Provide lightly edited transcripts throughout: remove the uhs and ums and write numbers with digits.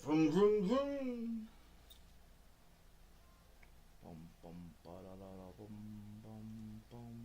Vroom, vroom, vroom. Bum, bum, ba, da, da, da, bum, bum, bum.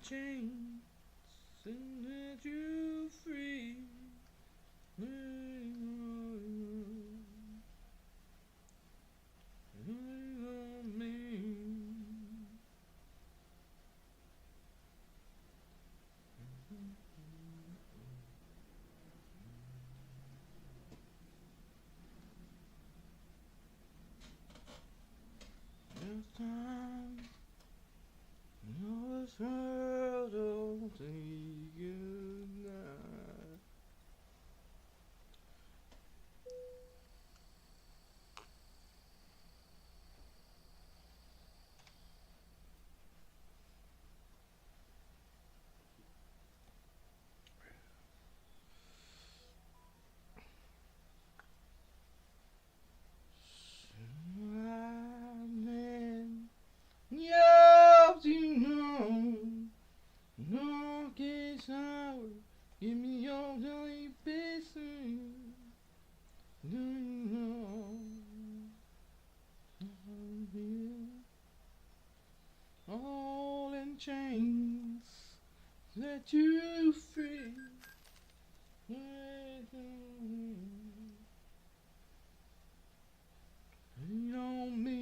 Chains and let you free. This time, this world will take you now. Give me your jelly pieces. All in chains, set you free. Lean on me.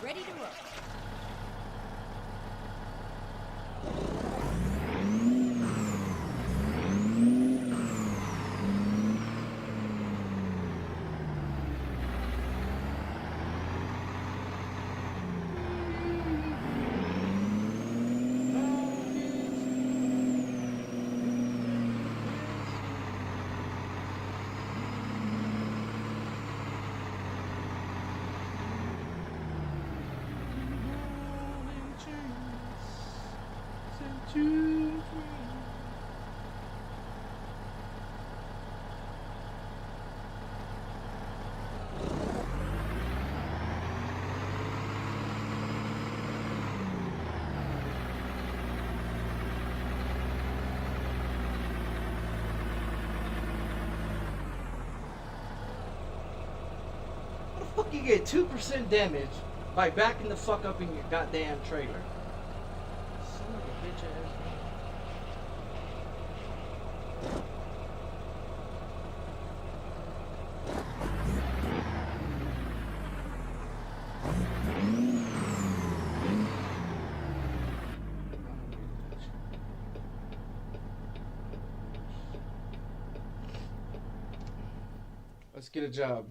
Ready to roll. Fuck, you get 2% damage by backing the fuck up in your goddamn trailer. Son Roger. Let's get a job.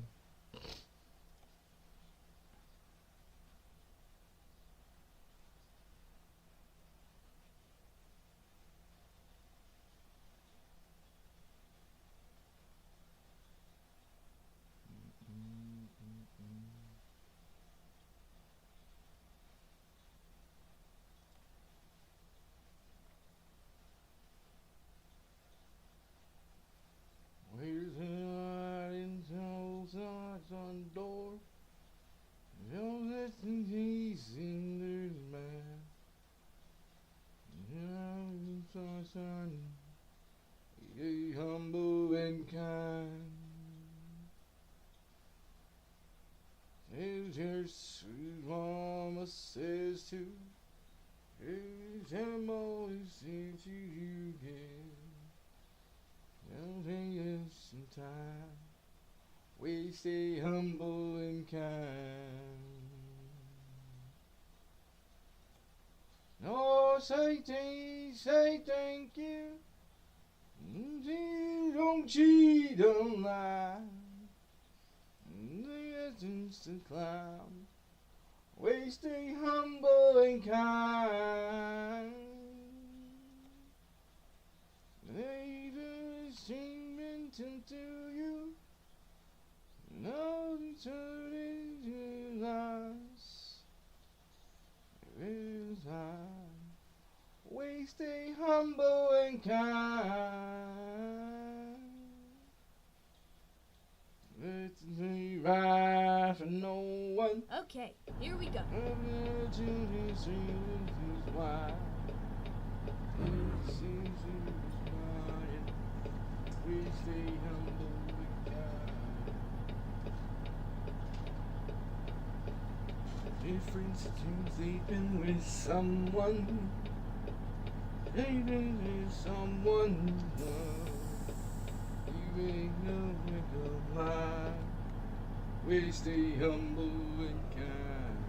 Where's the light in on the door? Don't let the peace in this man. Son, be humble and kind. As your sweet mama says to, every time always seems to you again. Don't take us some time. We stay humble and kind. No, say thank you. Don't cheat, don't lie. The essence to climb. We stay humble and kind. They do seeming to you. No eternity lies. Every time we stay humble and kind. Let's be right for no one. Okay, here we go. We stay humble and kind. Difference between sleeping with someone, sleeping with someone you love. You ain't no wiggle line. We stay humble and kind.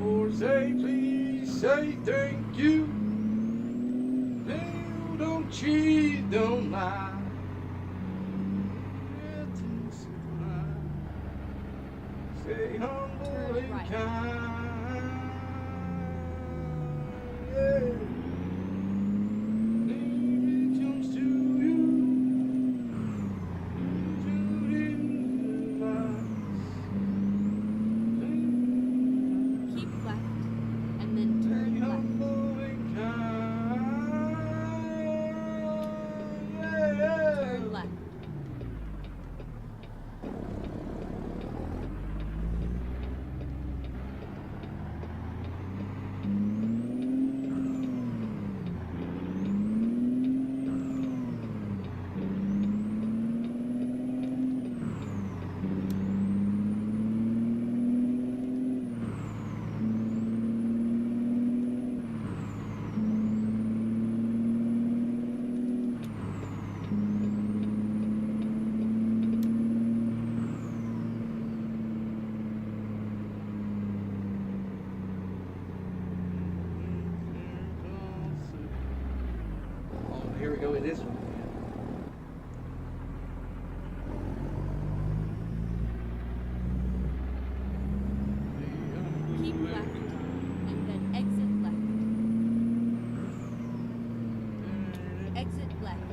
Or say please, say thank you. You don't cheat, don't lie. Stay humble and kind. Yeah. Maybe it comes to you. Keep left and then turn left. Humble and kind. Yeah. Turn left. Here we go with this one. Keep left and then exit left. Exit left.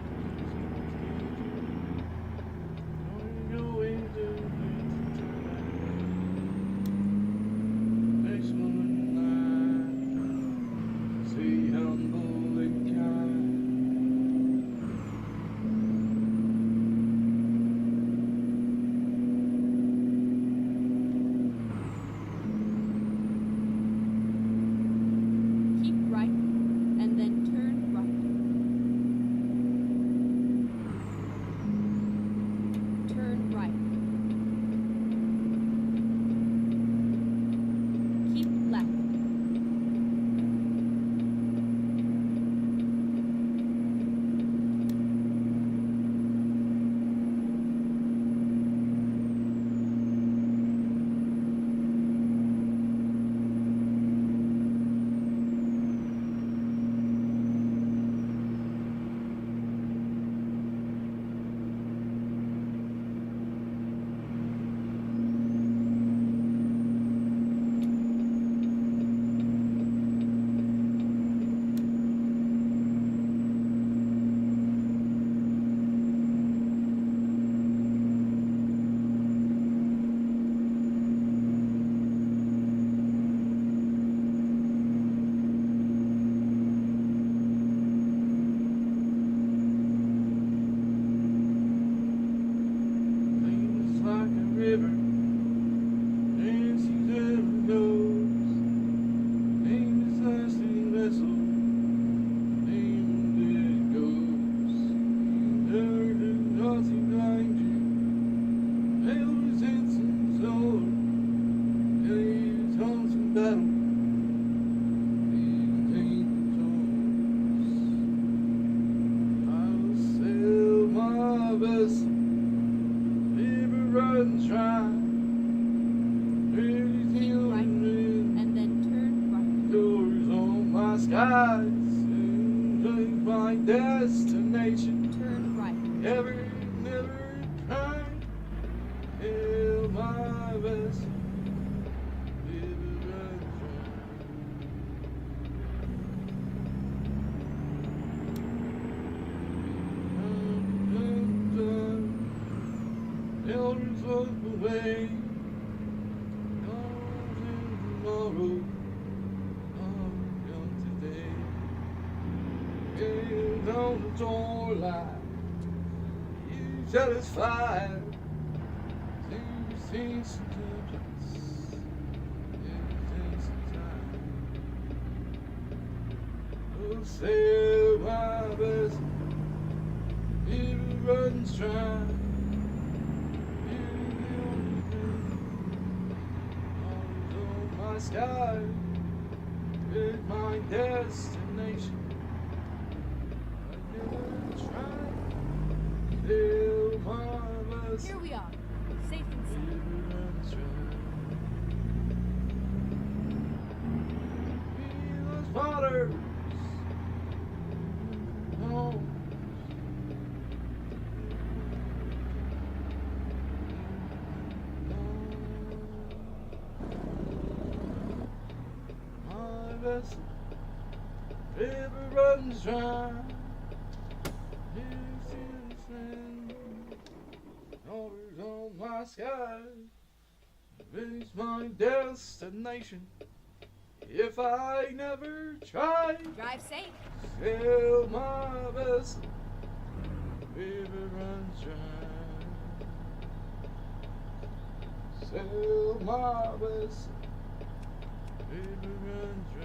run, try. Keep right, and then turn right. Doors on my skies, and my destination. Turn right. Never try. Feel my best. Never run, try. Elders walk away. Tomorrow, come today. Hands on the door line, you satisfied. Seen some turbulence, seen some time. Oh, say my best, even run try. Sky is my destination. I never tried. Feel my best. Here we are, safe and sound. Those waters. Oh. River runs dry. Orders on my sky. It's my destination. If I never try, Drive safe. sail my vessel. River runs dry. Sail my vessel. River runs dry.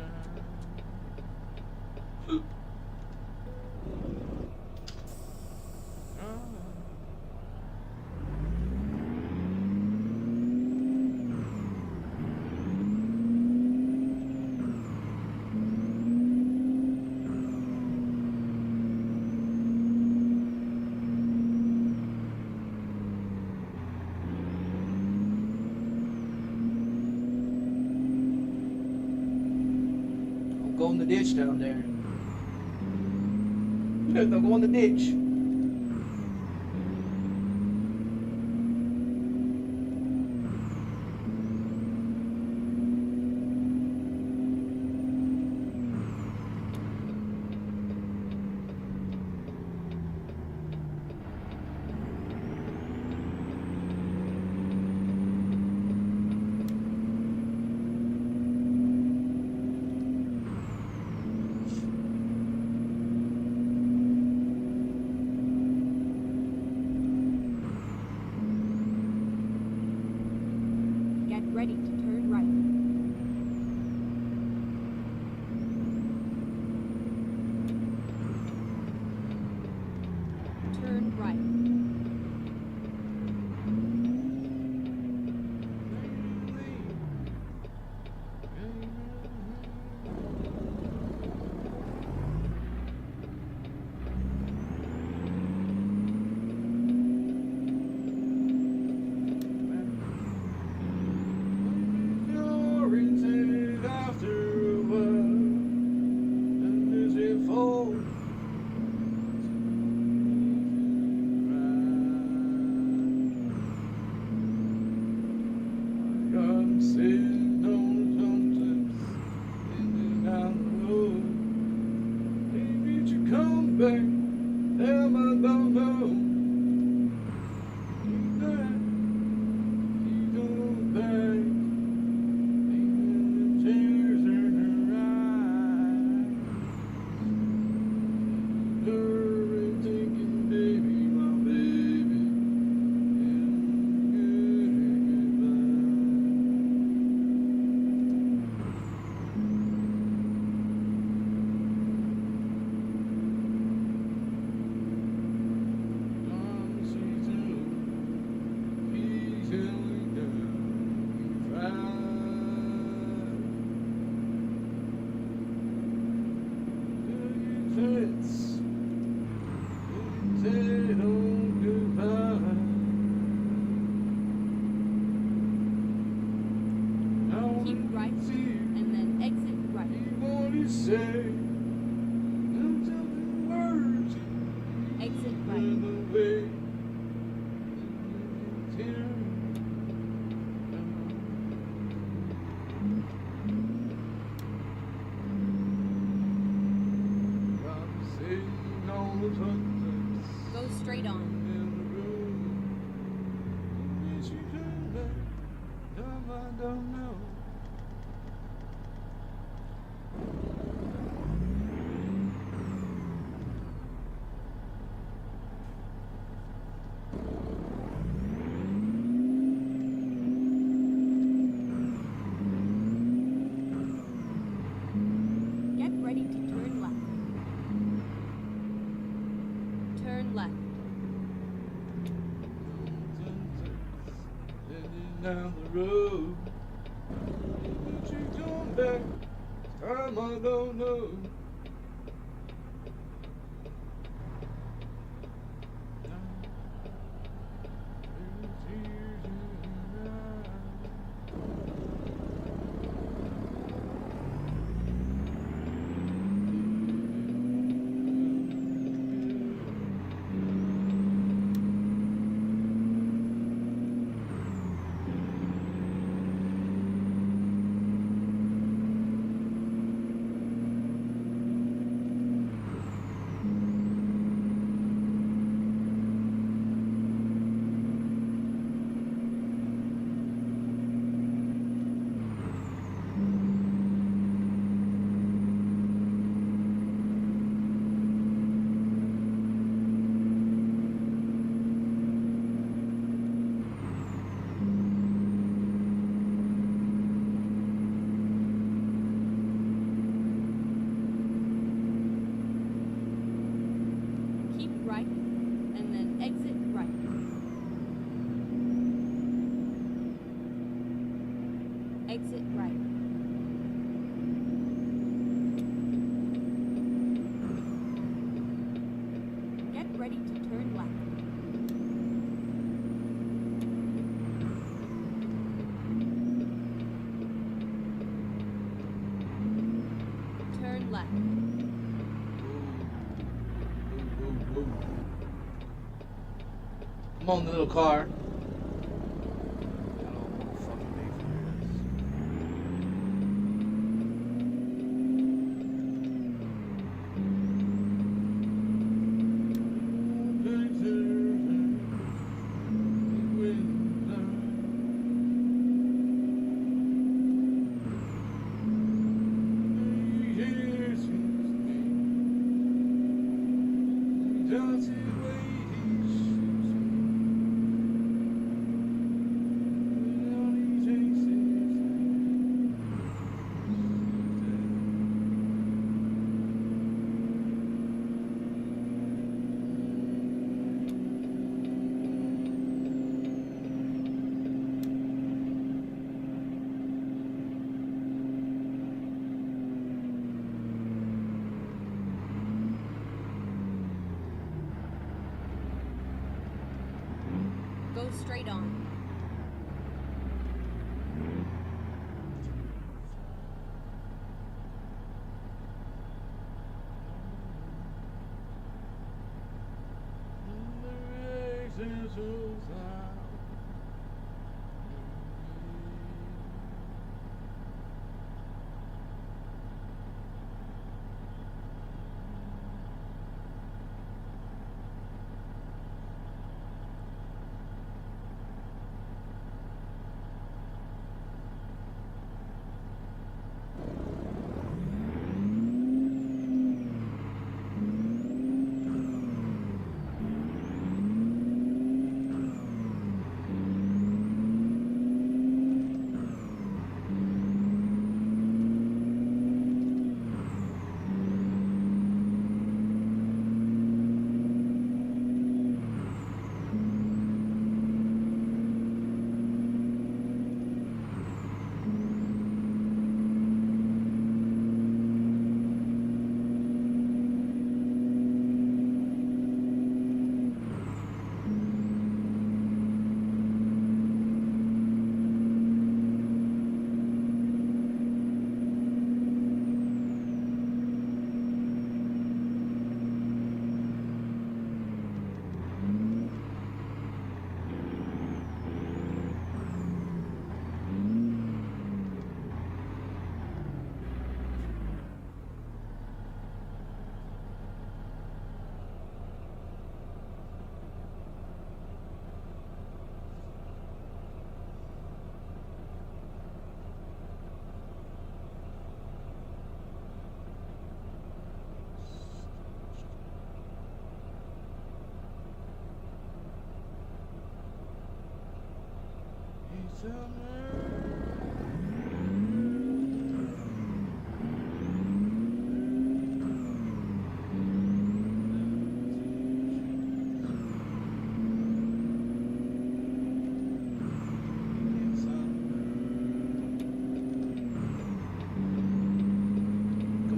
Go in the ditch down there. They'll go in the ditch. Ready to turn right. Turn right. Go straight on. Get ready to turn left. Turn left. Down the road, but you come back. Time I don't know. Right, and then exit right. Exit right. Get ready to turn left. Turn left. Come on, little car. Go straight on. Come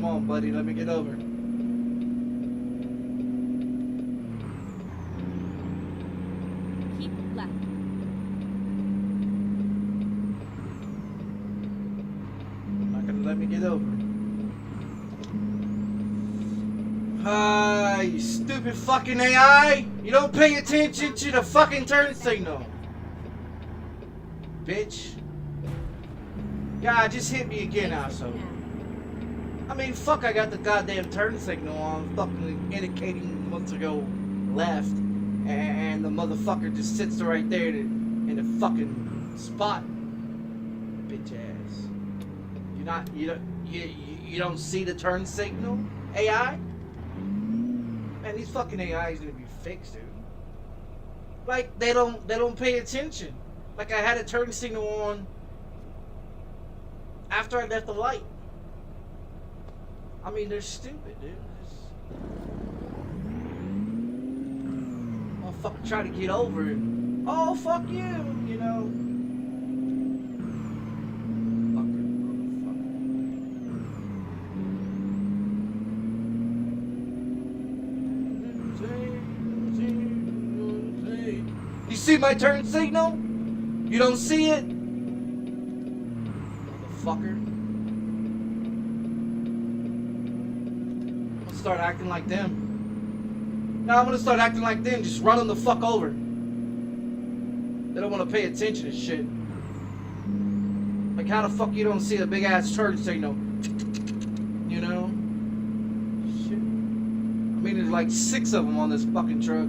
on, buddy, let me get over. Keep left. Not gonna let me get over. You stupid fucking AI! You don't pay attention to the fucking turn signal! Bitch. God, just hit me again, also. I mean, fuck, I got the goddamn turn signal on, fucking indicating what to go left, and the motherfucker just sits right there in the fucking spot. Bitch ass. You don't see the turn signal, AI? Man, these fucking AIs need to be fixed, dude. Like, they don't pay attention. Like, I had a turn signal on after I left the light. I mean, they're stupid, dude. Motherfucker try to get over it. Oh, fuck you, you know. Fucker, motherfucker. You see my turn signal? You don't see it? Motherfucker. Start acting like them. Now I'm gonna start acting like them, just run them the fuck over. They don't want to pay attention to shit. Like, how the fuck you don't see a big ass turn signal? You know? Shit. I mean, there's like 6 of them on this fucking truck.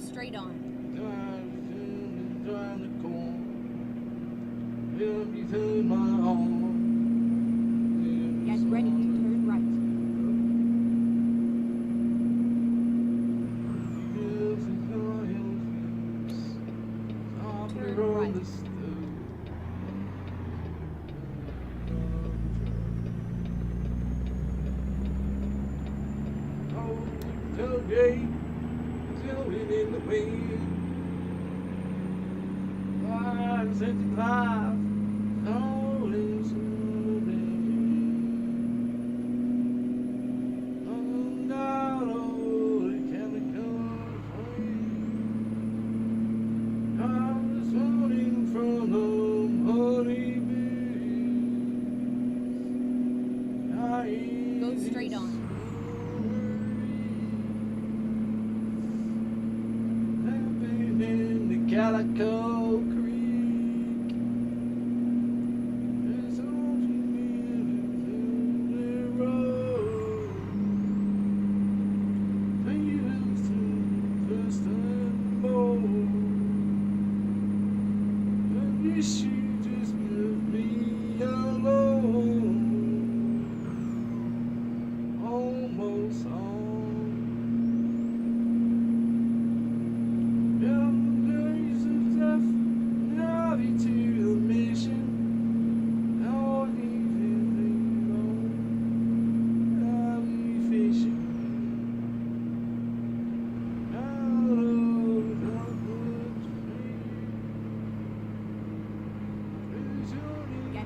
Straight on. Get ready to turn right. Turn right. In the wind, I said to clouds, all is down all the chemicals I was running from the honey bees. Go straight on. Calico Creek. There's only the road. They used to first and more. I wish you just left me alone. Almost home.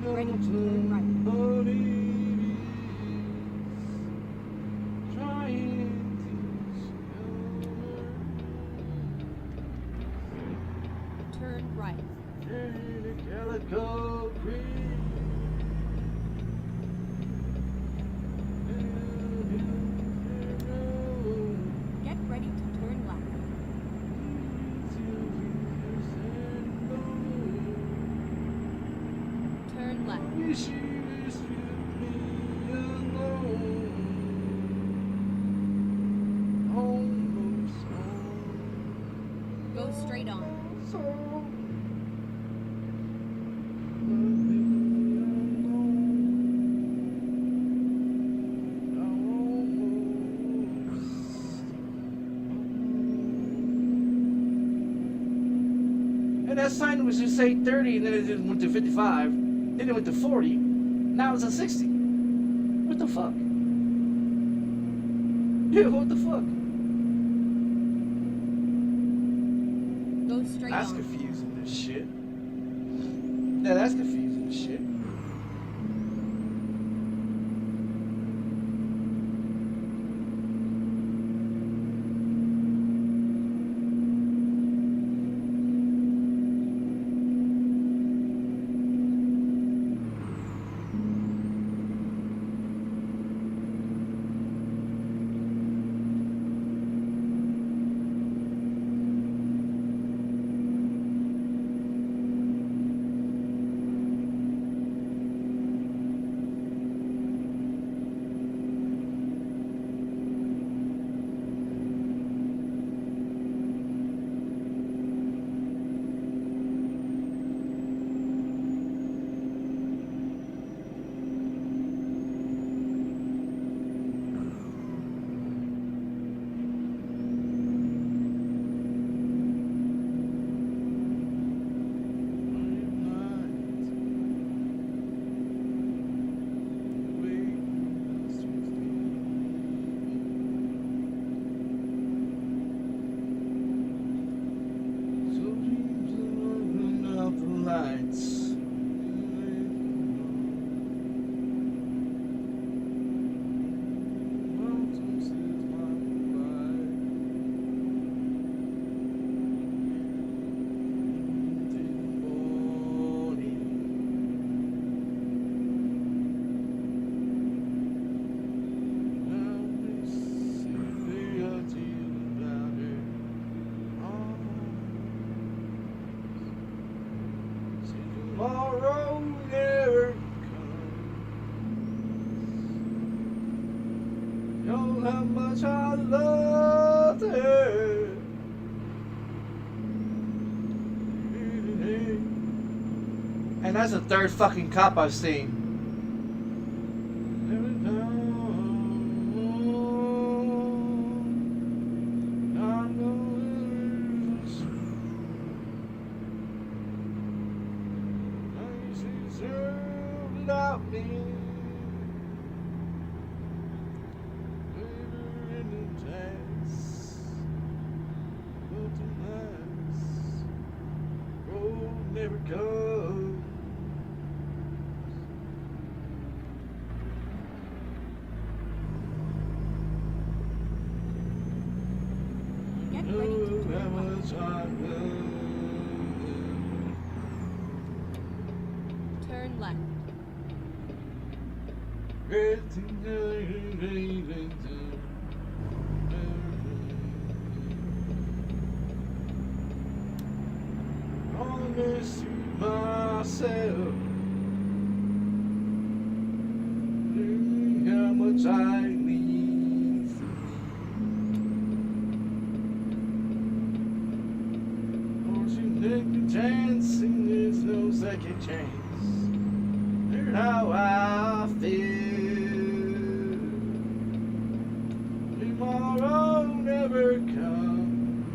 Ready to turn right. Turn right. Calico Creek. Get ready to turn left. she is with me alone. Almost home. Go straight on. And that sign was just say 30, and then it just went to 55. Then it went to 40. Now it's at 60. What the fuck? Yeah, what the fuck? Go straight That's on. confusing as shit. Yeah, that's confusing as shit. Tomorrow never comes. Know how much I loved her. And that's the third fucking cop I've seen. Without me, in the dance, but the last road never comes. Get ready to turn How right. much I love. Turn left. Promise to myself how much I need. Or you take a chance and there's no second chance. Here's how I feel. Tomorrow never comes.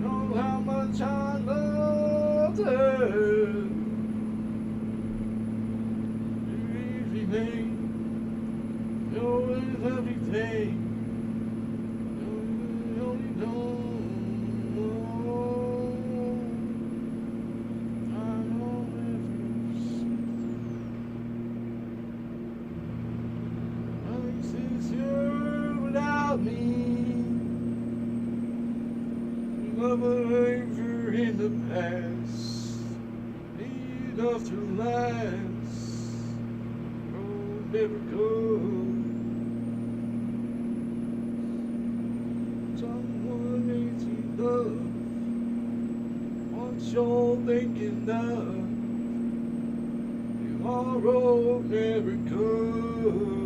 Know how much I loved her. Everything, always everything. Only know. Without me, love over in the past, enough to last, road never goes. Someone needs to love what you're thinking of. tomorrow never comes.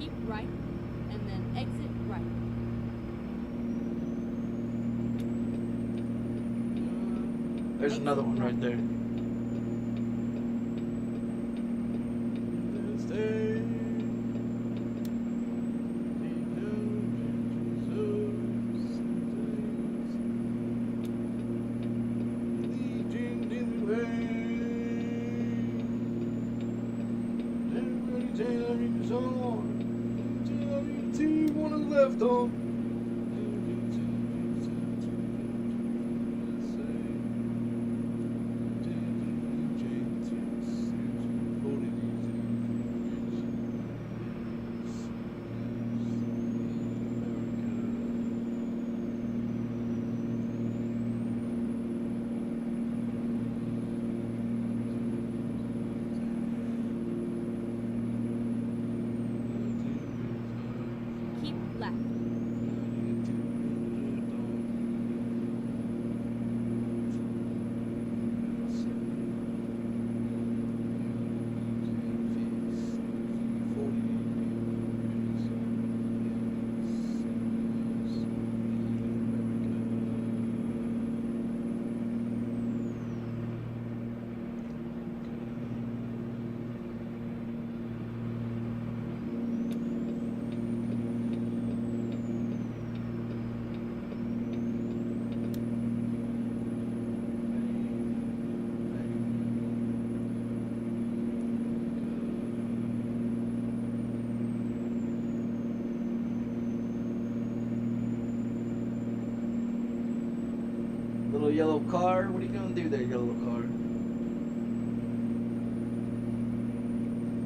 Keep right, and then exit right. There's another one right there. Left on. Keep left. Little yellow car. What are you gonna do there, yellow car?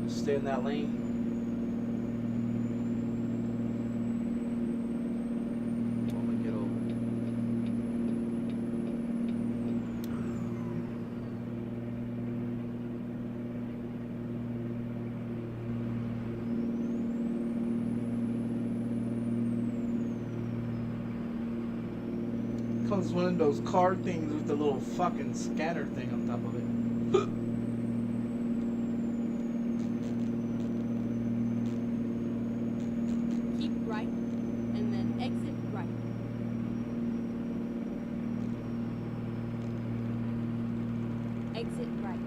Stay in that lane. I'm gonna get over. Comes one of those car things with the little fucking scanner thing on top of it. Keep right, and then exit right. Exit right.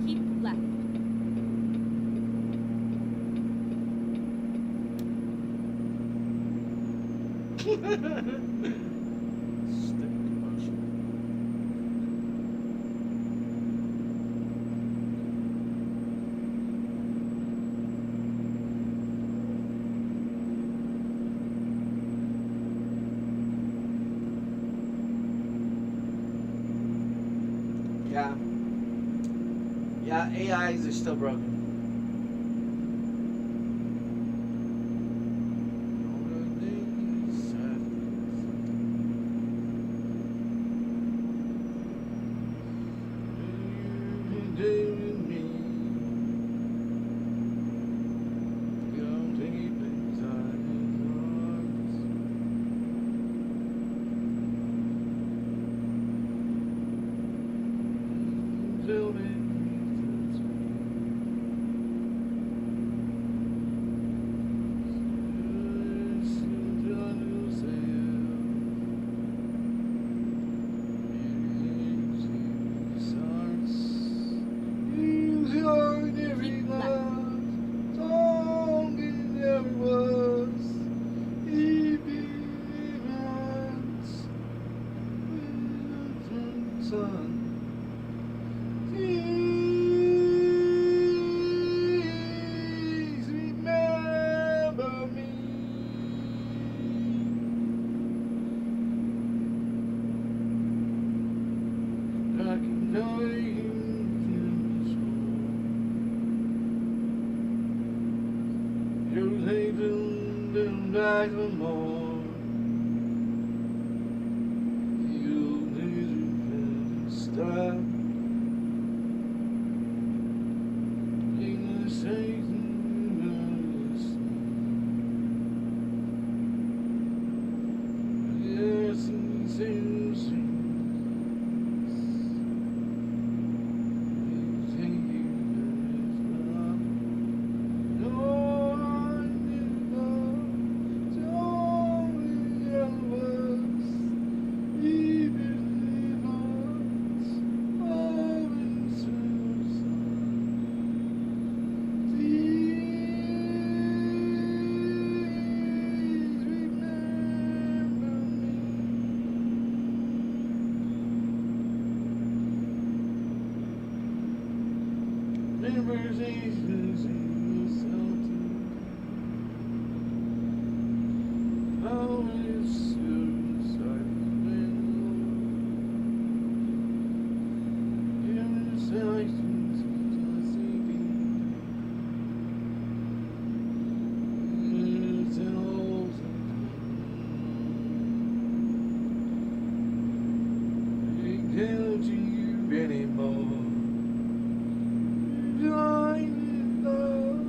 Keep left. Stupid commercial. Yeah. Yeah, AIs are still broken. All the days after been back no more. You'll need to stop. English ain't yes, and seems conversations in the Sata. Always suicide intersections of thinking. It's an old ain't tell to you anymore. Blind love,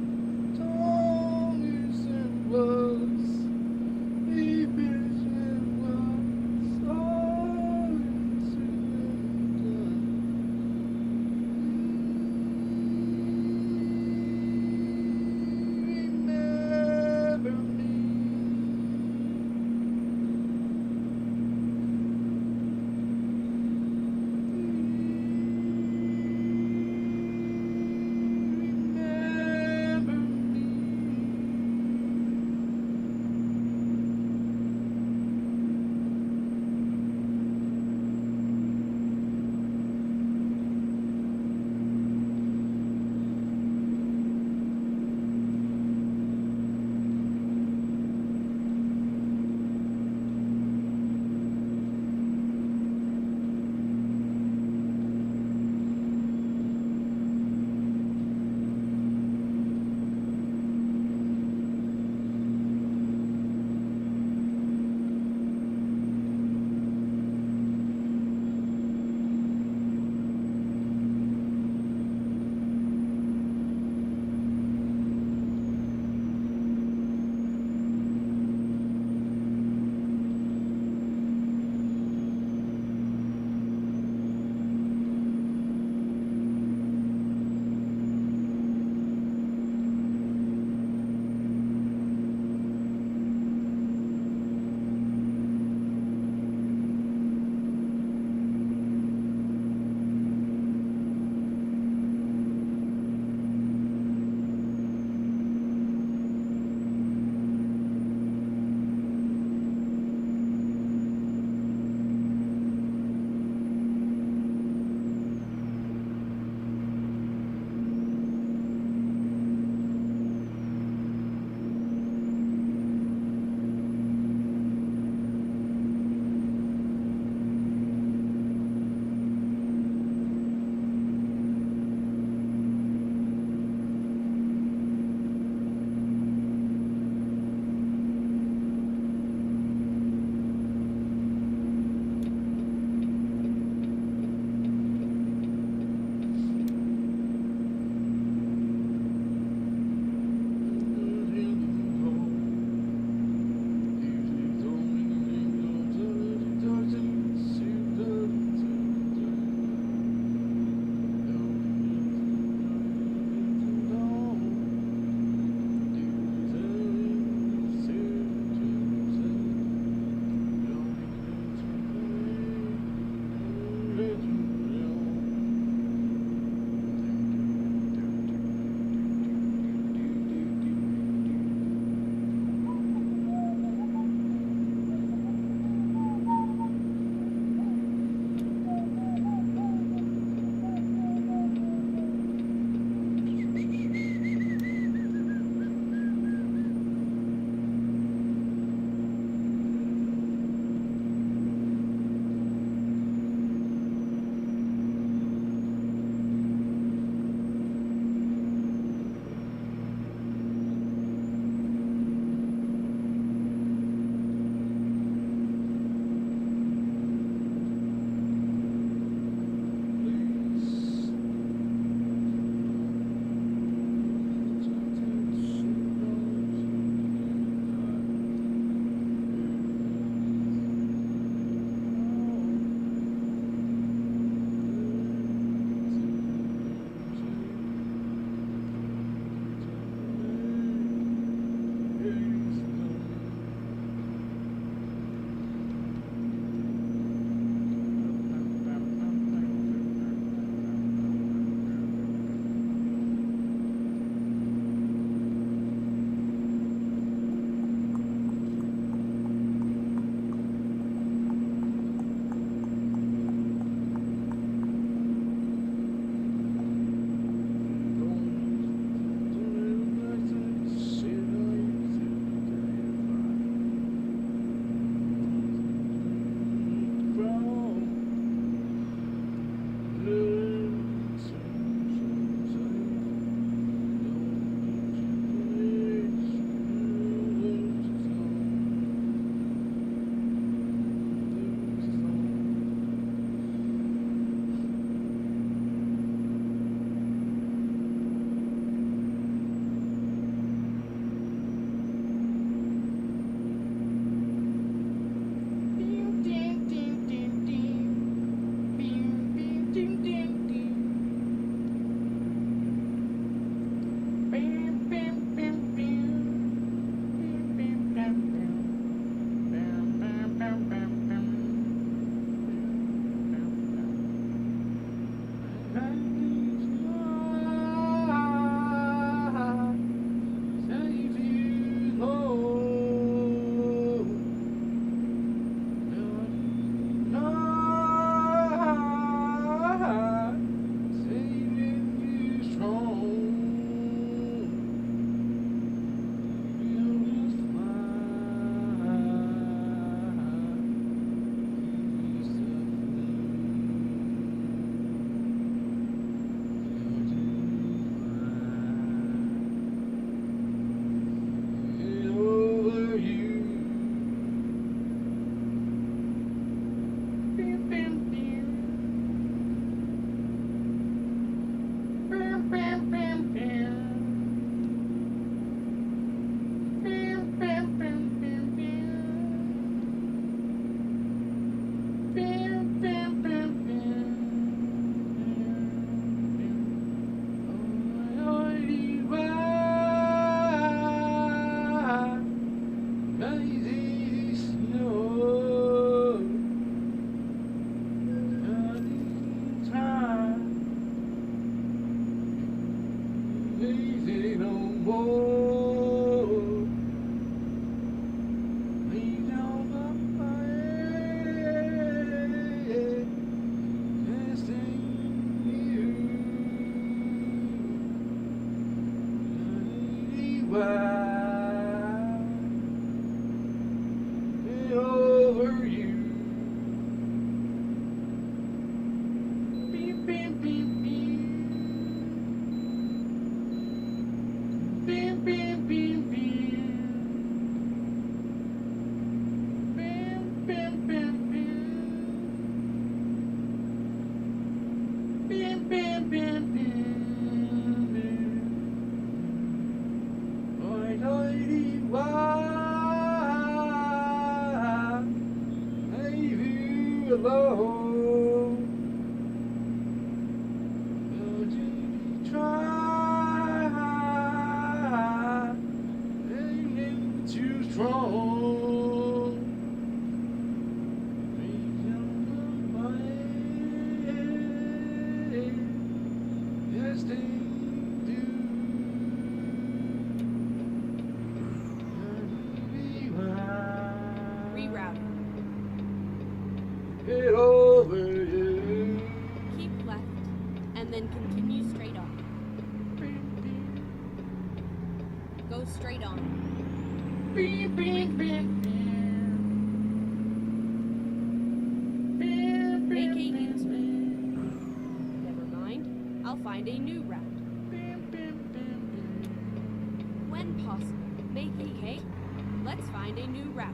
Whoa. Lay down by my head. Testing you. Why? Over you. Beep, beep, beep, beep. Beep, beep, beep, beep. Beep, beep, beep, beep. Beep, beep, beep, beep. Lady, why? Leave you alone. Would you try? Ain't it too strong? Yes, they do. Reroute. Get over you. Keep left, and then continue straight on. Go straight on. Beep, beep, beep, Make a U-turn. Never mind. I'll find a new route. When possible, make a okay. Let's find a new route.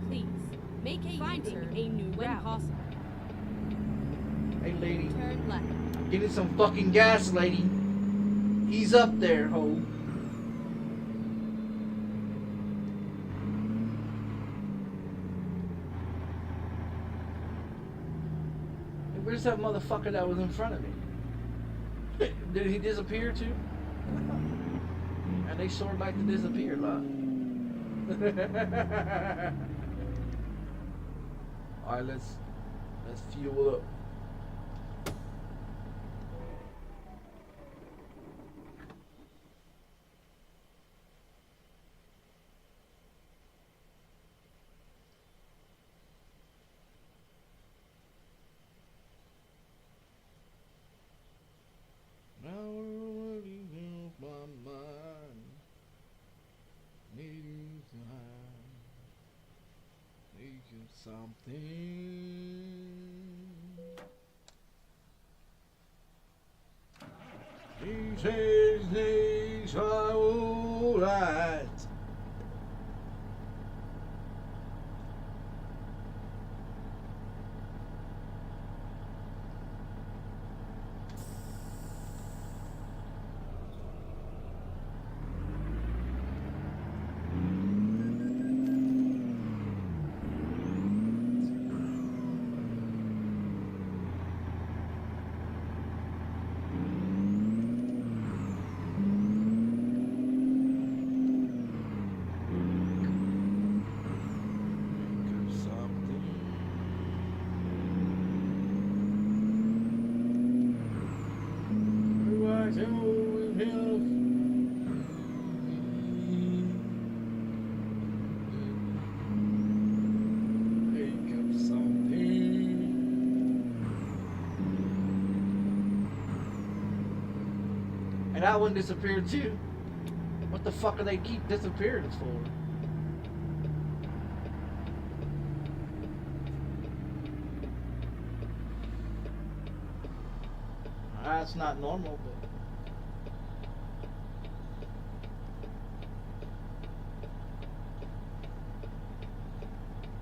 Please, make a finding a new route. When possible. Hey, lady. Turn left. Give me some fucking gas, lady. He's up there, ho. Where's that motherfucker that was in front of me? Did he disappear too? And they sort of like to disappear, lot. Alright, let's fuel up. Now we're running off my mind. Need you to hide. Need you something. These are alright. And that one disappeared too. What the fuck do they keep disappearing for? That's not normal,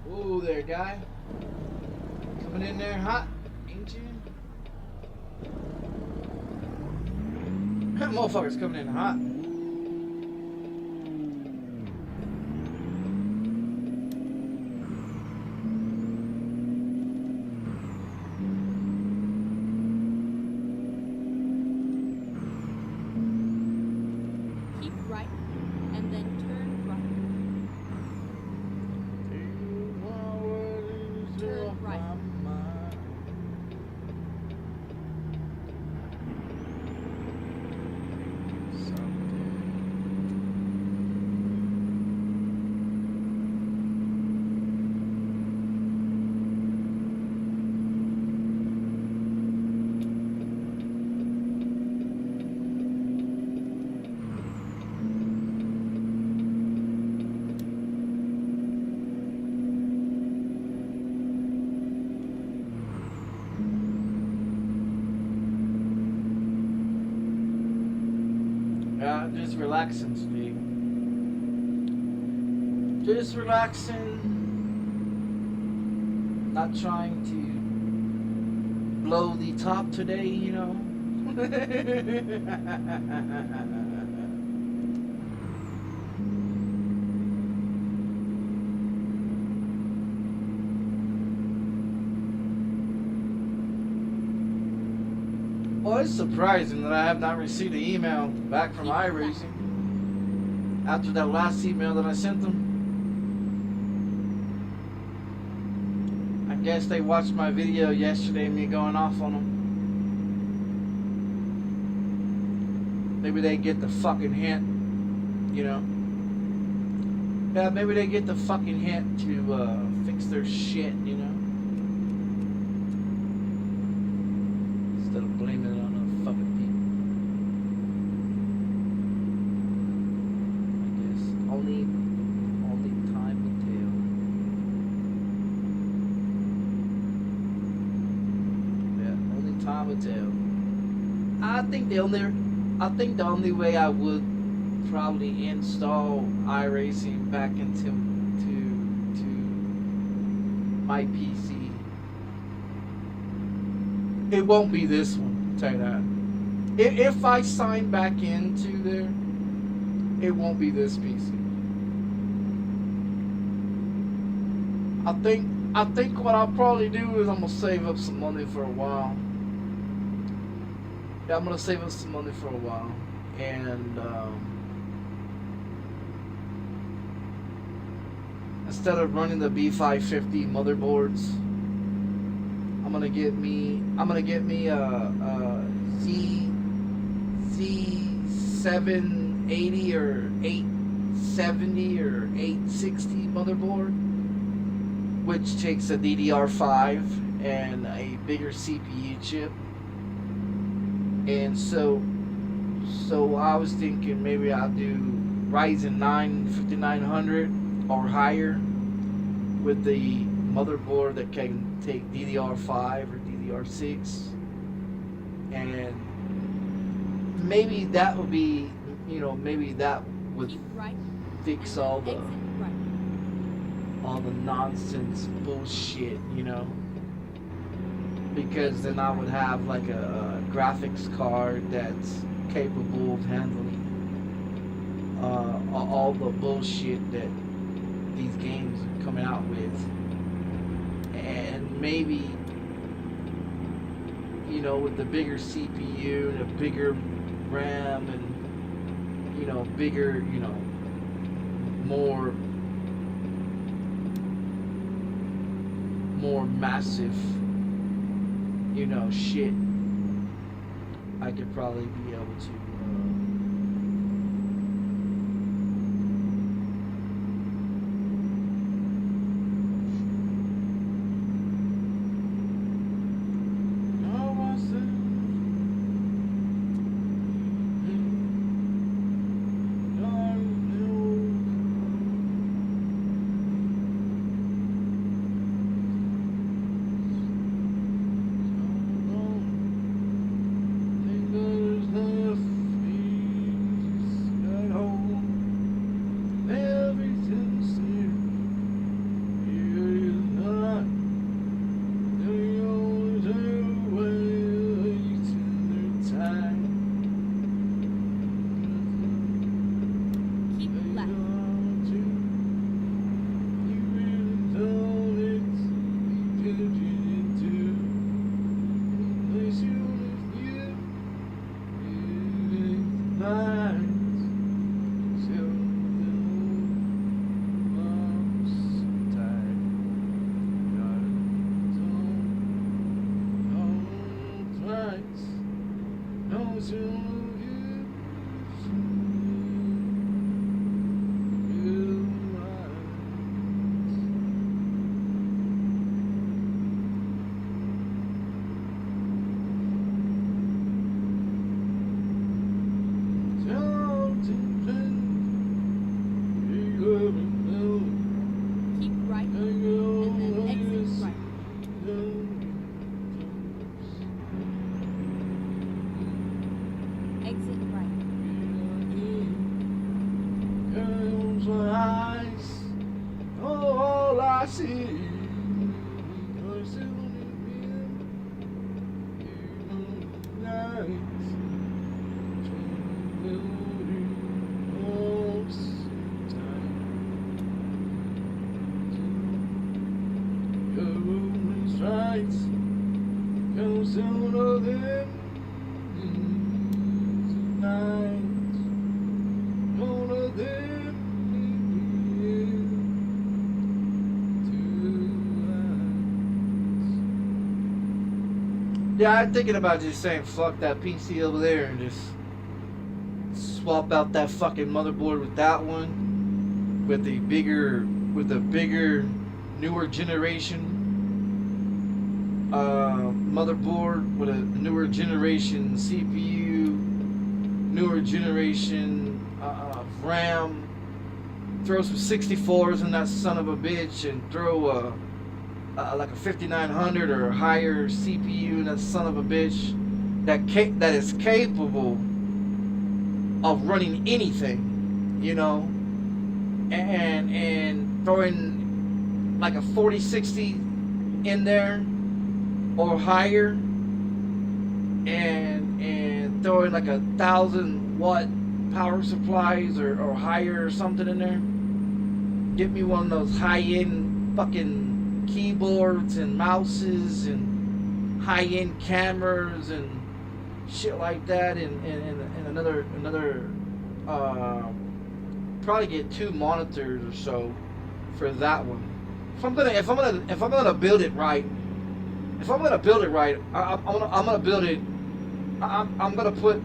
but... Ooh there, guy. Coming in there hot, ain't you? That motherfucker's coming in hot. Keep right, and then turn right. Turn right. Yeah, just relaxing, Steve. Just relaxing. Not trying to blow the top today, you know. Well, it's surprising that I have not received an email back from iRacing after that last email that I sent them. I guess they watched my video yesterday, me going off on them. Maybe they get the fucking hint, you know. Yeah, maybe they get the fucking hint to fix their shit, you know. Instead of blaming it on the fucking people. I guess only time will tell. Yeah, only time will tell. I think the only way I would probably install iRacing back into my PC. It won't be this one, I'll tell you that. If I sign back into there, it won't be this PC. I think what I'll probably do is I'm gonna save up some money for a while. Yeah, I'm gonna save up some money for a while, and instead of running the B550 motherboards, I'm gonna get me a Z780 or 870 or 860 motherboard, which takes a DDR5 and a bigger CPU chip. And so I was thinking maybe I'll do Ryzen 9 5900 or higher with the motherboard that can take DDR5 or DDR6, and maybe that would be, you know, maybe that would fix all the nonsense bullshit, you know, because then I would have like a graphics card that's capable of handling all the bullshit that these games are coming out with. And maybe, you know, with the bigger CPU and a bigger RAM and, you know, bigger, you know, more massive, you know, shit, I could probably be able to exit I see you. Because it only been nights. Rights, cause one of them tonight, one of them tonight. Yeah, I'm thinking about just saying fuck that PC over there and just swap out that fucking motherboard with that one, with the bigger, newer generation motherboard with a newer generation CPU, newer generation RAM. Throw some 64s in that son of a bitch and throw like a 5900 or higher CPU in that son of a bitch that is capable of running anything, you know, and throwing like a 4060 in there or higher, and throwing like 1,000-watt power supplies or higher or something in there. Get me one of those high-end fucking keyboards and mouses and high-end cameras and shit like that, and another probably get 2 monitors or so for that one. If I'm gonna build it right, I'm gonna put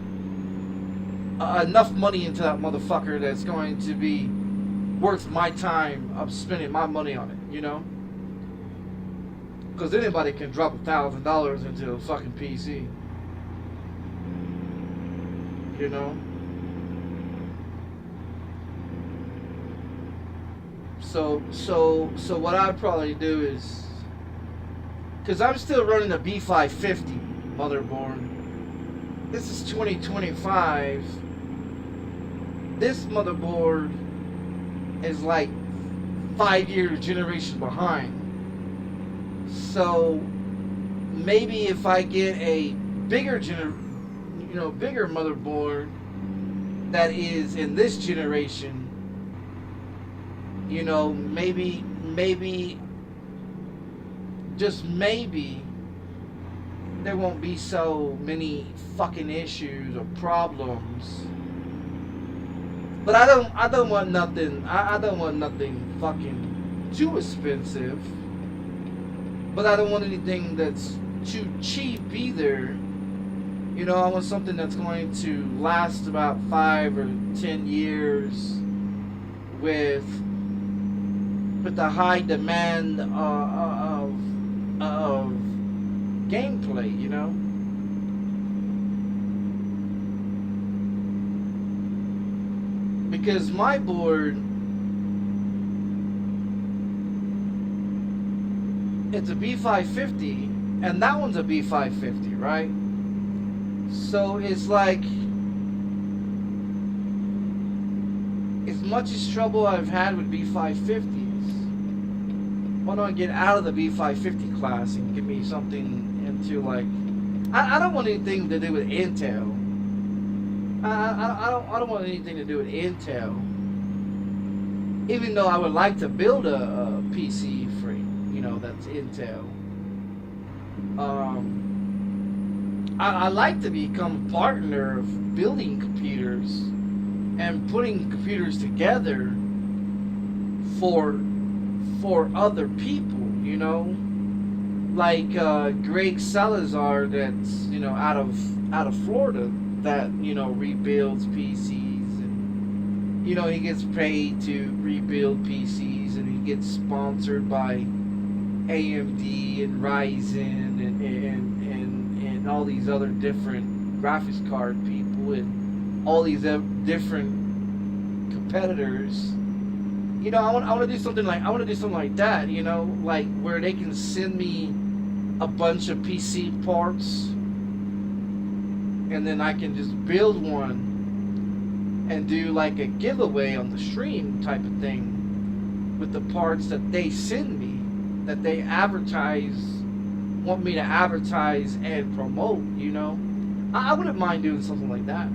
enough money into that motherfucker that's going to be worth my time of spending my money on it, you know? Because anybody can drop $1,000 into a fucking PC, you know? So what I'd probably do is, because I'm still running a B550 motherboard. This is 2025. This motherboard is like 5-year generation behind. So maybe if I get a bigger bigger motherboard that is in this generation, you know, maybe just maybe there won't be so many fucking issues or problems. But I don't want nothing fucking too expensive. But I don't want anything that's too cheap either. You know, I want something that's going to last about 5 or 10 years with the high demand of gameplay, you know. Because my board, it's a B550 and that one's a B550, right? So it's like, as much as trouble I've had with B550s, why don't I get out of the B550 class and give me something into like, I don't want anything to do with Intel. I don't want anything to do with Intel. Even though I would like to build a PC for, you know, that's Intel. I like to become a partner of building computers and putting computers together for other people, you know, like Greg Salazar, that's, you know, out of Florida, that, you know, rebuilds PCs, and, you know, he gets paid to rebuild PCs, and he gets sponsored by AMD and Ryzen and all these other different graphics card people and all these different competitors. You know, I want to do something like that, you know, like where they can send me a bunch of PC parts, and then I can just build one and do like a giveaway on the stream type of thing with the parts that they send me. that they advertise, want me to advertise and promote, you know. I wouldn't mind doing something like that.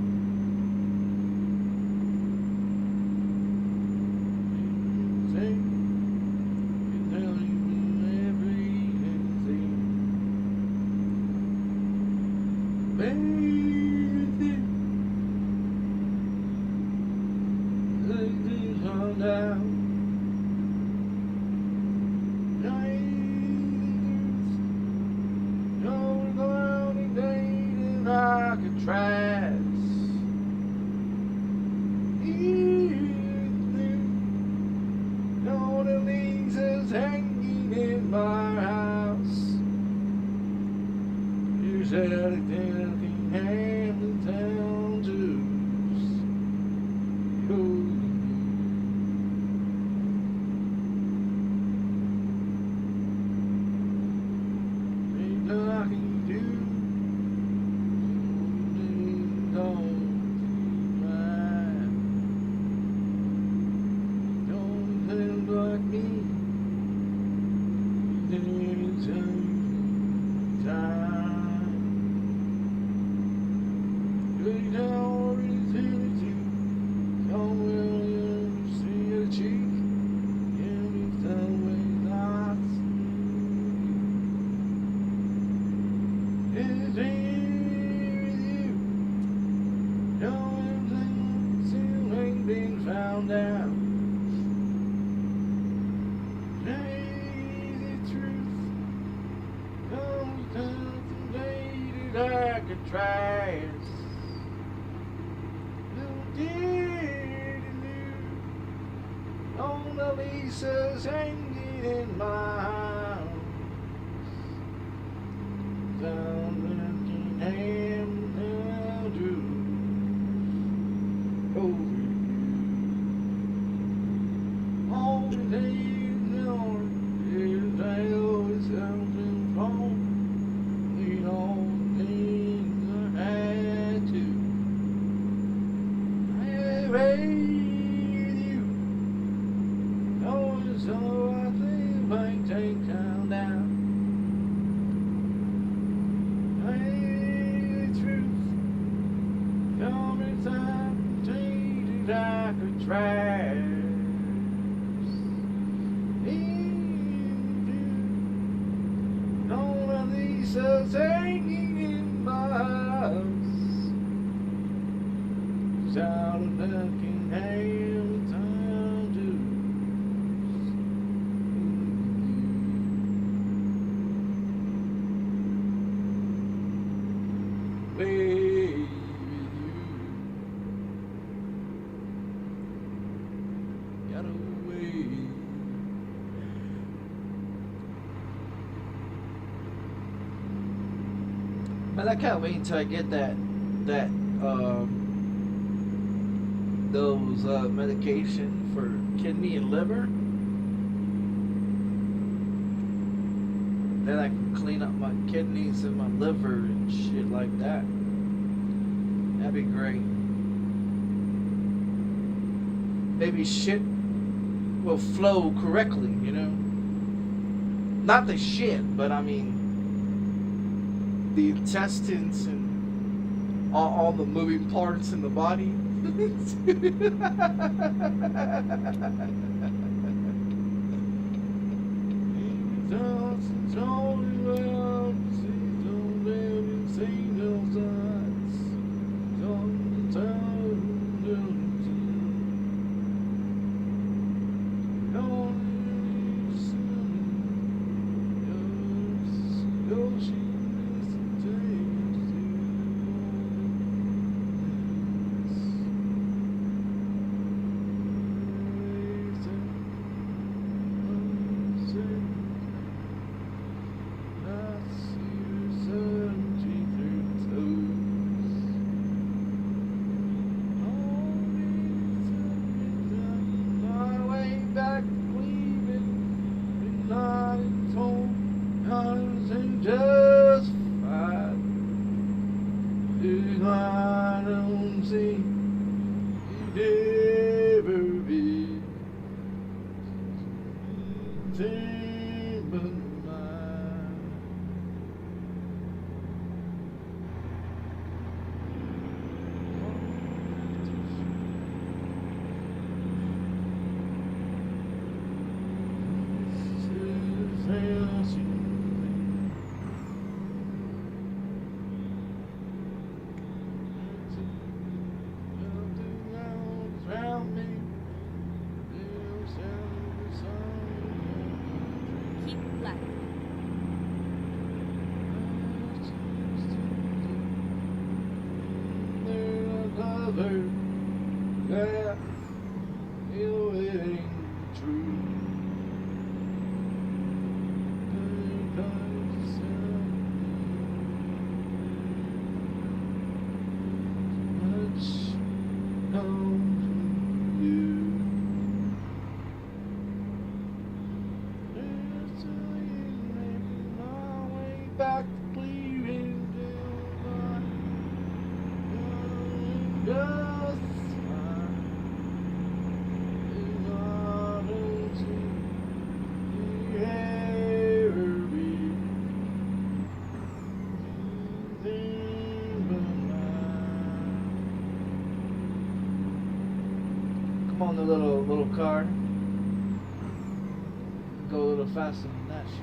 Lisa's hanging in my house. Down looking hand down to over you. All the days on is I always something wrong. Lean on things I had to. So I think I take down. Hey, the truth, every time treated like a trash. All of these are hanging in my house. Shout of looking every time to. Man, I can't wait until I get those medication for kidney and liver. Then I can clean up my kidneys and my liver and shit like that. That'd be great. Maybe shit will flow correctly, you know? Not the shit, but I mean the intestines and all the moving parts in the body. Never be. lover that you know it ain't true. Back clearing down just fine in order to hear me. Come on, the little car. Go a little faster than that shit.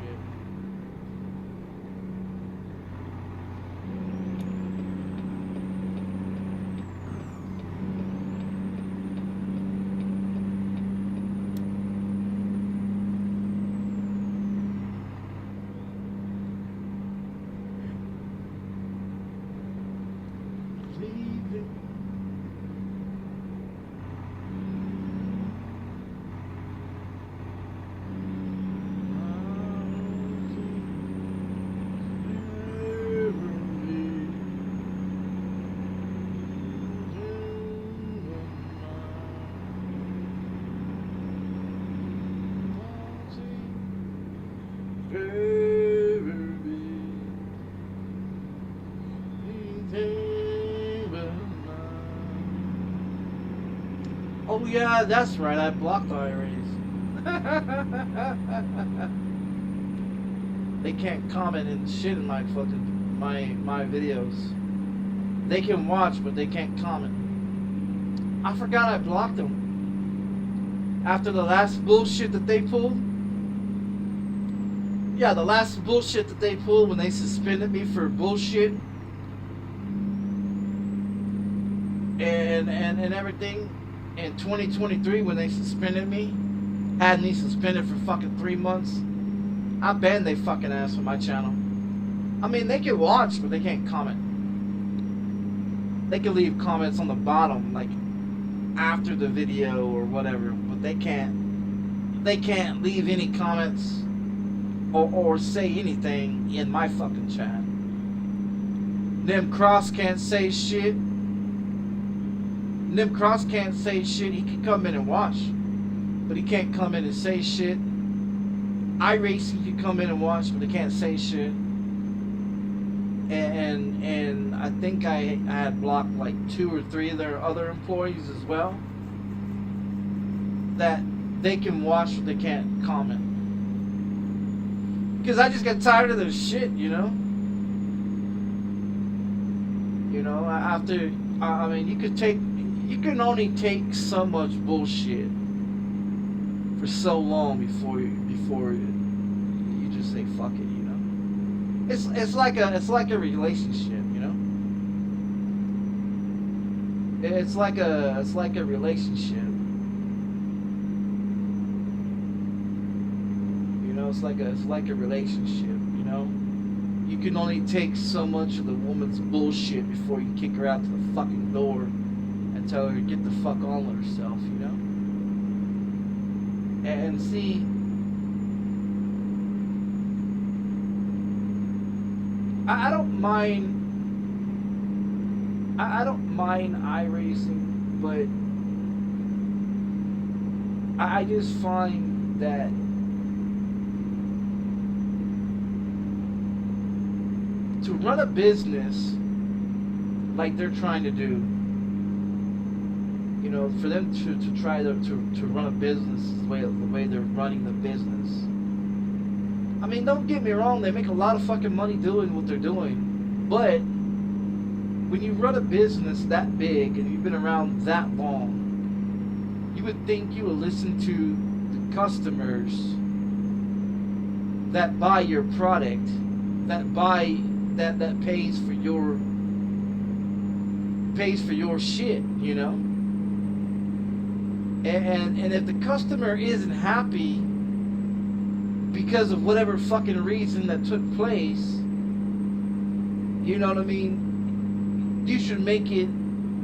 Oh yeah, that's right, I blocked IRAs. They can't comment and shit in my fucking my videos. They can watch, but they can't comment. I forgot I blocked them. After the last bullshit that they pulled. Yeah, the last bullshit that they pulled when they suspended me for bullshit. And everything. In 2023, when they suspended me, had me suspended for fucking 3 months, I banned they fucking ass from my channel. I mean, they can watch, but they can't comment. They can leave comments on the bottom, like after the video or whatever, but they can't leave any comments or say anything in my fucking chat. Them Cross can't say shit. Nim Cross can't say shit. He can come in and watch, but he can't come in and say shit. iRacing can come in and watch, but they can't say shit. And I think I had blocked like 2 or 3 of their other employees as well. That they can watch, but they can't comment. Because I just get tired of their shit, you know. You know, after I mean, you can only take so much bullshit for so long before you just say fuck it, you know. It's like a relationship, you know. It's like a relationship. You know, it's like a relationship, you know. You can only take so much of the woman's bullshit before you kick her out to the fucking door and tell her to get the fuck on with herself, you know? And see, I don't mind iRacing, but I just find that to run a business like they're trying to do, you know, for them to try to run a business the way they're running the business. I mean, don't get me wrong, they make a lot of fucking money doing what they're doing, but when you run a business that big and you've been around that long, you would think you would listen to the customers that buy your product, that pays for your shit, you know. And if the customer isn't happy because of whatever fucking reason that took place, you know what I mean, you should make it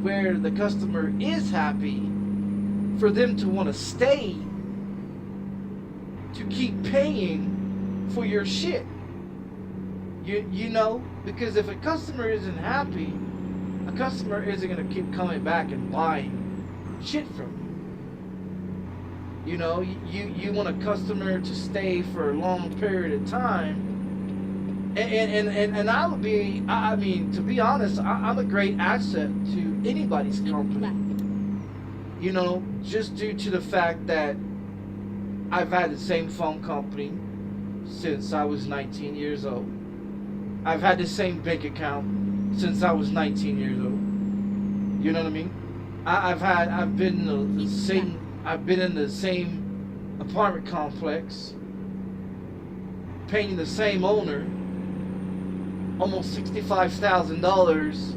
where the customer is happy, for them to want to stay, to keep paying for your shit. You know, because if a customer isn't happy, a customer isn't going to keep coming back and buying shit from you. You know, you want a customer to stay for a long period of time. And I would be, I mean, to be honest, I'm a great asset to anybody's company. You know, just due to the fact that I've had the same phone company since I was 19 years old. I've had the same bank account since I was 19 years old. You know what I mean? I've been in the same apartment complex, paying the same owner almost $65,000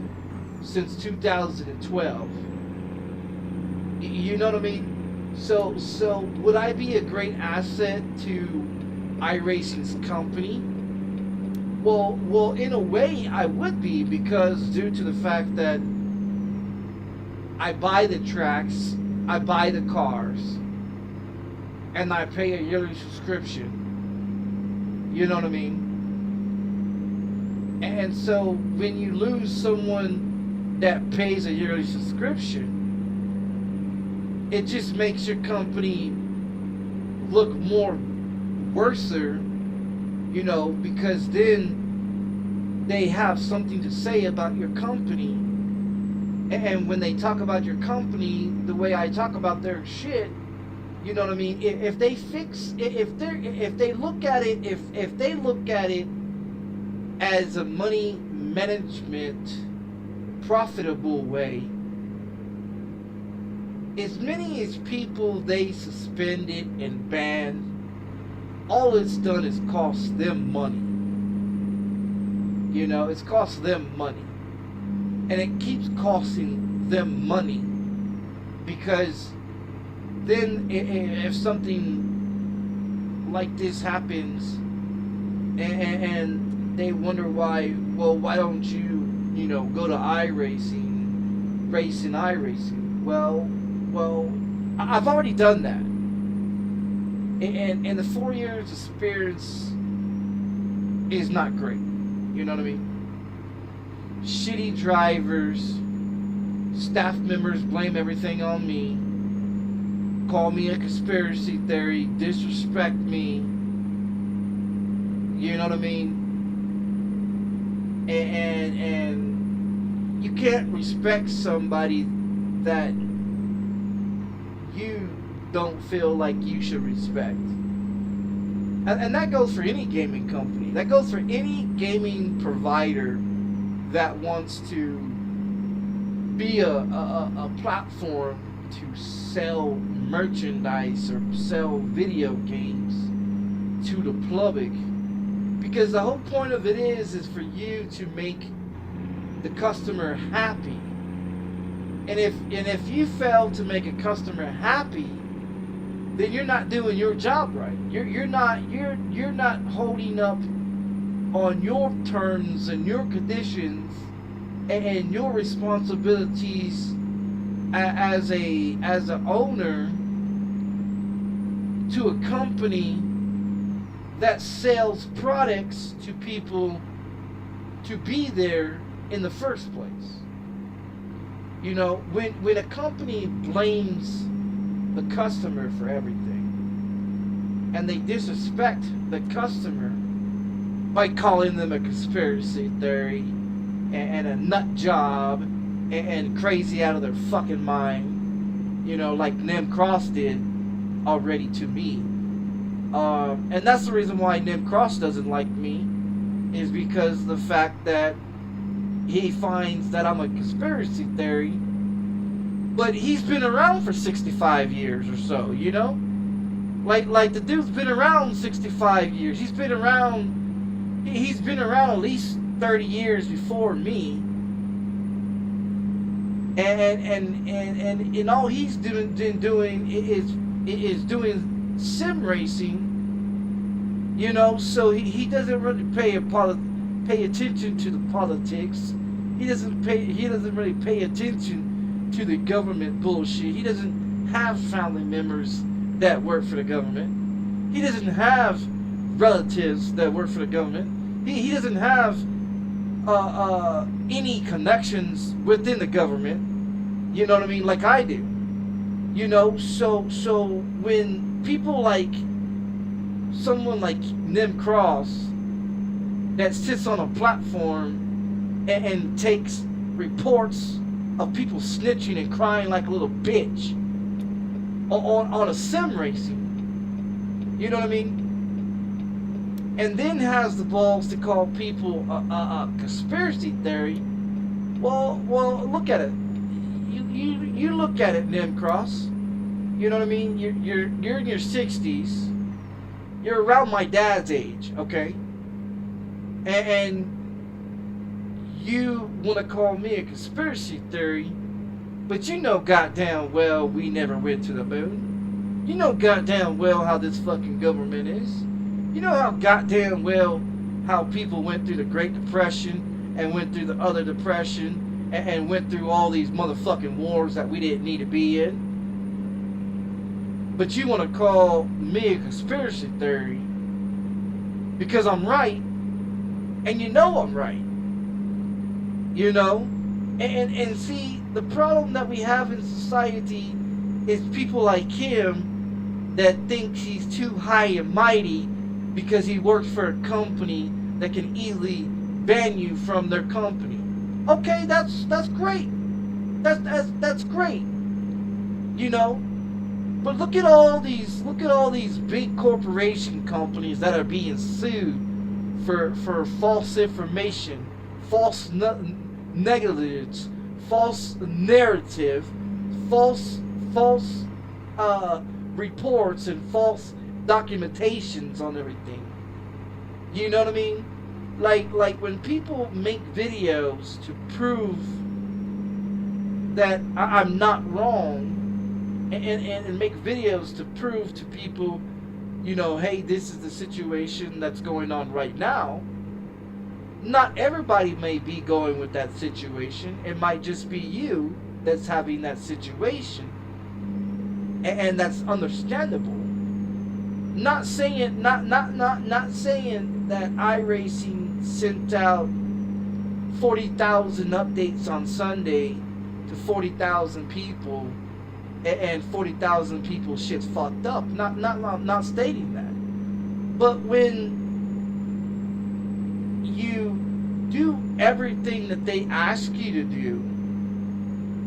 since 2012. You know what I mean? So would I be a great asset to iRacing's company? Well, in a way, I would be, because due to the fact that I buy the tracks, I buy the cars, and I pay a yearly subscription. You know what I mean? And so when you lose someone that pays a yearly subscription, it just makes your company look more worser, you know, because then they have something to say about your company. And when they talk about your company the way I talk about their shit, you know what I mean? If they look at it as a money management profitable way, as many as people they suspended and banned, all it's done is cost them money. You know, it's cost them money. And it keeps costing them money, because then if something like this happens and they wonder why don't you know, go to iRacing, race in iRacing? Well, I've already done that. And the 4 years experience is not great. You know what I mean? Shitty drivers, staff members blame everything on me, call me a conspiracy theory, disrespect me. You know what I mean? And you can't respect somebody that you don't feel like you should respect. And that goes for any gaming company. That goes for any gaming provider that wants to be a platform to sell merchandise or sell video games to the public. Because the whole point of it is for you to make the customer happy. And if you fail to make a customer happy, then you're not doing your job right. You're not holding up on your terms and your conditions and your responsibilities as an owner to a company that sells products to people to be there in the first place. You know, when a company blames the customer for everything, and they disrespect the customer by calling them a conspiracy theory and a nut job and crazy out of their fucking mind, you know, like Nim Cross did already to me. And that's the reason why Nim Cross doesn't like me, is because of the fact that he finds that I'm a conspiracy theory. But he's been around for 65 years or so, you know? Like the dude's been around 65 years. He's been around at least 30 years before me. And all he's doing is doing sim racing, you know, so he doesn't really pay attention to the politics. He doesn't really pay attention to the government bullshit. He doesn't have family members that work for the government. He doesn't have relatives that work for the government. He doesn't have any connections within the government. You know what I mean? Like I do. You know, so when people like someone like Nim Cross that sits on a platform and takes reports of people snitching and crying like a little bitch on a sim racing, you know what I mean? And then has the balls to call people a conspiracy theory. Well, look at it. You look at it, Nim Cross. You know what I mean? You're in your 60s. You're around my dad's age, okay? And you want to call me a conspiracy theory, but you know goddamn well we never went to the moon. You know goddamn well how this fucking government is. You know how goddamn well how people went through the Great Depression and went through the other depression and went through all these motherfucking wars that we didn't need to be in. But you want to call me a conspiracy theory because I'm right, and you know I'm right. You know? And see, the problem that we have in society is people like him that thinks he's too high and mighty because he works for a company that can easily ban you from their company. Okay, that's great. That's great. You know? But look at all these big corporation companies that are being sued for false information, false negligence, false narrative, false reports and false documentations on everything. You know what I mean? Like when people make videos to prove that I'm not wrong, and make videos to prove to people, you know, hey, this is the situation that's going on right now. Not everybody may be going with that situation. It might just be you that's having that situation, and that's understandable. Not saying that iRacing sent out 40,000 updates on Sunday to 40,000 people, and 40,000 people shit's fucked up. I'm not stating that. But when you do everything that they ask you to do,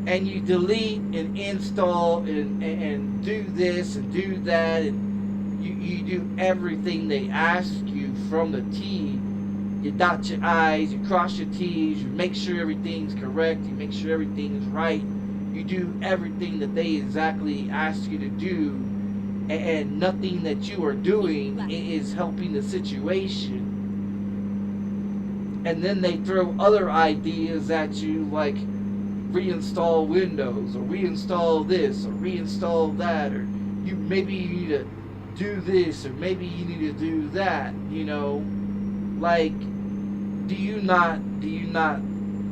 and you delete and install and do this and do that, and you do everything they ask you from the T, you dot your I's, you cross your T's, you make sure everything's correct, you make sure everything is right. You do everything that they exactly ask you to do, and nothing that you are doing is helping the situation. And then they throw other ideas at you, like reinstall Windows, or reinstall this, or reinstall that, or maybe you need to do this, or maybe you need to do that. You know, like, do you not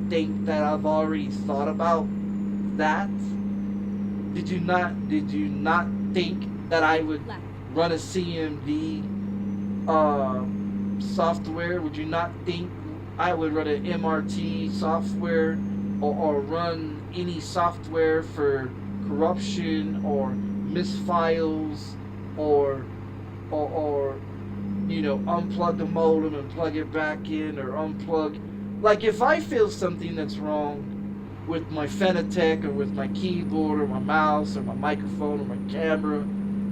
think that I've already thought about that? Did you not think that I would run a CMD software? Would you not think I would run an MRT software, or run any software for corruption or misfiles, or you know, unplug the modem and plug it back in, or unplug? Like, if I feel something that's wrong with my Fanatec, or with my keyboard, or my mouse, or my microphone, or my camera,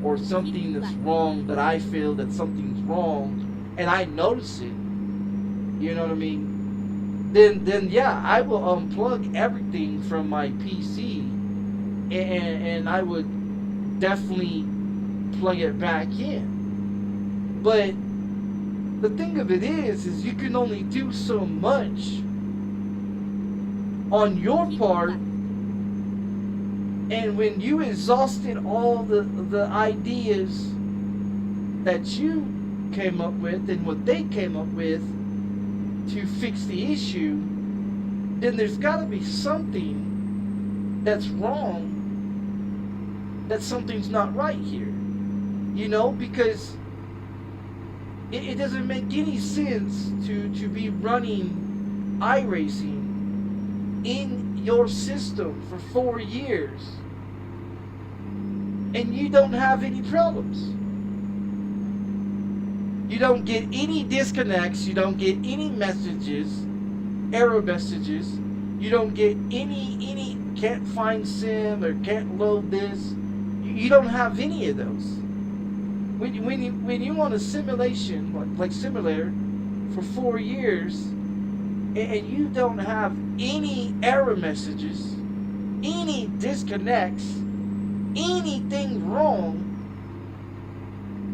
or something that's wrong, that I feel that something's wrong, and I notice it, you know what I mean, then yeah, I will unplug everything from my PC, and I would definitely plug it back in. But the thing of it is you can only do so much on your part, and when you exhausted all the ideas that you came up with and what they came up with to fix the issue, then there's got to be something that's wrong, that something's not right here. You know, because it doesn't make any sense to be running iRacing in your system for 4 years and you don't have any problems. You don't get any disconnects, you don't get any messages, error messages, you don't get any can't find sim or can't load this. You don't have any of those. When you on a simulation like simulator for 4 years and you don't have any error messages, any disconnects, anything wrong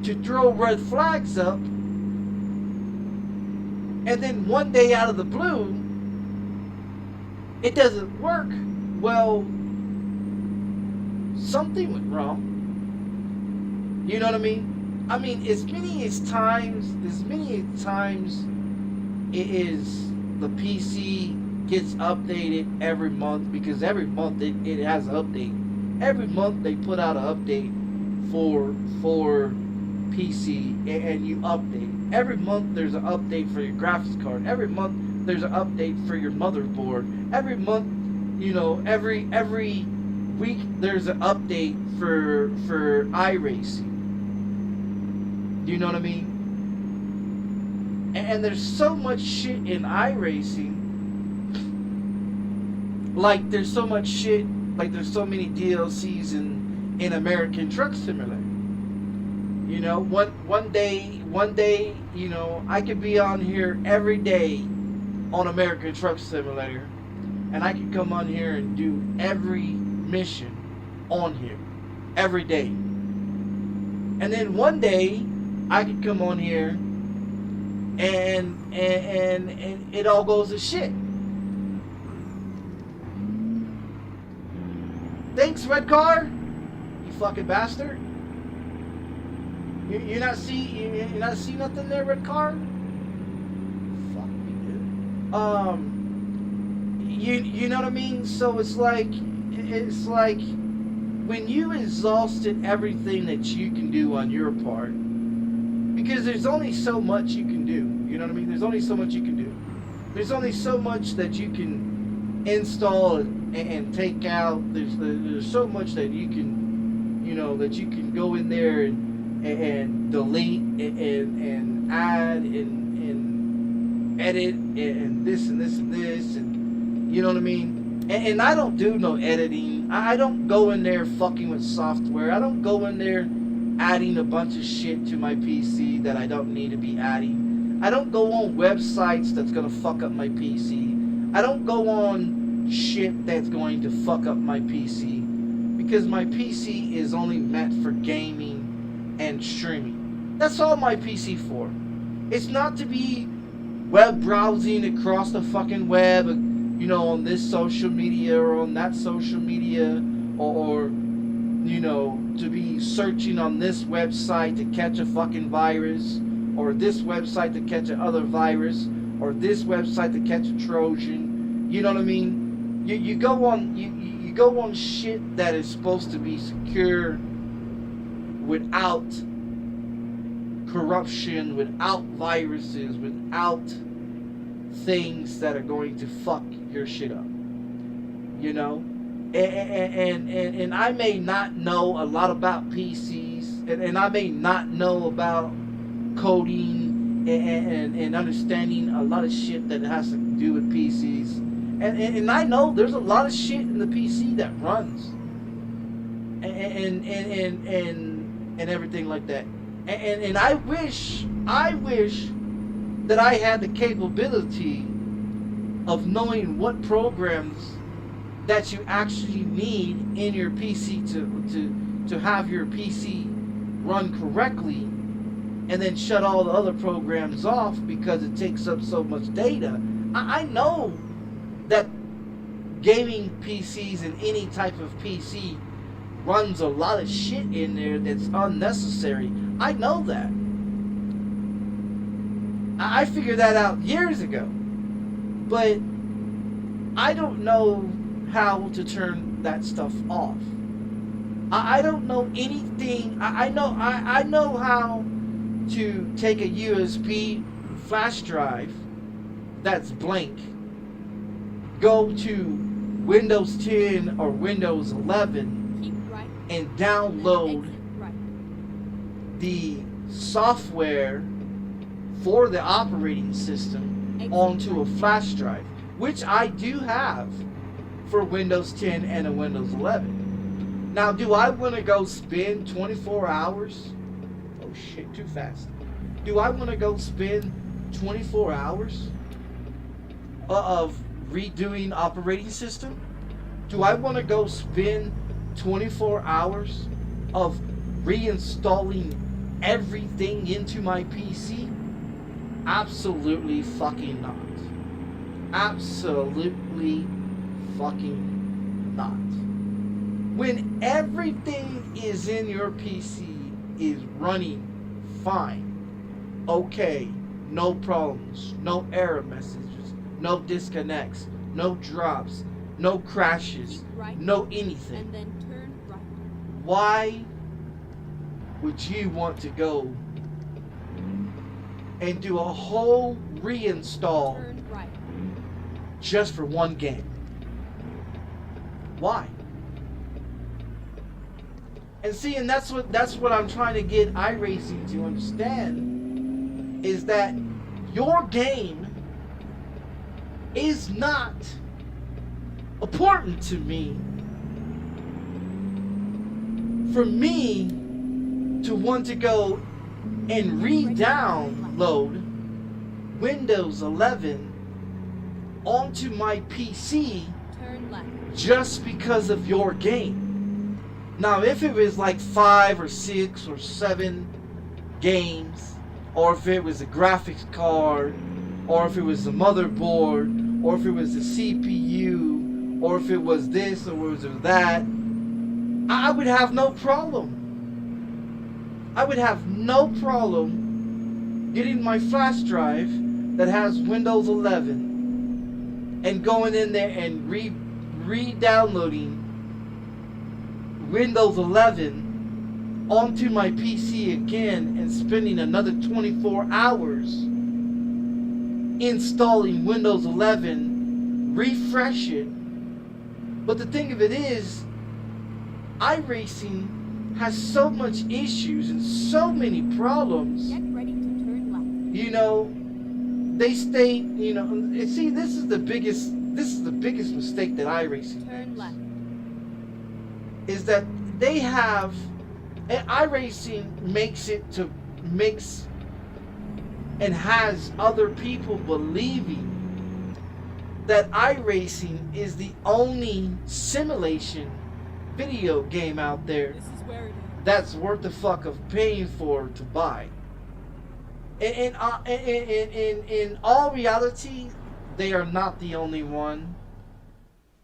to throw red flags up, and then one day out of the blue it doesn't work, well, something went wrong. You know what I mean? I mean, as many times it is the PC gets updated every month, because every month it has an update. Every month they put out an update for PC and you update. Every month there's an update for your graphics card. Every month there's an update for your motherboard. Every month, you know, every week there's an update for iRacing. Do you know what I mean? And there's so much shit in iRacing. Like there's so much shit, like there's so many DLCs in American Truck Simulator. You know, one day, you know, I could be on here every day on American Truck Simulator, and I could come on here and do every mission on here every day. And then one day I could come on here and it all goes to shit. Thanks, red car, you fucking bastard. You not see nothing there, red car? Fuck me, dude. You know what I mean? So it's like when you exhausted everything that you can do on your part, because there's only so much you can do. You know what I mean? There's only so much you can do. There's only so much that you can install and take out. There's so much that you can, you know, that you can go in there and delete and add and edit and this and this and this, and you know what I mean? And I don't do no editing. I don't go in there fucking with software. I don't go in there adding a bunch of shit to my PC that I don't need to be adding. I don't go on websites that's gonna fuck up my PC. I don't go on shit that's going to fuck up my PC, because my PC is only meant for gaming and streaming. That's all my PC for. It's not to be web browsing across the fucking web, you know, on this social media or on that social media, or you know, to be searching on this website to catch a fucking virus, or this website to catch another virus, or this website to catch a Trojan. You know what I mean? You go on you go on shit that is supposed to be secure, without corruption, without viruses, without things that are going to fuck your shit up. You know? And I may not know a lot about PCs, and I may not know about coding and understanding a lot of shit that has to do with PCs. And I know there's a lot of shit in the PC that runs. And everything like that. And I wish that I had the capability of knowing what programs that you actually need in your PC to have your PC run correctly, and then shut all the other programs off because it takes up so much data. I know that gaming PCs and any type of PC runs a lot of shit in there that's unnecessary. I know that. I figured that out years ago. But I don't know how to turn that stuff off. I don't know anything. I know how to take a USB flash drive that's blank, go to Windows 10 or Windows 11 right, and download right, the software for the operating system onto a flash drive, which I do have for Windows 10 and a Windows 11. Now, do I want to go spend 24 hours? Oh shit, too fast. Do I want to go spend 24 hours of redoing operating system? Do I want to go spend 24 hours of reinstalling everything into my PC? Absolutely fucking not. Absolutely fucking not. When everything is in your PC is running fine, okay, no problems, no error messages, no disconnects, no drops, no crashes, right, no anything. and then turn right. Why would you want to go and do a whole reinstall Turn right. just for one game? Why? And see, and that's what I'm trying to get iRacing to understand, is that your game is not important to me. For me to want to go and re-download Windows 11 onto my PC Turn left. just because of your game. Now, if it was like 5 or 6 or 7 games, or if it was a graphics card, or if it was a motherboard, or if it was a CPU, or if it was this or was that, I would have no problem. I would have no problem getting my flash drive that has Windows 11 and going in there and re-downloading Windows 11 onto my PC again and spending another 24 hours installing Windows 11, refresh it. But the thing of it is, iRacing has so much issues and so many problems. Get ready to turn left. You know, they state, you know, and see, this is the biggest mistake that iRacing Turn makes. left. Is that they have, and iRacing makes and has other people believing that iRacing is the only simulation video game out there This is where it is. that's worth the fuck of paying for to buy. In all reality, they are not the only one.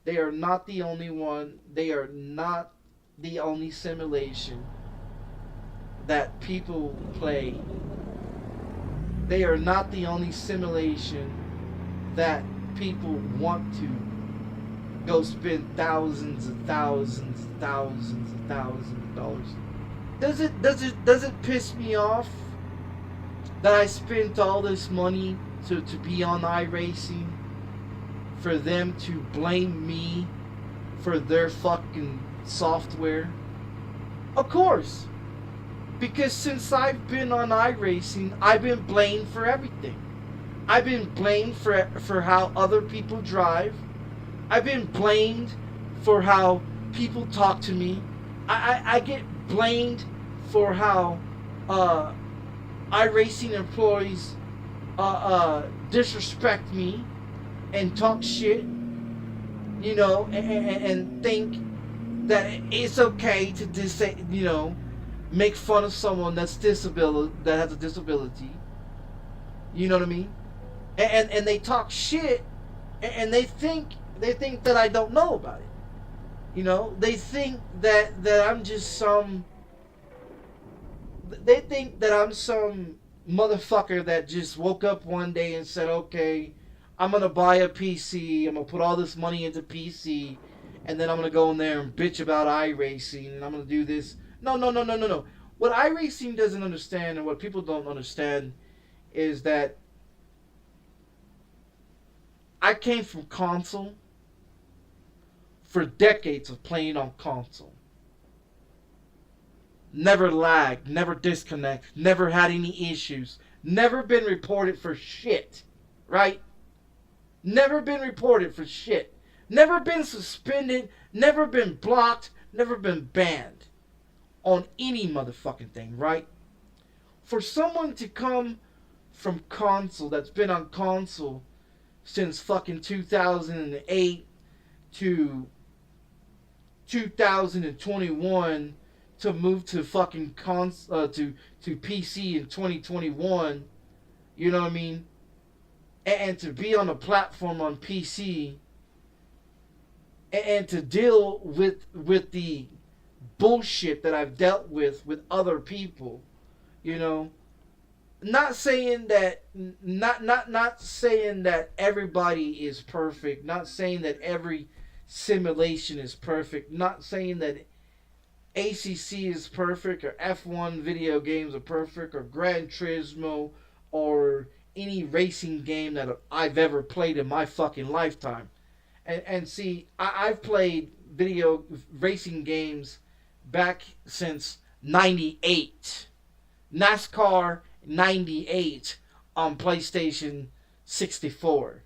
They are not the only one. They are not the only simulation that people play. They are not the only simulation that people want to go spend thousands and thousands and thousands and thousands of dollars. Does it piss me off that I spent all this money to be on iRacing for them to blame me for their fucking software? Of course. Because since I've been on iRacing, I've been blamed for everything. I've been blamed for how other people drive. I've been blamed for how people talk to me. I get blamed for how iRacing employees disrespect me and talk shit, you know, and think that it's okay to make fun of someone that has a disability. You know what I mean? And they talk shit, and they think that I don't know about it. You know, they think that I'm just some. They think that I'm some motherfucker that just woke up one day and said, okay, I'm gonna buy a PC. I'm gonna put all this money into PC, and then I'm gonna go in there and bitch about iRacing, and I'm gonna do this. No. What iRacing doesn't understand, and what people don't understand, is that I came from console for decades of playing on console. Never lagged, never disconnect, never had any issues, never been reported for shit, right? Never been reported for shit. Never been suspended, never been blocked, never been banned on any motherfucking thing, right? For someone to come from console, that's been on console since fucking 2008 to 2021, to move to fucking to PC in 2021, you know what I mean? And to be on a platform on PC, and to deal with the bullshit that I've dealt with other people, you know. Not saying that not saying that everybody is perfect, not saying that every simulation is perfect, not saying that ACC is perfect, or F1 video games are perfect, or Gran Turismo, or any racing game that I've ever played in my fucking lifetime. And see, I've played video racing games back since 98. NASCAR 98 on PlayStation 64.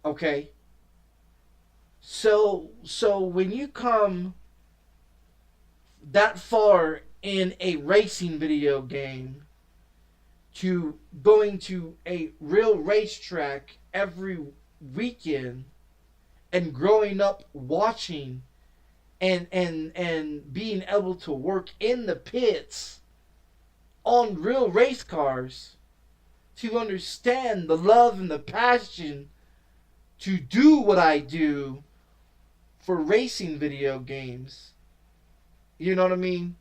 Okay? So when you come that far in a racing video game to going to a real racetrack every weekend and growing up watching and being able to work in the pits on real race cars, to understand the love and the passion to do what I do for racing video games, you know what I mean?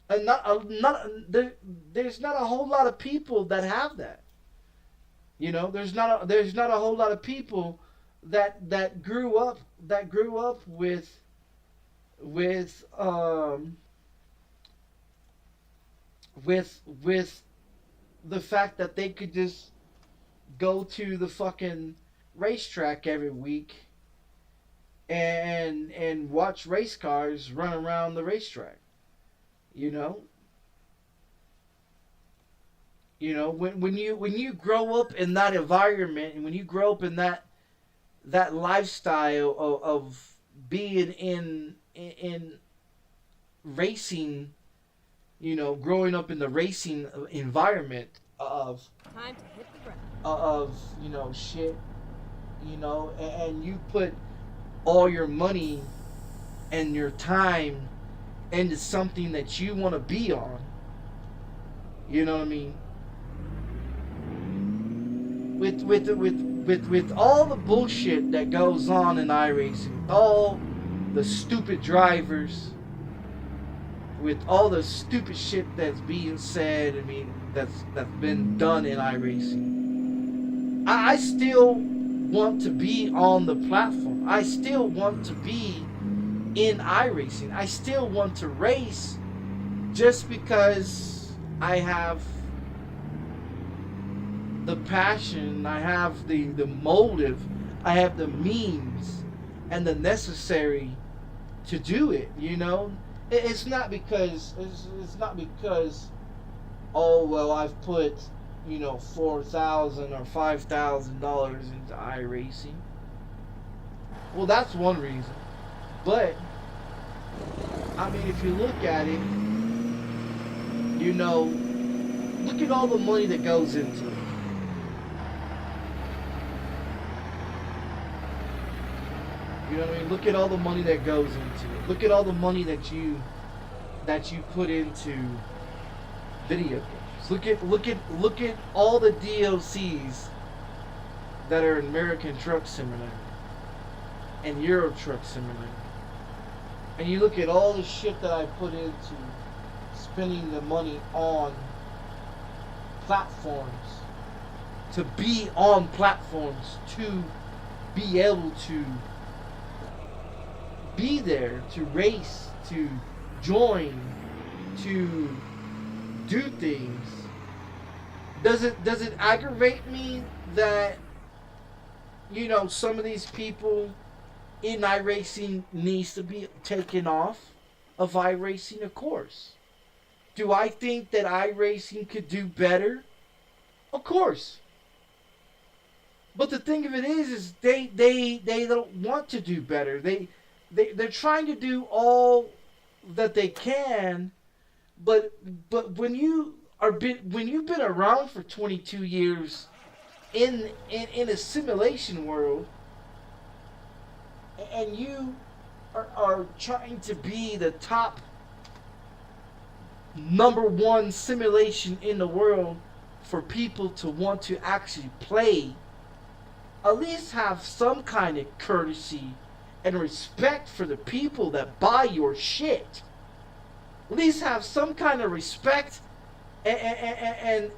And there's not a whole lot of people that have that. You know, there's not a whole lot of people that grew up with the fact that they could just go to the fucking racetrack every week and watch race cars run around the racetrack. You know, when you grow up in that environment, and when you grow up in that lifestyle of being in racing, you know, growing up in the racing environment of Time to hit the ground. Of you know, shit, you know, and you put all your money and your time into something that you want to be on, you know what I mean? With all the bullshit that goes on in iRacing, with all the stupid drivers, with all the stupid shit that's being said, I mean, that's been done in iRacing, I still want to be on the platform. I still want to be in iRacing. I still want to race, just because I have the passion, I have the motive, I have the means and the necessary to do it, you know? It's not because oh well, I've put, you know, $4,000 or $5,000 into iRacing. Well, that's one reason. But I mean, if you look at it, you know, look at all the money that goes into it. You know what I mean? Look at all the money that goes into it. Look at all the money that you put into video games. Look at all the DLCs that are in American Truck Simulator and Euro Truck Simulator. And you look at all the shit that I put into spending the money on platforms, to be on platforms, to be able to be there, to race, to join, to do things. Does it aggravate me that, you know, some of these people in iRacing needs to be taken off of iRacing? Of course. Do I think that iRacing could do better? Of course. But the thing of it is they don't want to do better. They're trying to do all that they can, but when you've been around for 22 years in a simulation world, and you are trying to be the top #1 simulation in the world for people to want to actually play, at least have some kind of courtesy and respect for the people that buy your shit. At least have some kind of respect and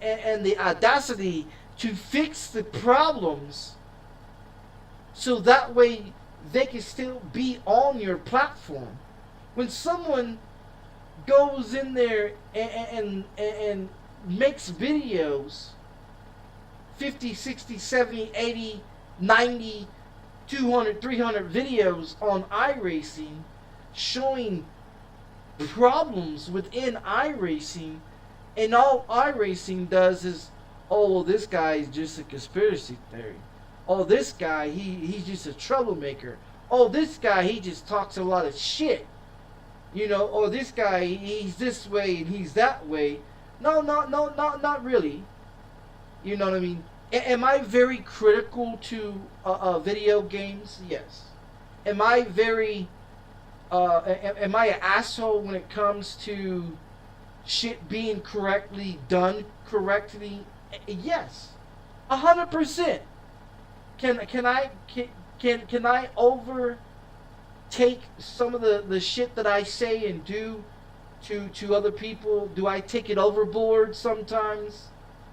the audacity to fix the problems, so that way they can still be on your platform. When someone goes in there and makes videos, 50, 60, 70, 80, 90, 200, 300 videos on iRacing showing problems within iRacing, and all iRacing does is, oh, well, this guy is just a conspiracy theory. Oh, this guy, he's just a troublemaker. Oh, this guy, he just talks a lot of shit. You know, or this guy, he's this way and he's that way. No, not really. You know what I mean? Am I very critical to video games? Yes. Am I very, am I an asshole when it comes to shit being correctly done correctly? Yes. 100%. Can I overtake some of the shit that I say and do to other people? Do I take it overboard sometimes?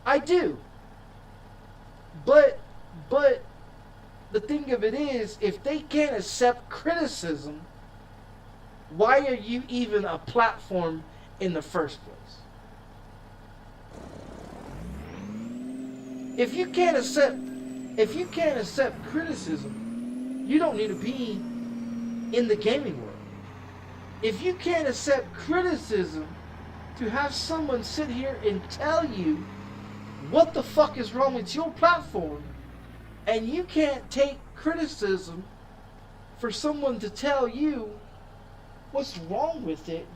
I do. But the thing of it is, if they can't accept criticism, why are you even a platform in the first place? If you can't accept criticism, you don't need to be in the gaming world. If you can't accept criticism, to have someone sit here and tell you what the fuck is wrong with your platform, and you can't take criticism for someone to tell you what's wrong with it,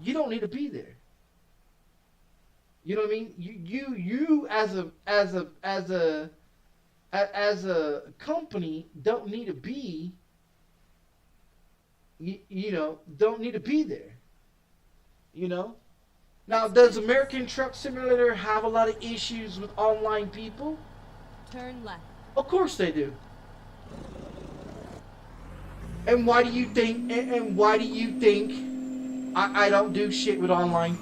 you don't need to be there. You know what I mean? You as a company don't need to be, you know, don't need to be there. You know? Now, does American Truck Simulator have a lot of issues with online people? Turn left. Of course they do. And why do you think? And why do you think I don't do shit with online,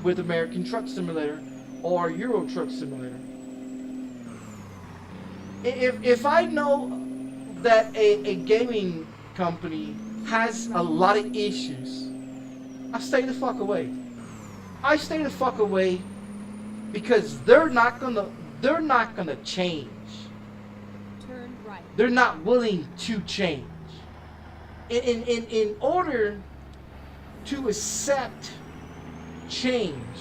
with American Truck Simulator or Euro Truck Simulator? If I know that a gaming company has a lot of issues, I stay the fuck away. I stay the fuck away because they're not gonna change. Turn right. They're not willing to change. In order to accept change,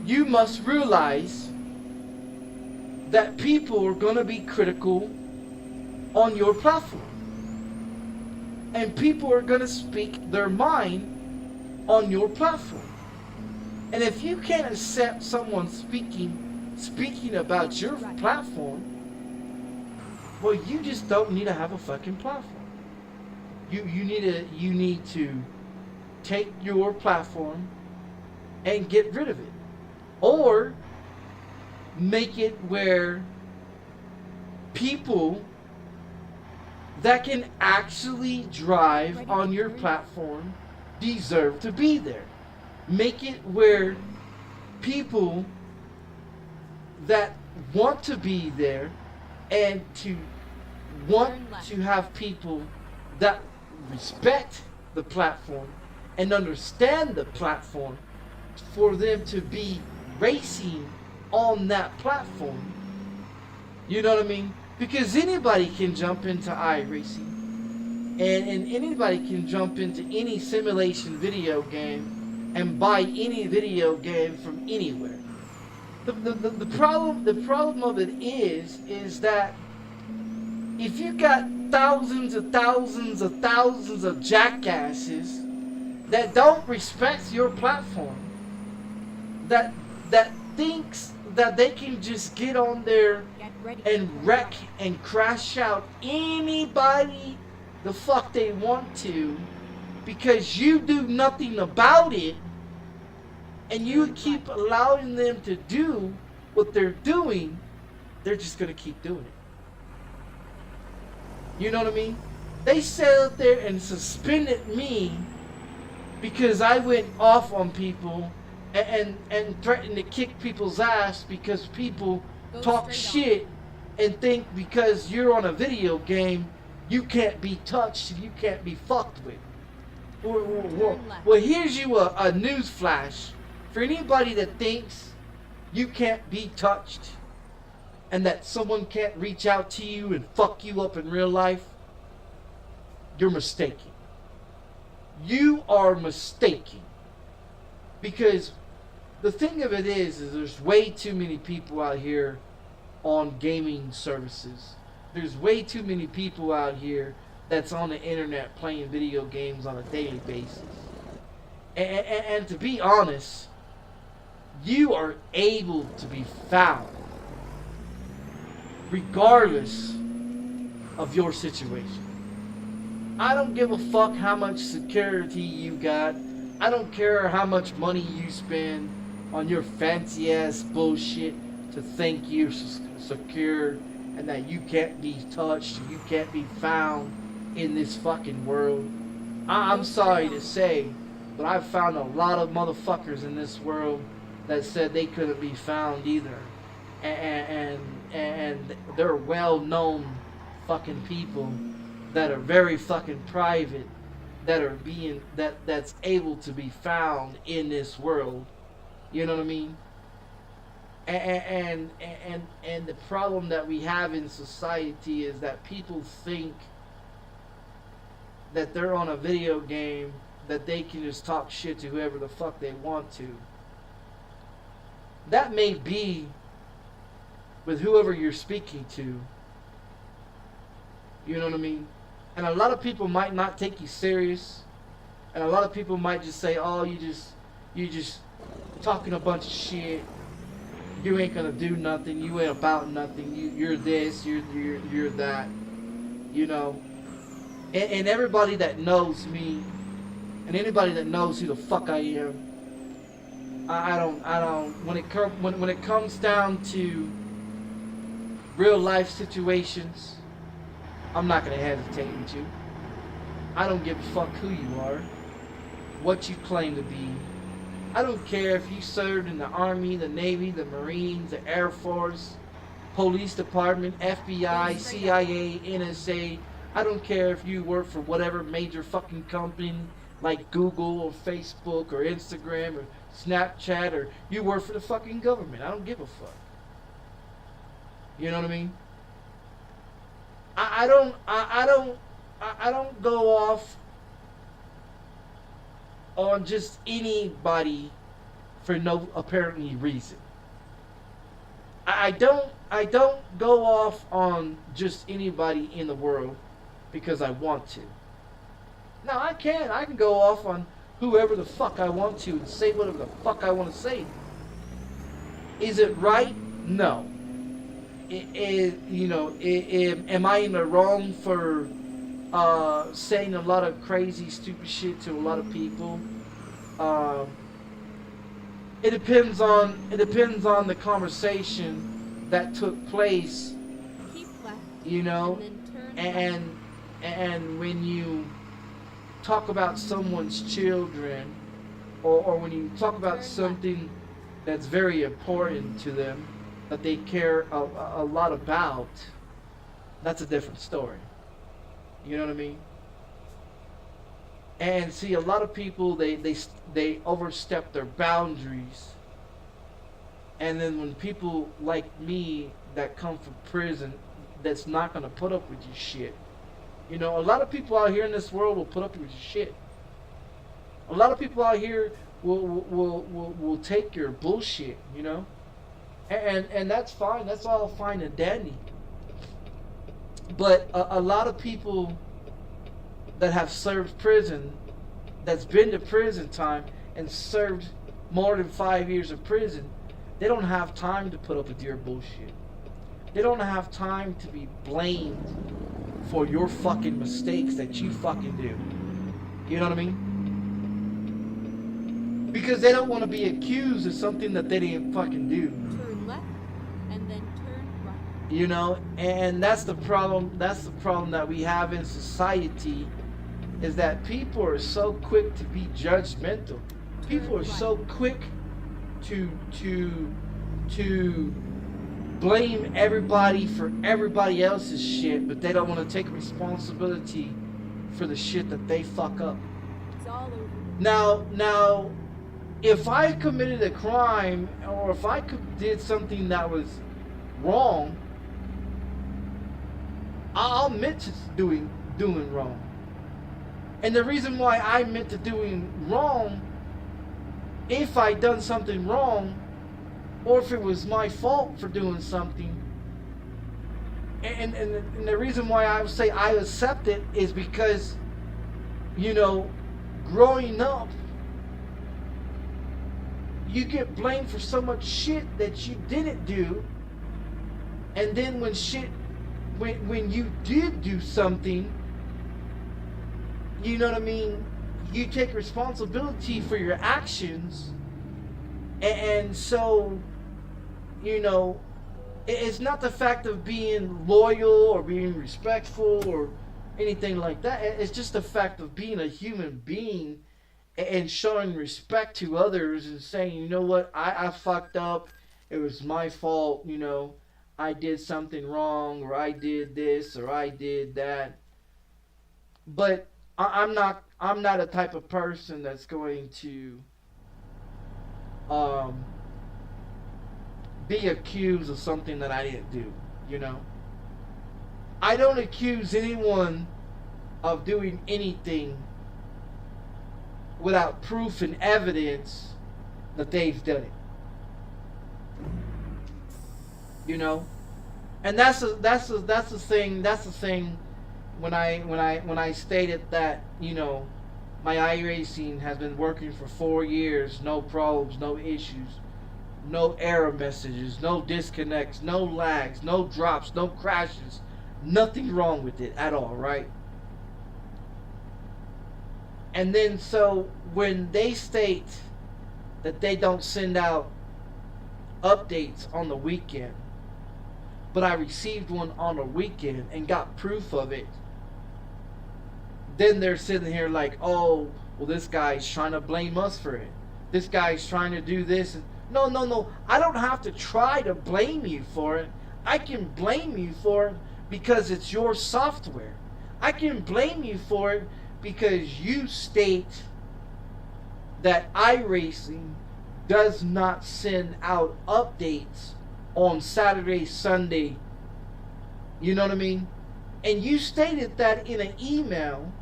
you must realize that people are gonna be critical on your platform. And people are gonna speak their mind on your platform. And if you can't accept someone speaking about your platform, well, you just don't need to have a fucking platform. You need to take your platform and get rid of it, or make it where people that can actually drive on your platform deserve to be there. Make it where people that want to be there and to want to have people that respect the platform and understand the platform for them to be racing on that platform. You know what I mean? Because anybody can jump into iRacing, and anybody can jump into any simulation video game and buy any video game from anywhere. The problem of it is that if you got thousands of jackasses that don't respect your platform, that thinks that they can just get on there and wreck and crash out anybody the fuck they want to, because you do nothing about it, and you keep allowing them to do what they're doing, they're just gonna keep doing it. You know what I mean? They sat out there and suspended me because I went off on people and threatened to kick people's ass because people talk shit and think because you're on a video game you can't be touched and you can't be fucked with. Well, here's you a news flash. For anybody that thinks you can't be touched and that someone can't reach out to you and fuck you up in real life, you're mistaken. You are mistaken. Because the thing of it is there's way too many people out here on gaming services. There's way too many people out here that's on the internet playing video games on a daily basis. And to be honest, you are able to be found regardless of your situation. I don't give a fuck how much security you got. I don't care how much money you spend on your fancy ass bullshit to think you're secure and that you can't be touched, you can't be found in this fucking world. I'm sorry to say, but I've found a lot of motherfuckers in this world that said they couldn't be found either. And they're well-known fucking people that are very fucking private, that are being that's able to be found in this world. You know what I mean? And the problem that we have in society is that people think that they're on a video game, that they can just talk shit to whoever the fuck they want to. That may be with whoever you're speaking to. You know what I mean? And a lot of people might not take you serious. And a lot of people might just say, oh, you just talking a bunch of shit. You ain't gonna do nothing. You ain't about nothing. You're this. You're that. You know. And everybody that knows me, and anybody that knows who the fuck I am, I don't. When it comes down to real life situations, I'm not gonna hesitate with you. I don't give a fuck who you are, what you claim to be. I don't care if you served in the Army, the Navy, the Marines, the Air Force, Police Department, FBI, CIA, NSA. I don't care if you work for whatever major fucking company like Google or Facebook or Instagram or Snapchat, or you work for the fucking government. I don't give a fuck. You know what I mean? I don't go off on just anybody for no apparently reason. I don't go off on just anybody in the world because I want to. Now I can go off on whoever the fuck I want to and say whatever the fuck I want to say. Is it right? No. Am I in the wrong for saying a lot of crazy, stupid shit to a lot of people? It depends on the conversation that took place. You know, and when you talk about someone's children, or when you talk about something that's very important to them, that they care a lot about, that's a different story. You know what I mean? And see, a lot of people, they overstep their boundaries. And then when people like me that come from prison, that's not going to put up with your shit. You know, a lot of people out here in this world will put up with your shit. A lot of people out here will take your bullshit, you know? And that's fine. That's all fine and dandy. But a lot of people that have served prison, that's been to prison time and served more than 5 years of prison, they don't have time to put up with your bullshit. They don't have time to be blamed for your fucking mistakes that you fucking do. You know what I mean? Because they don't want to be accused of something that they didn't fucking do. Turn left and then turn right. You know, and that's the problem. That's the problem that we have in society, is that people are so quick to be judgmental. People are so quick to blame everybody for everybody else's shit, but they don't want to take responsibility for the shit that they fuck up. It's all over. Now, if I committed a crime, or if I did something that was wrong, I'll admit to doing wrong. And the reason why I admit to doing wrong, if I done something wrong, or if it was my fault for doing something, and the reason why I would say I accept it is because, you know, growing up, you get blamed for so much shit that you didn't do, and then when you did do something, you know what I mean, you take responsibility for your actions, and so, you know, it's not the fact of being loyal or being respectful or anything like that. It's just the fact of being a human being and showing respect to others and saying, you know what, I fucked up, it was my fault, you know, I did something wrong, or I did this, or I did that. But I'm not a type of person that's going to be accused of something that I didn't do, you know. I don't accuse anyone of doing anything without proof and evidence that they've done it. You know, and that's the thing when I stated that, you know, my iRacing has been working for 4 years, no problems, no issues, no error messages, no disconnects, no lags, no drops, no crashes, nothing wrong with it at all, right? And then so when they state that they don't send out updates on the weekend, but I received one on the weekend and got proof of it, then they're sitting here like, oh, well, this guy's trying to blame us for it. This guy's trying to do this. No. I don't have to try to blame you for it. I can blame you for it because it's your software. I can blame you for it because you state that iRacing does not send out updates on Saturday, Sunday. You know what I mean? And you stated that in an email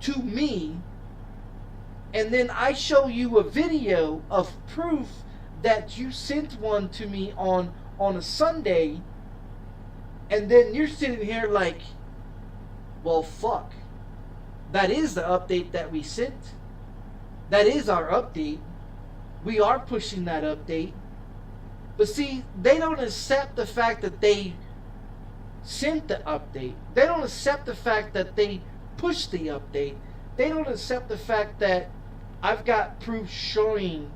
to me, and then I show you a video of proof that you sent one to me on a Sunday, and then you're sitting here like, well, fuck. That is the update that we sent. That is our update. We are pushing that update. But see, they don't accept the fact that they sent the update. They don't accept the fact that they pushed the update. They don't accept the fact that I've got proof showing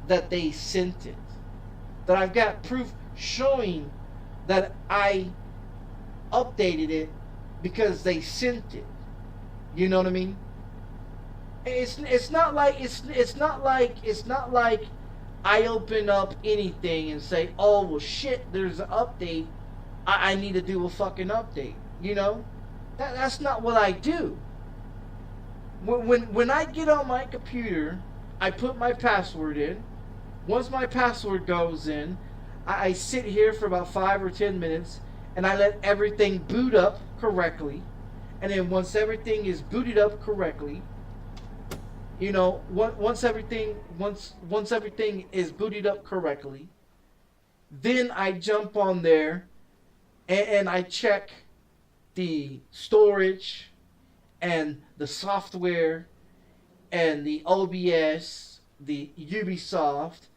that they sent it. That I've got proof showing that I updated it because they sent it. You know what I mean? It's not like I open up anything and say, oh well shit, there's an update. I need to do a fucking update. You know, that's not what I do. When I get on my computer, I put my password in. Once my password goes in, I sit here for about 5 or 10 minutes, and I let everything boot up correctly. And then once everything is booted up correctly, you know, once everything is booted up correctly, then I jump on there and I check the storage and the software and the OBS, the Ubisoft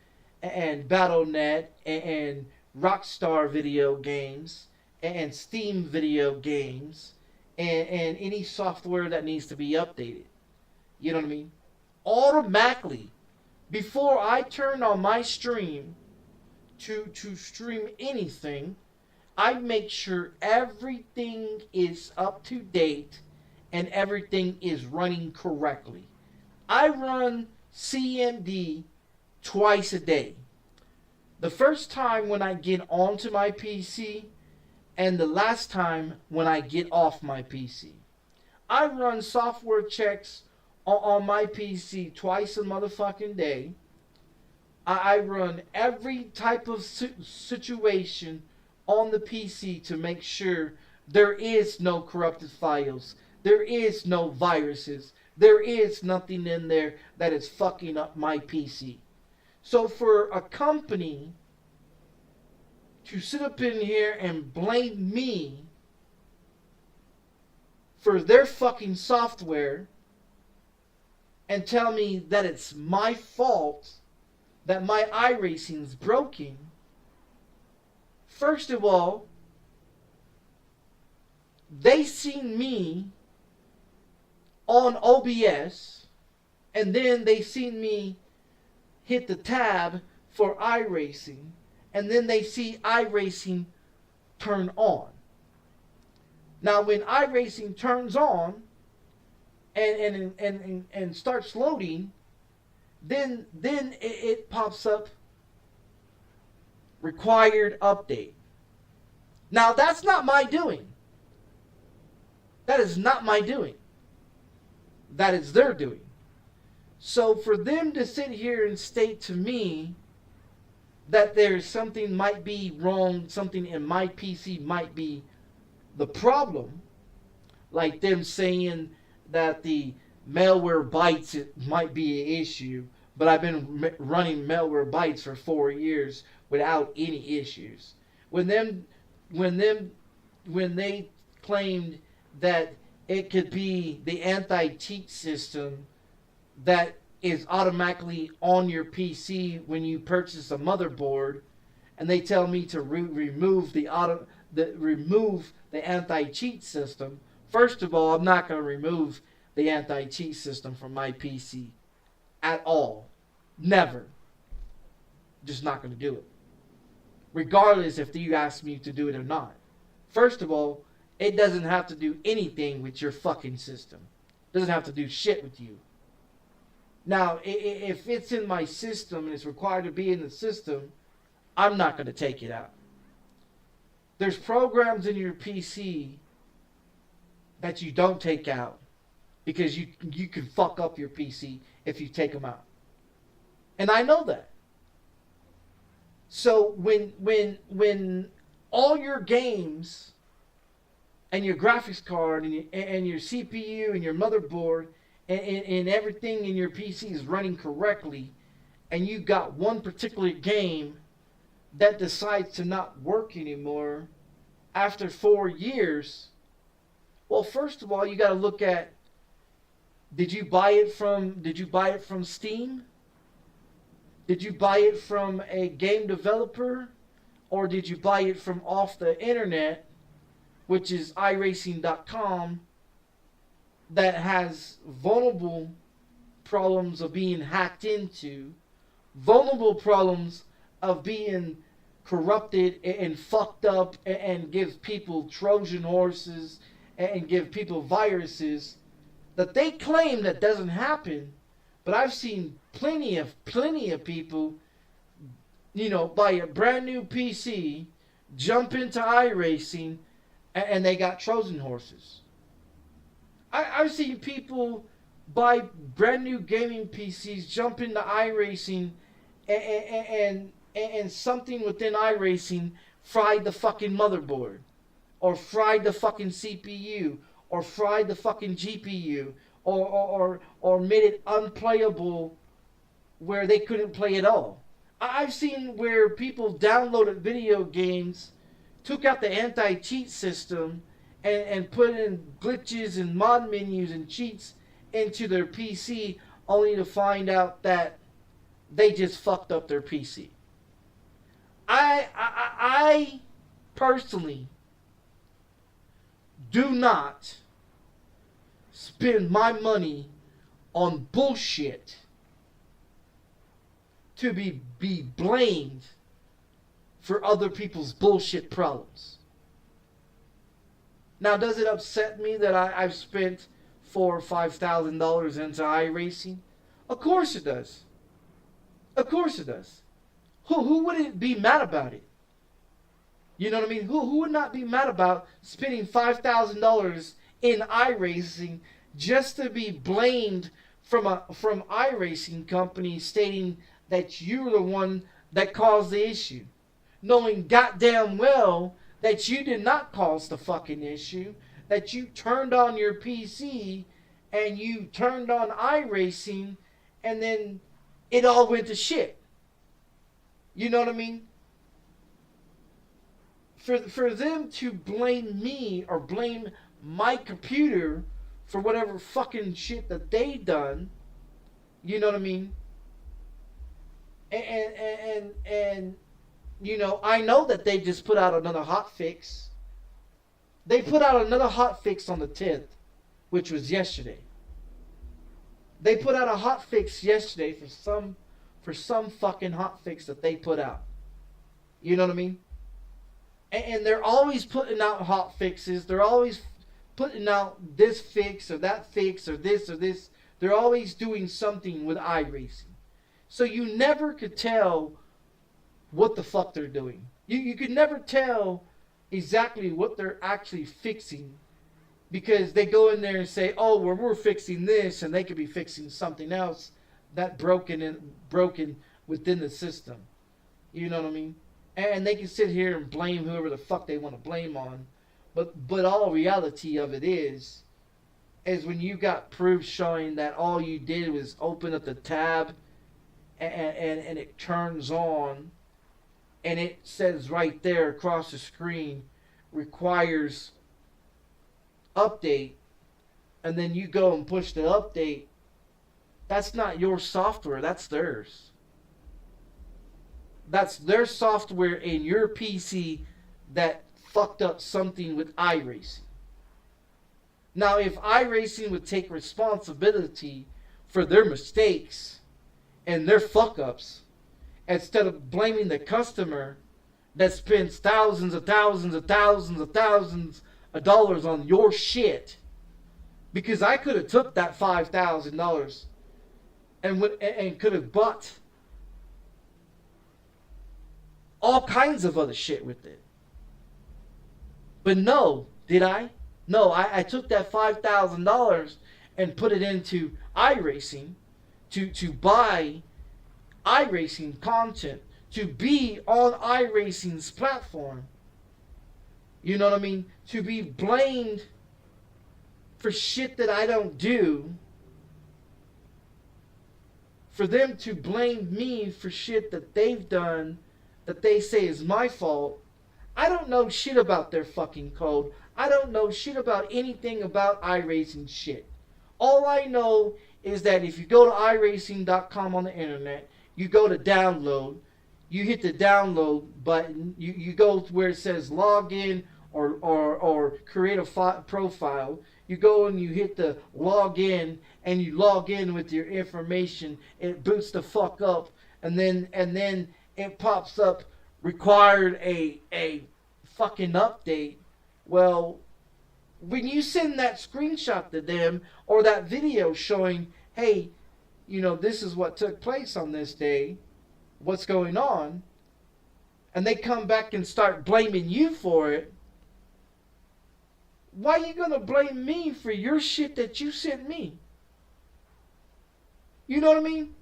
and Battle.net and Rockstar video games and Steam video games and any software that needs to be updated. You know what I mean? Automatically, before I turn on my stream to stream anything, I make sure everything is up to date and everything is running correctly. I run CMD twice a day. The first time when I get onto my PC, and the last time when I get off my PC. I run software checks on my PC twice a motherfucking day. I run every type of situation on the PC to make sure there is no corrupted files. There is no viruses. There is nothing in there that is fucking up my PC. So for a company to sit up in here and blame me for their fucking software and tell me that it's my fault that my iRacing's broken, first of all, they seen me on OBS, and then they seen me hit the tab for iRacing, and then they see iRacing turn on. Now, when iRacing turns on and starts loading, then it pops up required update. Now, that's not my doing. That is not my doing. That is their doing. So for them to sit here and state to me that there's something might be wrong, something in my PC might be the problem, like them saying that the malware bytes might be an issue, but I've been running malware bytes for 4 years without any issues. When they claimed that it could be the anti-cheat system that is automatically on your PC when you purchase a motherboard, and they tell me to remove the anti-cheat system. First of all, I'm not going to remove the anti-cheat system from my PC at all. Never. Just not going to do it. Regardless if you ask me to do it or not. First of all, it doesn't have to do anything with your fucking system. It doesn't have to do shit with you. Now, if it's in my system and it's required to be in the system, I'm not going to take it out. There's programs in your PC that you don't take out because you can fuck up your PC if you take them out. And I know that. So when all your games and your graphics card and your CPU and your motherboard and everything in your PC is running correctly, and you got one particular game that decides to not work anymore after 4 years, well, first of all, you got to look at, did you buy it from Steam? Did you buy it from a game developer? Or did you buy it from off the internet, which is iRacing.com, that has vulnerable problems of being hacked into, vulnerable problems of being corrupted and fucked up, and give people Trojan horses and give people viruses that they claim that doesn't happen. But I've seen plenty of people, buy a brand new PC, jump into iRacing and they got Trojan horses. I've seen people buy brand new gaming PCs, jump into iRacing, and something within iRacing fried the fucking motherboard, or fried the fucking CPU, or fried the fucking GPU, or made it unplayable where they couldn't play at all. I've seen where people downloaded video games, took out the anti-cheat system, and put in glitches and mod menus and cheats into their PC, only to find out that they just fucked up their PC. I personally do not spend my money on bullshit to be blamed for other people's bullshit problems. Now, does it upset me that I've spent $4,000 or $5,000 into iRacing? Of course it does. Of course it does. Who wouldn't be mad about it? You know what I mean? Who would not be mad about spending $5,000 in iRacing just to be blamed from iRacing company stating that you're the one that caused the issue, knowing goddamn well that you did not cause the fucking issue, that you turned on your PC and you turned on iRacing and then it all went to shit. You know what I mean? For them to blame me or blame my computer for whatever fucking shit that they done, you know what I mean? And you know, I know that they just put out another hotfix. They put out another hotfix on the 10th, which was yesterday. They put out a hotfix yesterday for some fucking hotfix that they put out. You know what I mean? And they're always putting out hotfixes. They're always putting out this fix or that fix or this or this. They're always doing something with iRacing. So you never could tell what the fuck they're doing. You could never tell exactly what they're actually fixing, because they go in there and say, oh, well, we're fixing this, and they could be fixing something else that broken within the system. You know what I mean? And they can sit here and blame whoever the fuck they want to blame on. But all reality of it is when you got proof showing that all you did was open up the tab and it turns on, and it says right there across the screen, requires update, and then you go and push the update. That's not your software, that's theirs. That's their software in your PC that fucked up something with iRacing. Now, if iRacing would take responsibility for their mistakes and their fuck-ups, instead of blaming the customer that spends thousands of dollars on your shit, because I could have took that $5,000 and could have bought all kinds of other shit with it. But no, did I? No, I took that $5,000 and put it into iRacing to buy iRacing content, to be on iRacing's platform. You know what I mean? To be blamed for shit that I don't do. For them to blame me for shit that they've done that they say is my fault. I don't know shit about their fucking code. I don't know shit about anything about iRacing shit. All I know is that if you go to iRacing.com on the internet, you go to download, you hit the download button, you go to where it says login or create a profile. You go and you hit the login and you log in with your information. It boots the fuck up, and then it pops up required a fucking update. Well, when you send that screenshot to them or that video showing, hey, you know, this is what took place on this day, what's going on, and they come back and start blaming you for it, why are you gonna blame me for your shit that you sent me? You know what I mean?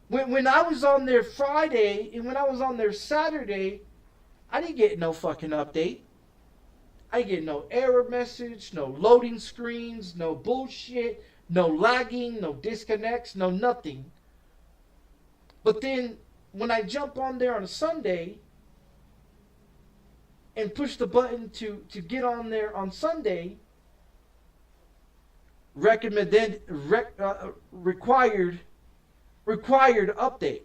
When I was on there Friday and when I was on there Saturday, I didn't get no fucking update. I didn't get no error message, no loading screens, no bullshit, no lagging, no disconnects, no nothing. But then when I jump on there on a Sunday and push the button to get on there on Sunday, required update.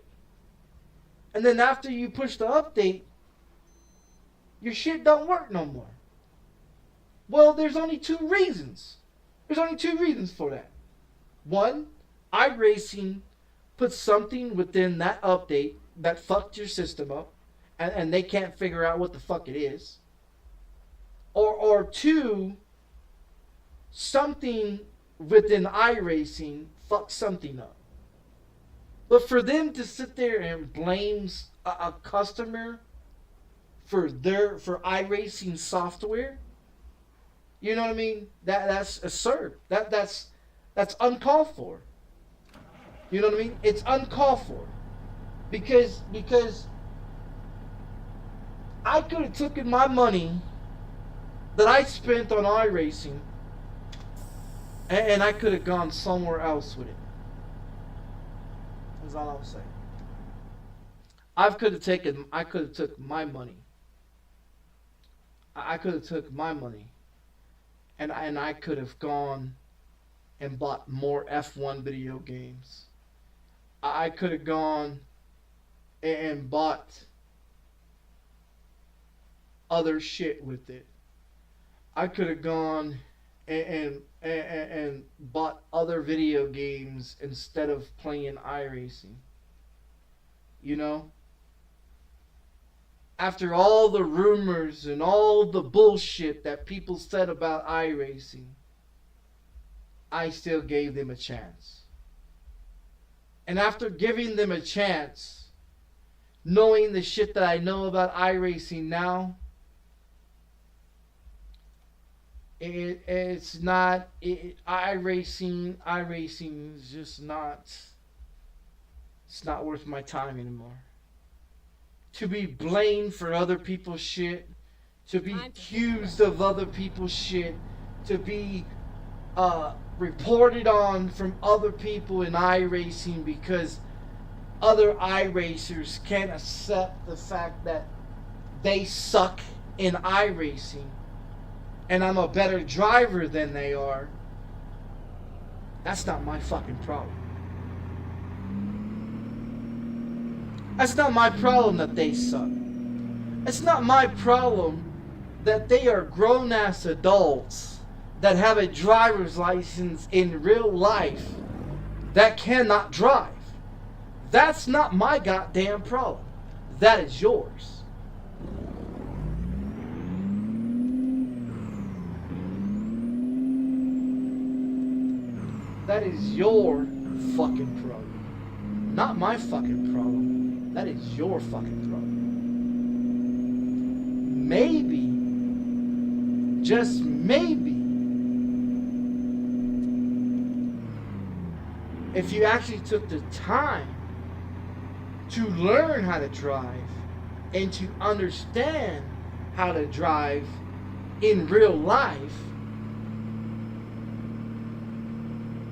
And then after you push the update, your shit don't work no more. Well, there's only two reasons. There's only two reasons for that. One, iRacing put something within that update that fucked your system up, and they can't figure out what the fuck it is. Or two, something within iRacing fucked something up. But for them to sit there and blame a customer for iRacing software, you know what I mean? That's absurd. That's uncalled for. You know what I mean? It's uncalled for. Because I could have taken my money that I spent on iRacing and I could have gone somewhere else with it. That's all I'm saying. I could have took my money. I could have took my money and I could have gone and bought more F1 video games. I could have gone and bought other shit with it. I could have gone and bought other video games instead of playing iRacing. You know? After all the rumors and all the bullshit that people said about iRacing, I still gave them a chance. And after giving them a chance, knowing the shit that I know about iRacing now, it's not iRacing is just not, it's not worth my time anymore. To be blamed for other people's shit, to be accused of other people's shit, to be reported on from other people in iRacing because other iRacers can't accept the fact that they suck in iRacing and I'm a better driver than they are. That's not my fucking problem. That's not my problem that they suck. It's not my problem that they are grown-ass adults that have a driver's license in real life that cannot drive. That's not my goddamn problem. That is yours. That is your fucking problem. Not my fucking problem. That is your fucking problem. Maybe, just maybe, if you actually took the time to learn how to drive and to understand how to drive in real life,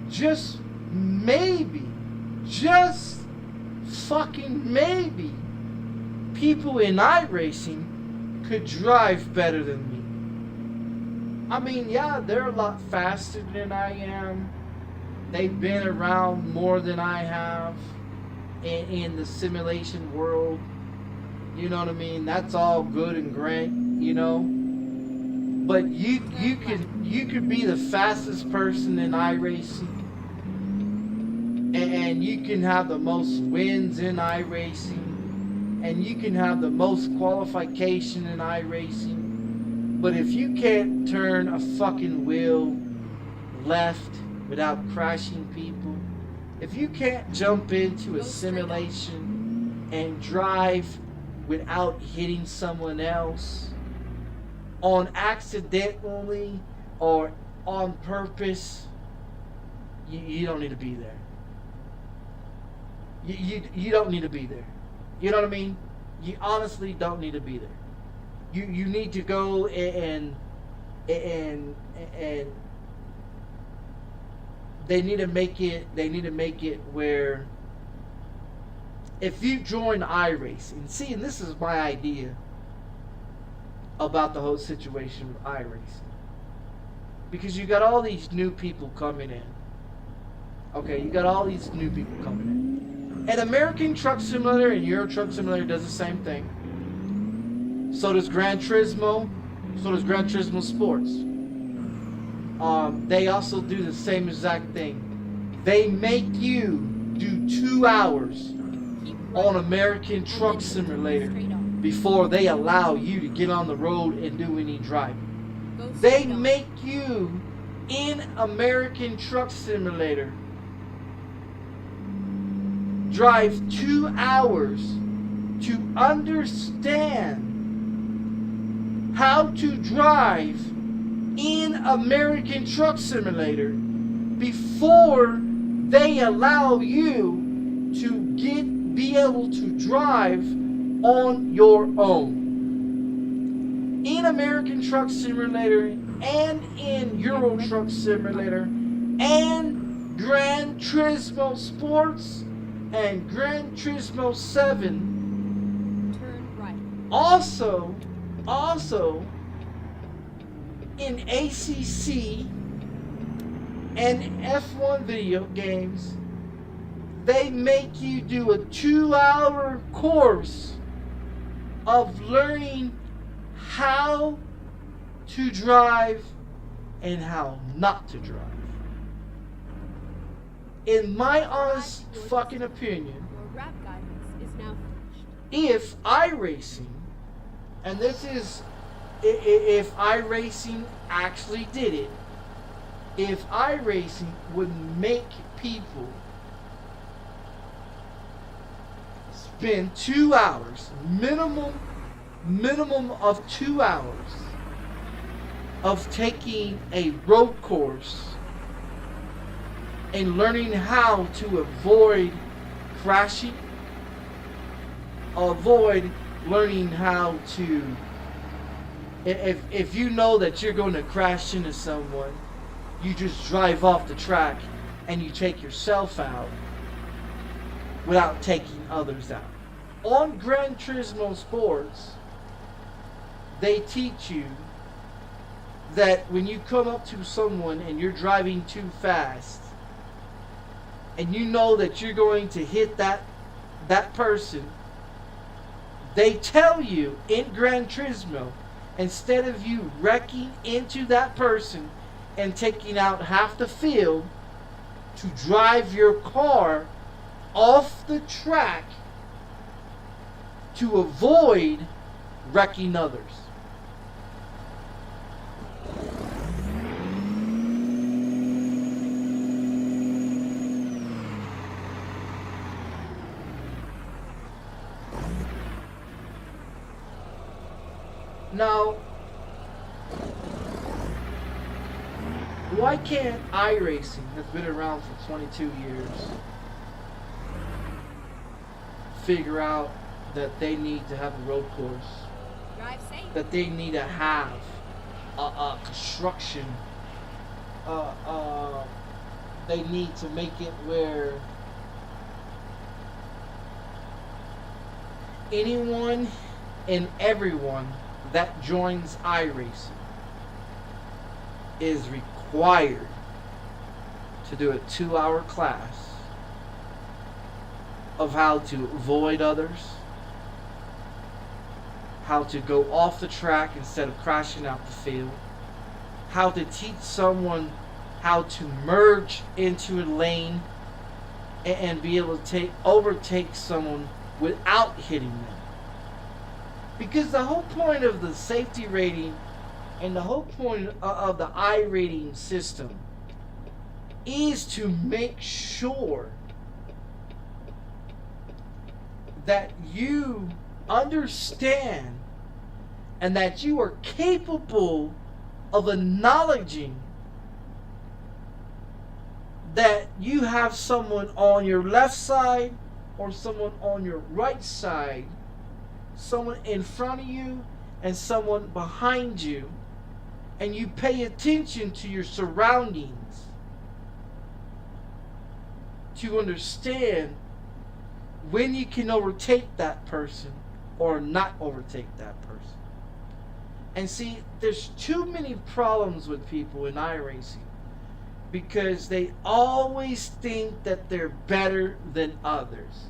just maybe, just fucking maybe, people in iRacing could drive better than me. I mean, yeah, they're a lot faster than I am. They've been around more than I have in the simulation world. You know what I mean? That's all good and great, you know. But you could be the fastest person in iRacing, and you can have the most wins in iRacing, and you can have the most qualification in iRacing. But if you can't turn a fucking wheel left without crashing people, if you can't jump into a simulation and drive without hitting someone else on accidentally or on purpose, you don't need to be there. You don't need to be there. You know what I mean? You honestly don't need to be there. You need to go and they need to make it where if you join iRacing, see, and this is my idea about the whole situation with iRacing, because you got all these new people coming in. Okay, you got all these new people coming in. And American Truck Simulator and Euro Truck Simulator does the same thing. So does Gran Turismo. So does Gran Turismo Sports. They also do the same exact thing. They make you do 2 hours on American Truck Simulator before they allow you to get on the road and do any driving. They make you in American Truck Simulator drive 2 hours to understand how to drive in American Truck Simulator before they allow you to be able to drive on your own. In American Truck Simulator and in Euro Truck Simulator and Gran Turismo Sports and Gran Turismo 7. Turn right. Also in ACC and F1 video games, they make you do a 2-hour course of learning how to drive and how not to drive. In my honest fucking opinion, Your rap guidance is now finished. if iRacing, and this is if iRacing actually did it, if iRacing would make people spend 2 hours, minimum of 2 hours of taking a road course and learning how to avoid crashing, avoid learning how to, if you know that you're going to crash into someone, you just drive off the track and you take yourself out without taking others out. On Gran Turismo Sports, they teach you that when you come up to someone and you're driving too fast and you know that you're going to hit that person, they tell you in Gran Turismo, instead of you wrecking into that person and taking out half the field, to drive your car off the track to avoid wrecking others. Now, why can't iRacing, that's been around for 22 years, figure out that they need to have a road course, Drive safe. that they need to have a construction, they need to make it where anyone and everyone that joins iRacing is required to do a 2-hour class of how to avoid others, how to go off the track instead of crashing out the field, how to teach someone how to merge into a lane and be able to overtake someone without hitting them. Because the whole point of the safety rating and the whole point of the iRating system is to make sure that you understand and that you are capable of acknowledging that you have someone on your left side or someone on your right side, someone in front of you and someone behind you, and you pay attention to your surroundings to understand when you can overtake that person or not overtake that person. And see, there's too many problems with people in iRacing because they always think that they're better than others.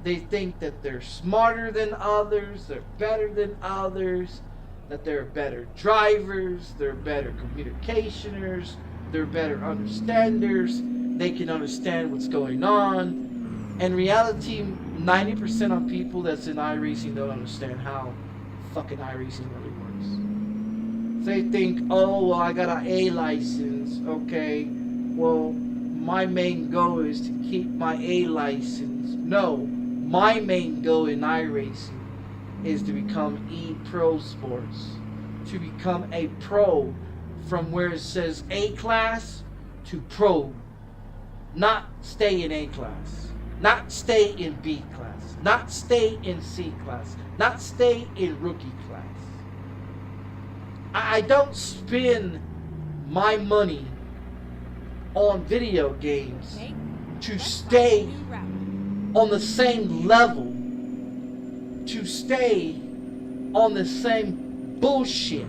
They think that they're smarter than others, they're better than others, that they're better drivers, they're better communicationers, they're better understanders, they can understand what's going on. In reality, 90% of people that's in iRacing don't understand how fucking iRacing really works. They think, oh, well, I got an A license, okay, well, my main goal is to keep my A license. No, my main goal in iRacing is to become E-Pro Sports, to become a pro from where it says A class to pro, not stay in A class, not stay in B class, not stay in C class, not stay in rookie class. I don't spend my money on video games to stay on the same level, to stay on the same bullshit,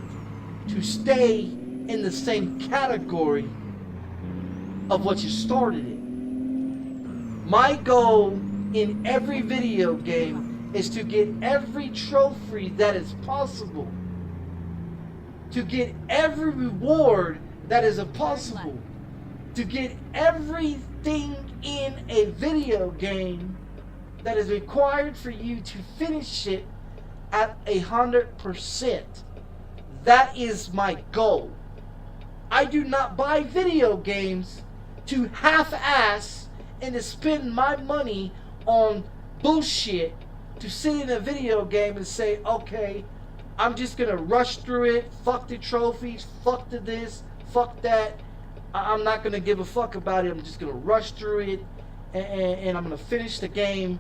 to stay in the same category of what you started in. My goal in every video game is to get every trophy that is possible, to get every reward that is possible, to get everything in a video game that is required for you to finish it at 100%. That is my goal. I do not buy video games to half-ass and to spend my money on bullshit to sit in a video game and say, okay, I'm just gonna rush through it, fuck the trophies, fuck the this, fuck that. I'm not gonna give a fuck about it. I'm just gonna rush through it and I'm gonna finish the game,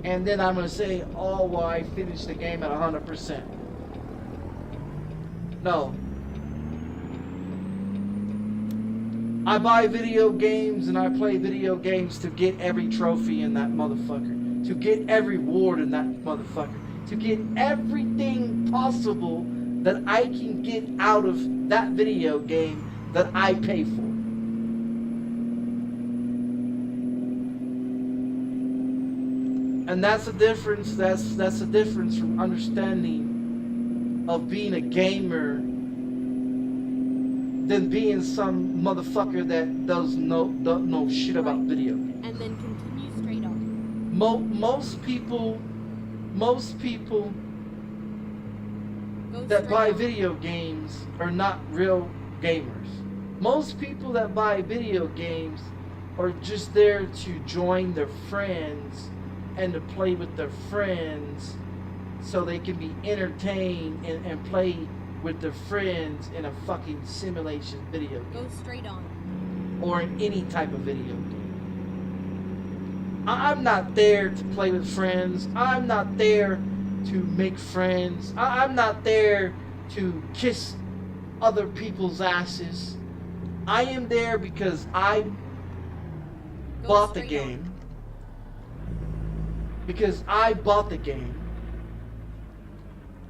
and then I'm gonna say, oh, well, I finished the game at 100%. No. I buy video games and I play video games to get every trophy in that motherfucker, to get every award in that motherfucker, to get everything possible that I can get out of that video game that I pay for. And that's the difference. That's the difference from understanding of being a gamer than being some motherfucker that don't know shit about video games. And then continue straight on. Most people that buy video games are not real gamers. Most people that buy video games are just there to join their friends and to play with their friends so they can be entertained and play with their friends in a fucking simulation video game. Go straight on. Or in any type of video game. I'm not there to play with friends. I'm not there to make friends. I'm not there to kiss other people's asses. I am there because I bought the game. Because I bought the game.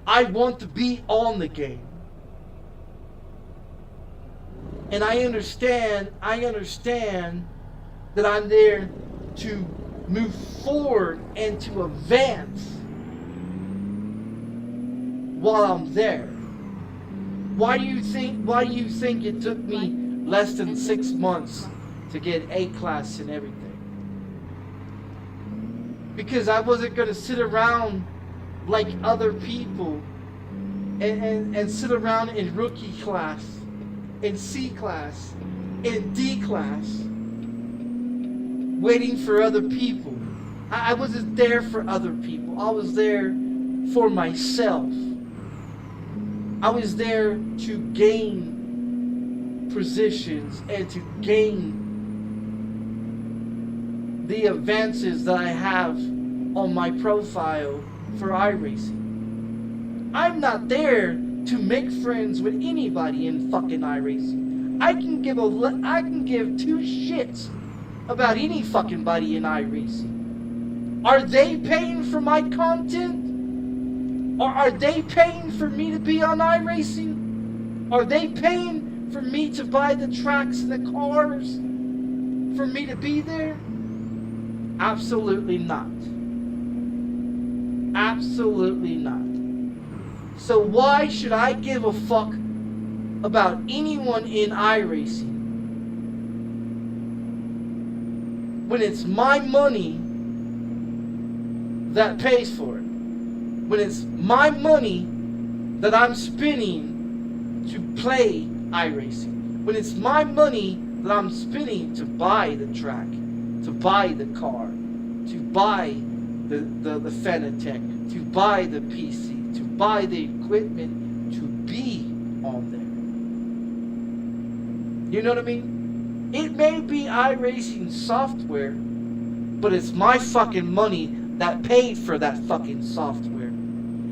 I want to be on the game. And I understand that I'm there to move forward and to advance while I'm there. Why do you think it took me less than 6 months to get A class and everything? Because I wasn't going to sit around like other people and sit around in rookie class, in C class, in D class, waiting for other people. I wasn't there for other people. I was there for myself. I was there to gain positions and to gain the advances that I have on my profile for iRacing. I'm not there to make friends with anybody in fucking iRacing. I can give two shits about any fucking body in iRacing. Are they paying for my content? Or are they paying for me to be on iRacing? Are they paying for me to buy the tracks and the cars? For me to be there? Absolutely not. Absolutely not. So why should I give a fuck about anyone in iRacing when it's my money that pays for it? When it's my money that I'm spending to play iRacing? When it's my money that I'm spending to buy the track, to buy the car, to buy the Fanatec, to buy the PC, to buy the equipment, to be on there. You know what I mean? It may be iRacing software, but it's my fucking money that paid for that fucking software.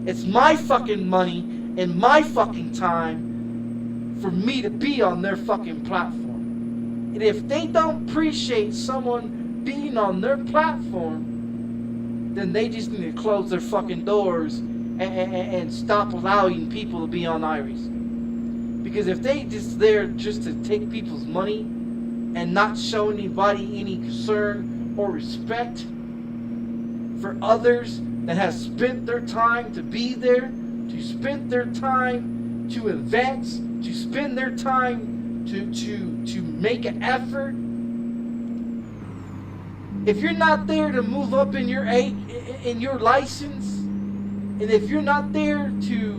It's my fucking money and my fucking time for me to be on their fucking platform. And if they don't appreciate someone being on their platform, then they just need to close their fucking doors and stop allowing people to be on iRacing. Because if they just there just to take people's money and not show anybody any concern or respect for others that has spent their time to be there, to spend their time to advance, to spend their time to make an effort. If you're not there to move up in your license, and if you're not there to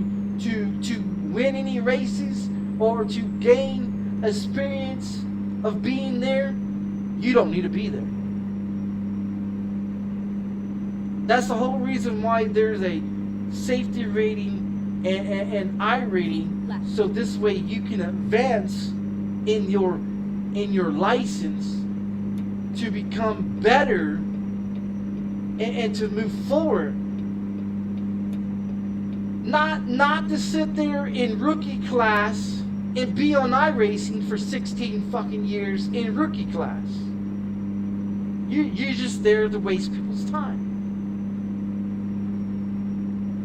win any races or to gain experience of being there, you don't need to be there. That's the whole reason why there's a safety rating and I rating, so this way you can advance in your license to become better and to move forward. Not to sit there in rookie class and be on iRacing for 16 fucking years in rookie class. You're just there to waste people's time.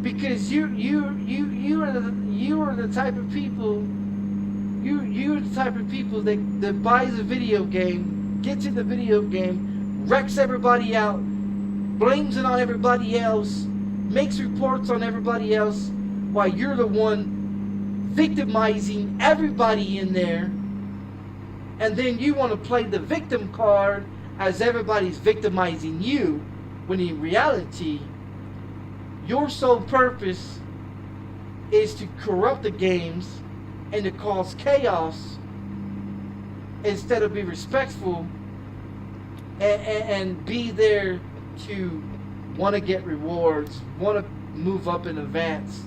Because you are the type of people you're the type of people that buys a video game, gets in the video game, wrecks everybody out, blames it on everybody else, makes reports on everybody else, while you're the one victimizing everybody in there, and then you want to play the victim card as everybody's victimizing you, when in reality your sole purpose is to corrupt the games and to cause chaos instead of be respectful and be there to want to get rewards, want to move up in advance.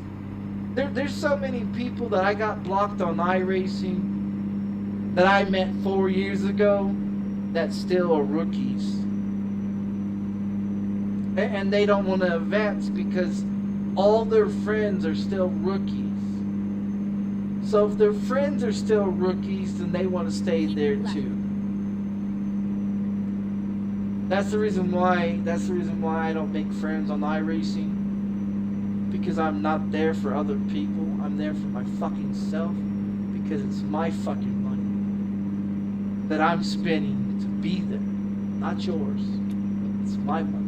There's so many people that I got blocked on iRacing that I met 4 years ago that still are rookies. And they don't want to advance because all their friends are still rookies. So if their friends are still rookies, then they want to stay there too. That's the reason why I don't make friends on iRacing. Because I'm not there for other people. I'm there for my fucking self. Because it's my fucking money that I'm spending to be there. Not yours. It's my money.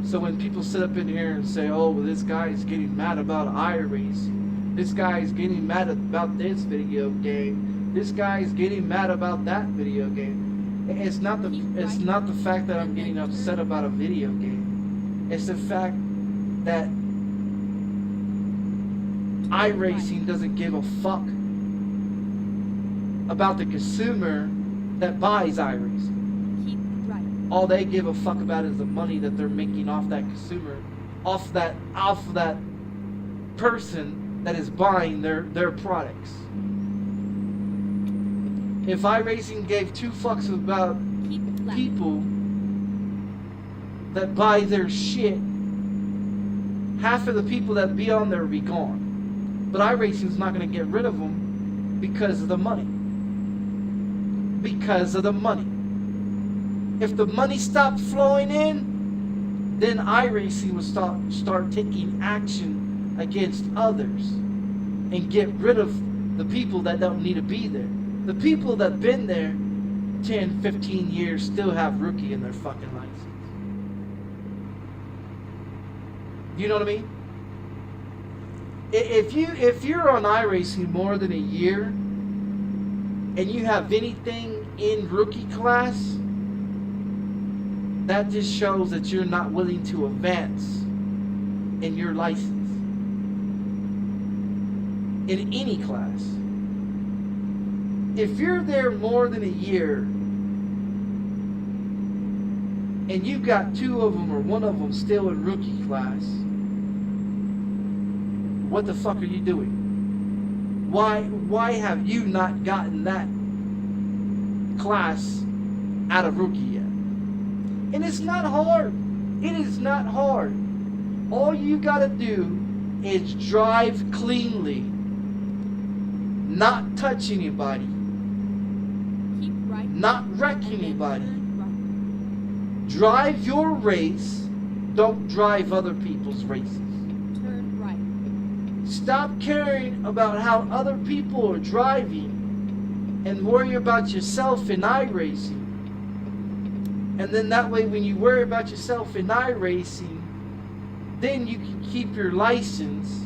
So when people sit up in here and say, oh, well, this guy is getting mad about iRacing, this guy is getting mad about this video game, this guy is getting mad about that video game, it's not the fact that I'm getting upset about a video game. It's the fact that iRacing doesn't give a fuck about the consumer that buys iRacing. all they give a fuck about is the money that they're making off that consumer, off that person that is buying their products. If iRacing gave two fucks about people that buy their shit, half of the people that be on there would be gone. But iRacing's not going to get rid of them because of the money. Because of the money. If the money stopped flowing in, then iRacing would start taking action against others and get rid of the people that don't need to be there. The people that been there 10, 15 years still have rookie in their fucking license. You know what I mean? If you're on iRacing more than a year and you have anything in rookie class, that just shows that you're not willing to advance in your license in any class. If you're there more than a year and you've got two of them or one of them still in rookie class, what the fuck are you doing? Why have you not gotten that class out of rookie yet? And it's not hard. It is not hard. All you gotta do is drive cleanly, not touch anybody, not wreck anybody. Drive your race, don't drive other people's races. Turn right. Stop caring about how other people are driving and worry about yourself in iRacing. And then that way when you worry about yourself in iRacing, then you can keep your license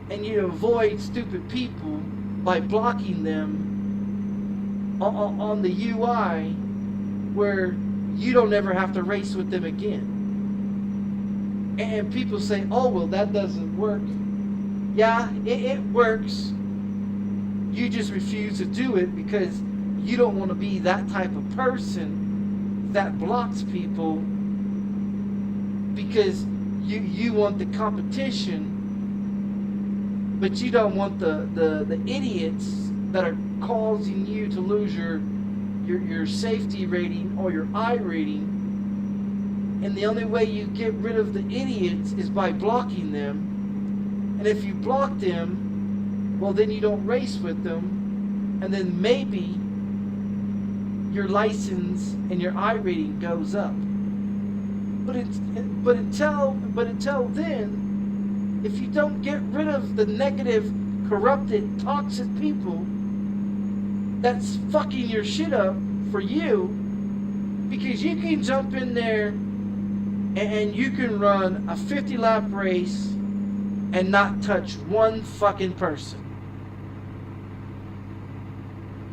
and you avoid stupid people by blocking them on the UI where you don't ever have to race with them again. And people say, oh, well, that doesn't work. Yeah, it works. You just refuse to do it because you don't want to be that type of person that blocks people because you want the competition, but you don't want the idiots that are causing you to lose your safety rating or your I rating. And the only way you get rid of the idiots is by blocking them. And if you block them, well, then you don't race with them, and then maybe your license and your I rating goes up. But until then, if you don't get rid of the negative, corrupted, toxic people that's fucking your shit up for you, because you can jump in there and you can run a 50-lap race and not touch one fucking person.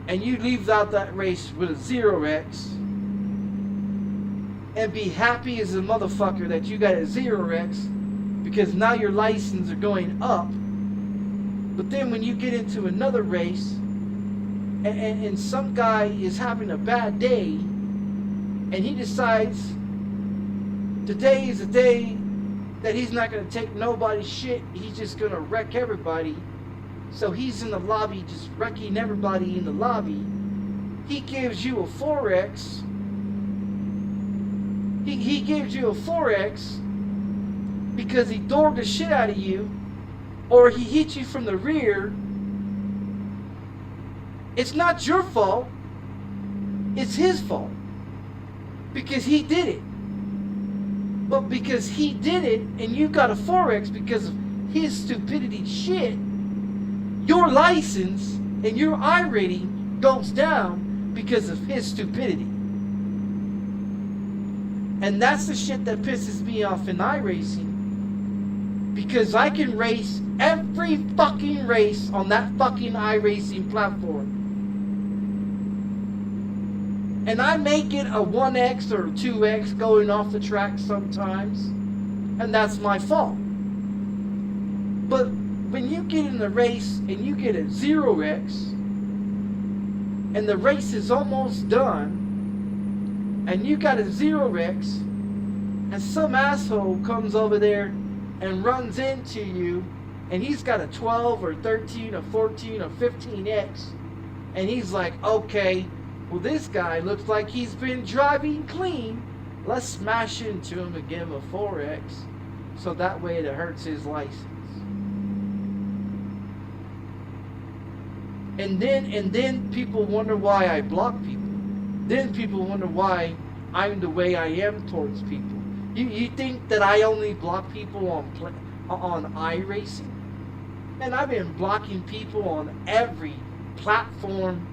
And you leave out that race with a 0x and be happy as a motherfucker that you got a 0x because now your license are going up. But then when you get into another race and some guy is having a bad day and he decides today is a day that he's not going to take nobody's shit, he's just going to wreck everybody. So he's in the lobby just wrecking everybody in the lobby. He gives you a 4x. He gives you a 4x because he dogged the shit out of you, or he hit you from the rear. It's not your fault. It's his fault because he did it. But because he did it and you got a 4x because of his stupidity shit, your license and your I rating goes down because of his stupidity. And that's the shit that pisses me off in iRacing, because I can race every fucking race on that fucking iRacing platform. And I may get a 1x or a 2x going off the track sometimes, and that's my fault. But when you get in the race and you get a 0x and the race is almost done and you got a 0x, and some asshole comes over there and runs into you, and he's got a 12 or 13 or 14 or 15x, and he's like, okay, well, this guy looks like he's been driving clean. Let's smash into him and give him a 4x, so that way it hurts his license. And then people wonder why I block people. Then people wonder why I'm the way I am towards people. You think that I only block people on iRacing? And I've been blocking people on every platform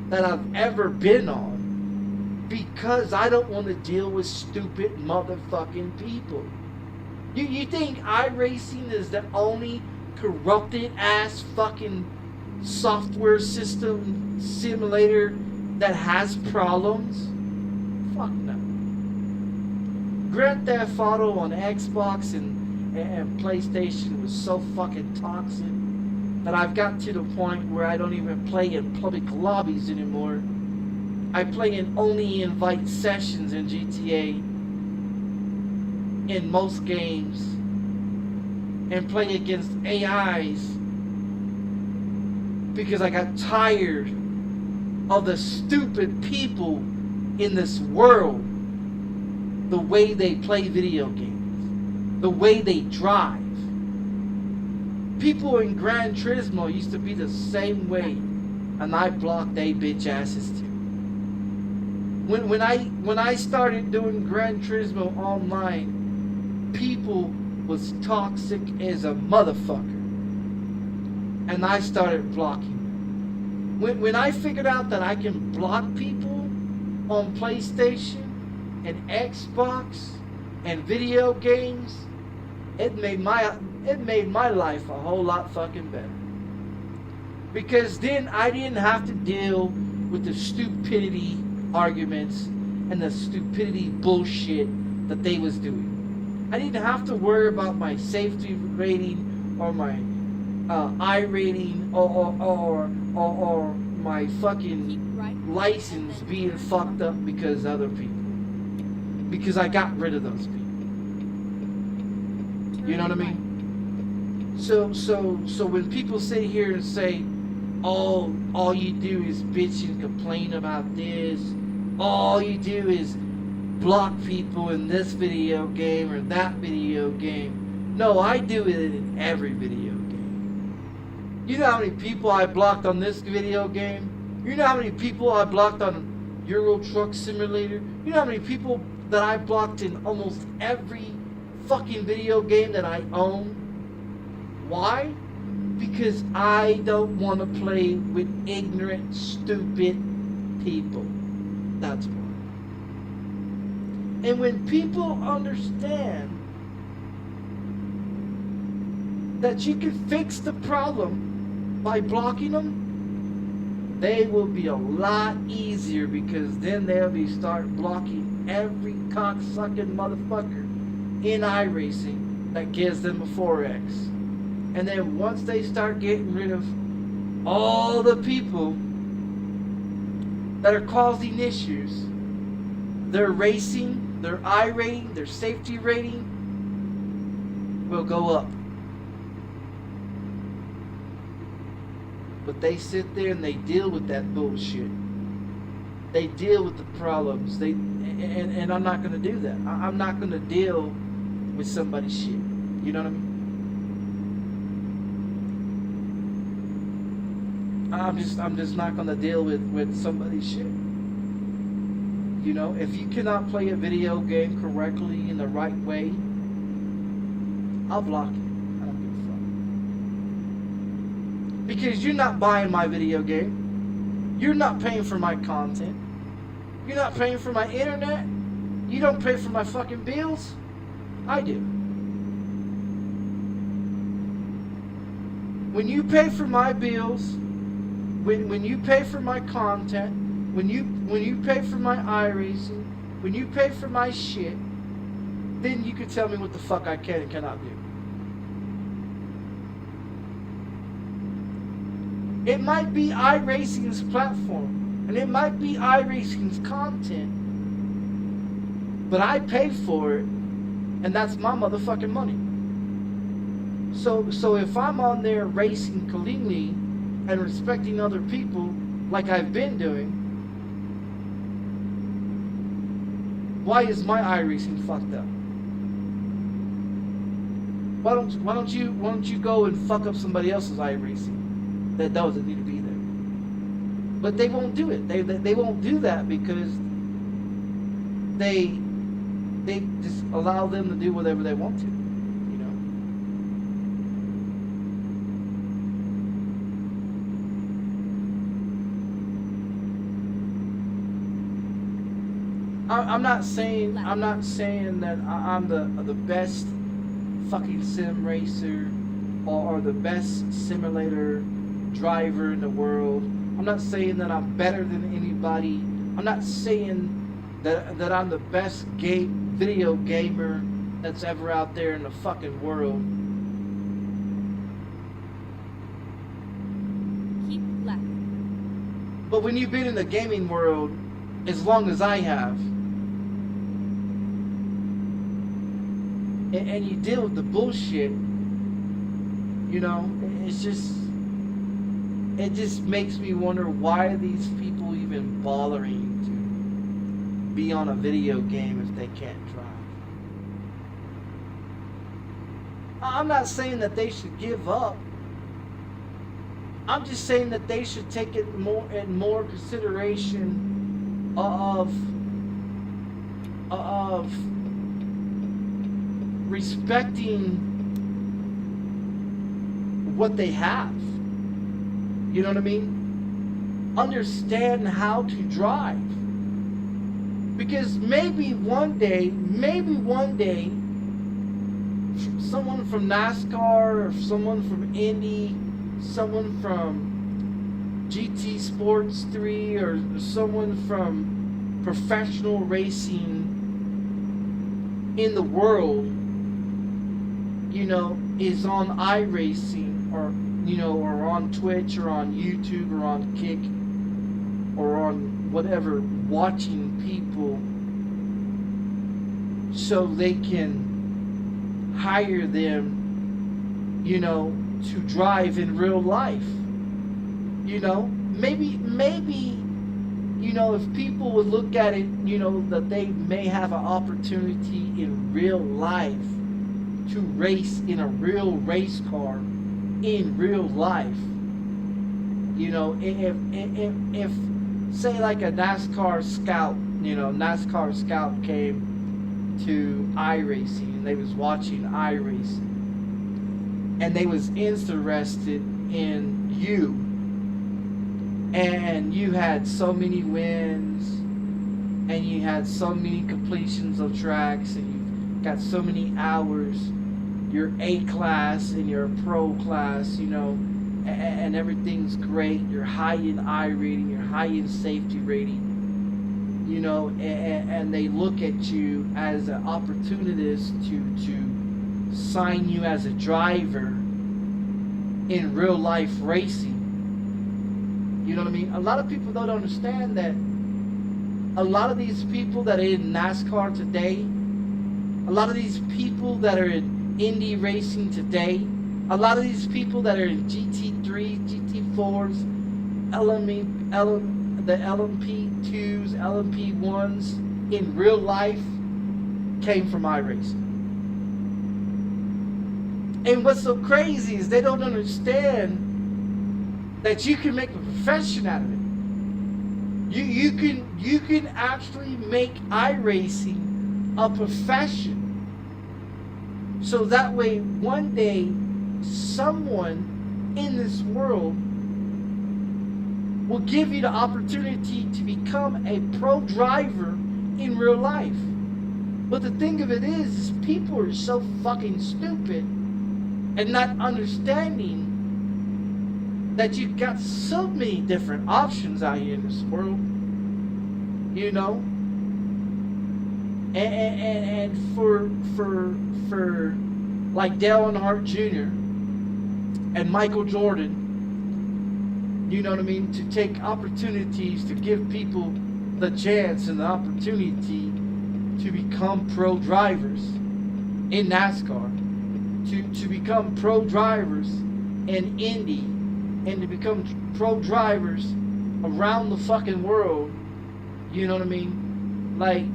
that I've ever been on, because I don't want to deal with stupid motherfucking people. You think iRacing is the only corrupted ass fucking software system simulator that has problems? Fuck no. Grand Theft Auto on Xbox and PlayStation was so fucking toxic that I've got to the point where I don't even play in public lobbies anymore. I play in only invite sessions in GTA, in most games, and play against AIs, because I got tired of the stupid people in this world, the way they play video games, the way they drive. People in Gran Turismo used to be the same way, and I blocked they bitch asses too. When I started doing Gran Turismo online, people was toxic as a motherfucker, and I started blocking them. When I figured out that I can block people on PlayStation and Xbox and video games, it made my life a whole lot fucking better. Because then I didn't have to deal with the stupidity arguments and the stupidity bullshit that they was doing. I didn't have to worry about my safety rating or my I rating or my fucking license being fucked up because other people. Because I got rid of those people. You know what I mean? So when people sit here and say, all you do is bitch and complain about this, all you do is block people in this video game or that video game. No, I do it in every video game. You know how many people I blocked on this video game? You know how many people I blocked on Euro Truck Simulator? You know how many people that I blocked in almost every fucking video game that I own? Why? Because I don't want to play with ignorant, stupid people. That's why. And when people understand that you can fix the problem by blocking them, they will be a lot easier, because then they'll start blocking every cocksucking motherfucker in iRacing that gives them a 4X. And then once they start getting rid of all the people that are causing issues, their racing, their I rating, their safety rating will go up. But they sit there and they deal with that bullshit. They deal with the problems. And I'm not going to do that. I'm not going to deal with somebody's shit. You know what I mean? I'm just not going to deal with somebody's shit. You know, if you cannot play a video game correctly in the right way, I'll block you. I don't give a fuck. Because you're not buying my video game. You're not paying for my content. You're not paying for my internet. You don't pay for my fucking bills. I do. When you pay for my bills, when you pay for my content, when you pay for my iRacing, when you pay for my shit, then you can tell me what the fuck I can and cannot do. It might be iRacing's platform, and it might be iRacing's content, But I pay for it, and that's my motherfucking money. So if I'm on there racing cleanly and respecting other people like I've been doing, why is my iRacing fucked up? Why don't you go and fuck up somebody else's iRacing that doesn't need to be there? But they won't do it. They won't do that because they just allow them to do whatever they want to, you know. I'm not saying that I'm the best fucking sim racer or the best simulator driver in the world. I'm not saying that I'm better than anybody. I'm not saying that I'm the best video gamer that's ever out there in the fucking world. Keep left. But when you've been in the gaming world as long as I have, and you deal with the bullshit, you know, it just makes me wonder, why are these people even bothering to be on a video game if they can't drive? I'm not saying that they should give up. I'm just saying that they should take it more consideration of respecting what they have. You know what I mean? Understand how to drive. Because maybe one day, someone from NASCAR or someone from Indy, someone from GT Sports 3 or someone from professional racing in the world, you know, is on iRacing or, you know, or on Twitch or on YouTube or on Kick or on whatever, watching people so they can hire them, you know, to drive in real life. You know, maybe, you know, if people would look at it, you know, that they may have an opportunity in real life to race in a real race car in real life. You know, if say like a NASCAR scout, you know, NASCAR scout came to iRacing and they was watching iRacing and they was interested in you, and you had so many wins and you had so many completions of tracks and you've got so many hours, you're A class and you're pro class, you know, and everything's great, you're high in I rating, you're high in safety rating, you know, and they look at you as an opportunist to sign you as a driver in real life racing. You know what I mean? A lot of people don't understand that a lot of these people that are in NASCAR today, a lot of these people that are in Indy racing today, a lot of these people that are in GT3, GT4s, the LMP2s, LMP1s in real life came from iRacing. And what's so crazy is they don't understand that you can make a profession out of it. You can actually make iRacing a profession. So that way one day someone in this world will give you the opportunity to become a pro driver in real life. But the thing of it is people are so fucking stupid and not understanding that you've got so many different options out here in this world, you know. And for like Dale Earnhardt Jr. and Michael Jordan, you know what I mean, to take opportunities to give people the chance and the opportunity to become pro drivers in NASCAR, to become pro drivers in Indy, and to become pro drivers around the fucking world. You know what I mean? Like,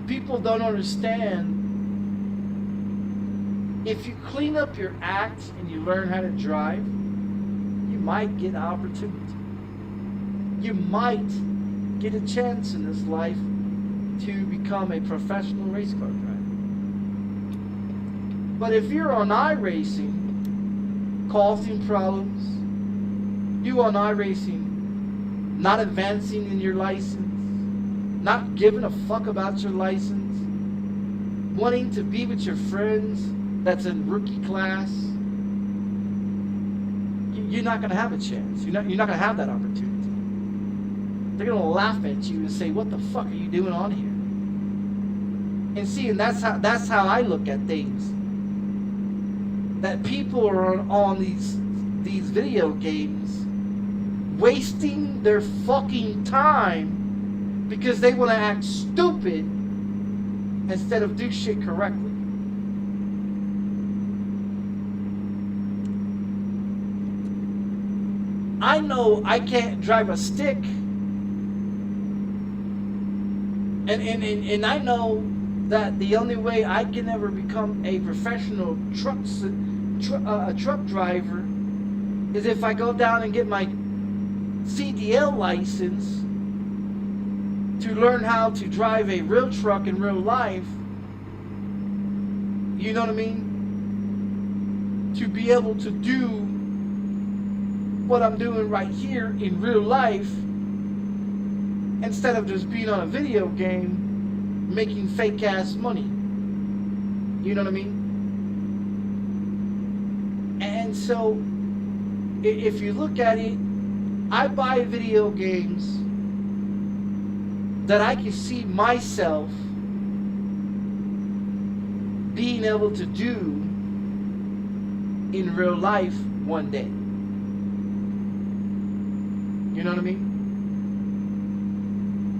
people don't understand. If you clean up your act and you learn how to drive, you might get opportunity. You might get a chance in this life to become a professional race car driver. But if you're on iRacing, causing problems, you on iRacing, not advancing in your license, not giving a fuck about your license, wanting to be with your friends that's in rookie class, you're not going to have a chance. You're not going to have that opportunity. They're going to laugh at you and say, what the fuck are you doing on here? And see, and that's how I look at things. That people are on these video games wasting their fucking time because they want to act stupid instead of do shit correctly. I know I can't drive a stick, and I know that the only way I can ever become a professional truck driver is if I go down and get my CDL license to learn how to drive a real truck in real life. You know what I mean? To be able to do what I'm doing right here in real life instead of just being on a video game making fake ass money. You know what I mean? And so if you look at it, I buy video games that I can see myself being able to do in real life one day. You know what I mean?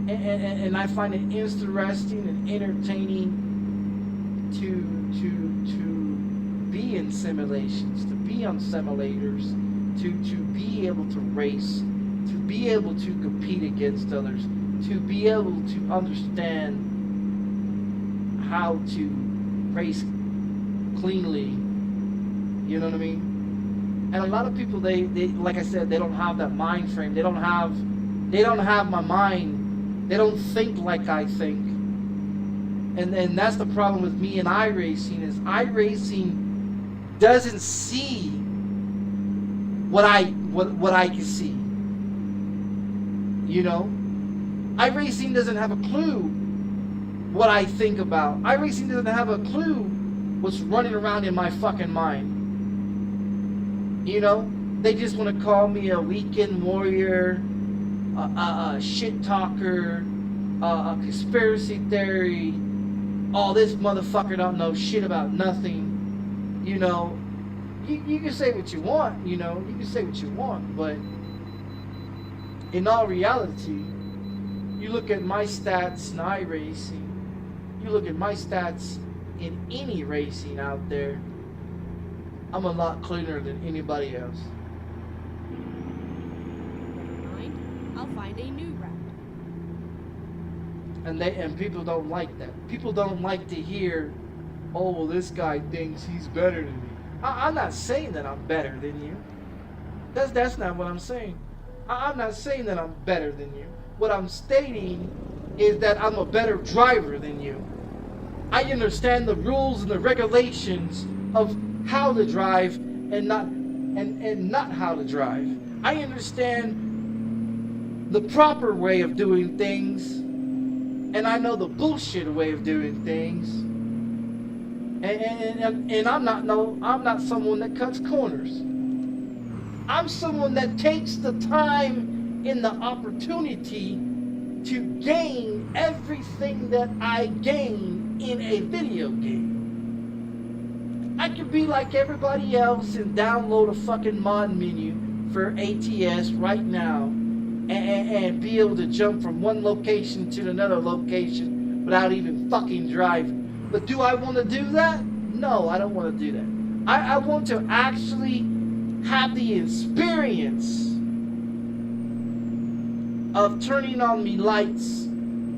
And I find it interesting and entertaining to be in simulations, to be on simulators, to be able to race, to be able to compete against others, to be able to understand how to race cleanly. You know what I mean? And a lot of people, they like I said, they don't have that mind frame. They don't have my mind. They don't think like I think. And that's the problem with me and iRacing, is iRacing doesn't see what I can see. You know? iRacing doesn't have a clue what I think about. iRacing doesn't have a clue what's running around in my fucking mind. You know? They just want to call me a weekend warrior, a shit talker, a conspiracy theory. Oh, this motherfucker don't know shit about nothing. You know, you can say what you want, you know, you can say what you want, but in all reality, you look at my stats in iRacing, you look at my stats in any racing out there, I'm a lot cleaner than anybody else. Never mind. I'll find a new route. And people don't like that. People don't like to hear, oh, well, this guy thinks he's better than me. I'm not saying that I'm better than you. That's not what I'm saying. I'm not saying that I'm better than you. What I'm stating is that I'm a better driver than you. I understand the rules and the regulations of how to drive and not how to drive. I understand the proper way of doing things, and I know the bullshit way of doing things. And I'm not someone that cuts corners. I'm someone that takes the time and the opportunity to gain everything that I gain in a video game. I could be like everybody else and download a fucking mod menu for ATS right now and be able to jump from one location to another location without even fucking driving. But do I want to do that? No, I don't want to do that. I want to actually have the experience of turning on me lights,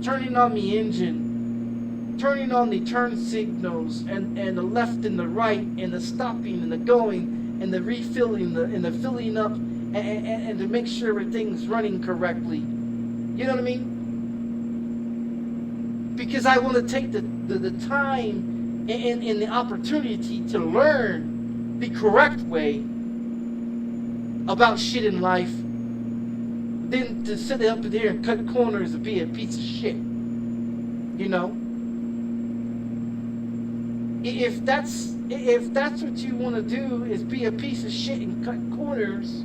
turning on me engine, turning on the turn signals, and the left and the right, and the stopping and the going, and the refilling, and the filling up, and to make sure everything's running correctly. You know what I mean? Because I want to take the time and the opportunity to learn the correct way about shit in life, than to sit up there and cut corners and be a piece of shit. You know? If that's what you want to do, is be a piece of shit and cut corners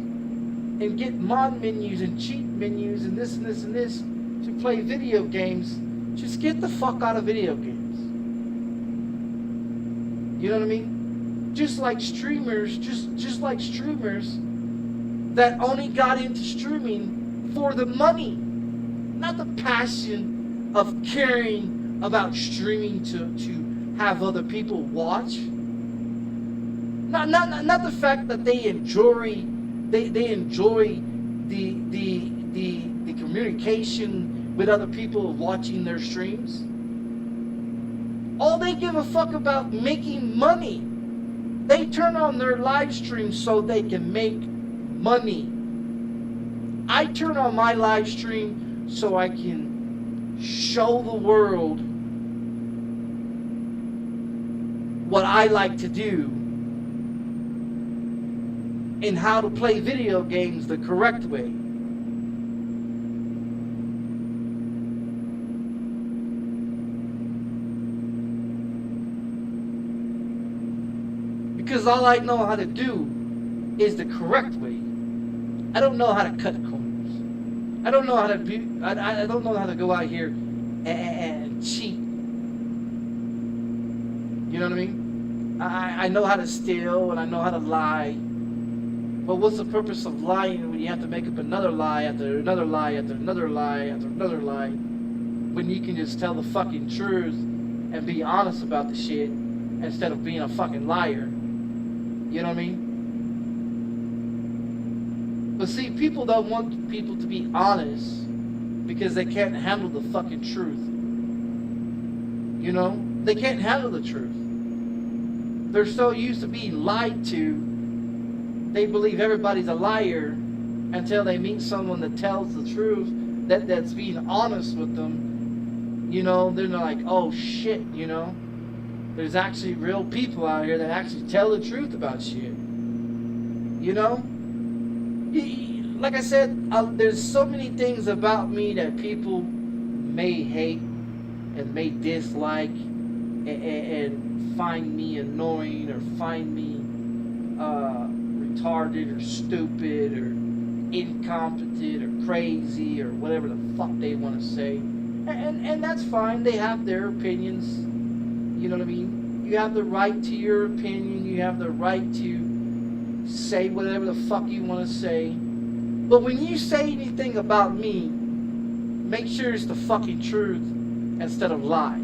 and get mod menus and cheat menus and this and this and this to play video games, just get the fuck out of video games. You know what I mean? Just like streamers, just like streamers that only got into streaming for the money, not the passion of caring about streaming to have other people watch. Not the fact that they enjoy the communication with other people watching their streams. All they give a fuck about making money. They turn on their live stream so they can make money. I turn on my live stream so I can show the world what I like to do and how to play video games the correct way. Because all I know how to do is the correct way. I don't know how to cut corners. I don't know how to be. I don't know how to go out here and cheat. You know what I mean? I know how to steal and I know how to lie. But what's the purpose of lying when you have to make up another lie after another lie after another lie after another lie, when you can just tell the fucking truth and be honest about the shit instead of being a fucking liar? You know what I mean? But see, people don't want people to be honest because they can't handle the fucking truth. You know? They can't handle the truth. They're so used to being lied to, they believe everybody's a liar until they meet someone that tells the truth, that's being honest with them. You know, they're like, oh shit, you know? There's actually real people out here that actually tell the truth about shit. You know? Like I said, there's so many things about me that people may hate and may dislike and find me annoying or find me retarded or stupid or incompetent or crazy or whatever the fuck they want to say. And that's fine. They have their opinions. You know what I mean? You have the right to your opinion. You have the right to say whatever the fuck you want to say. But when you say anything about me, make sure it's the fucking truth instead of lies.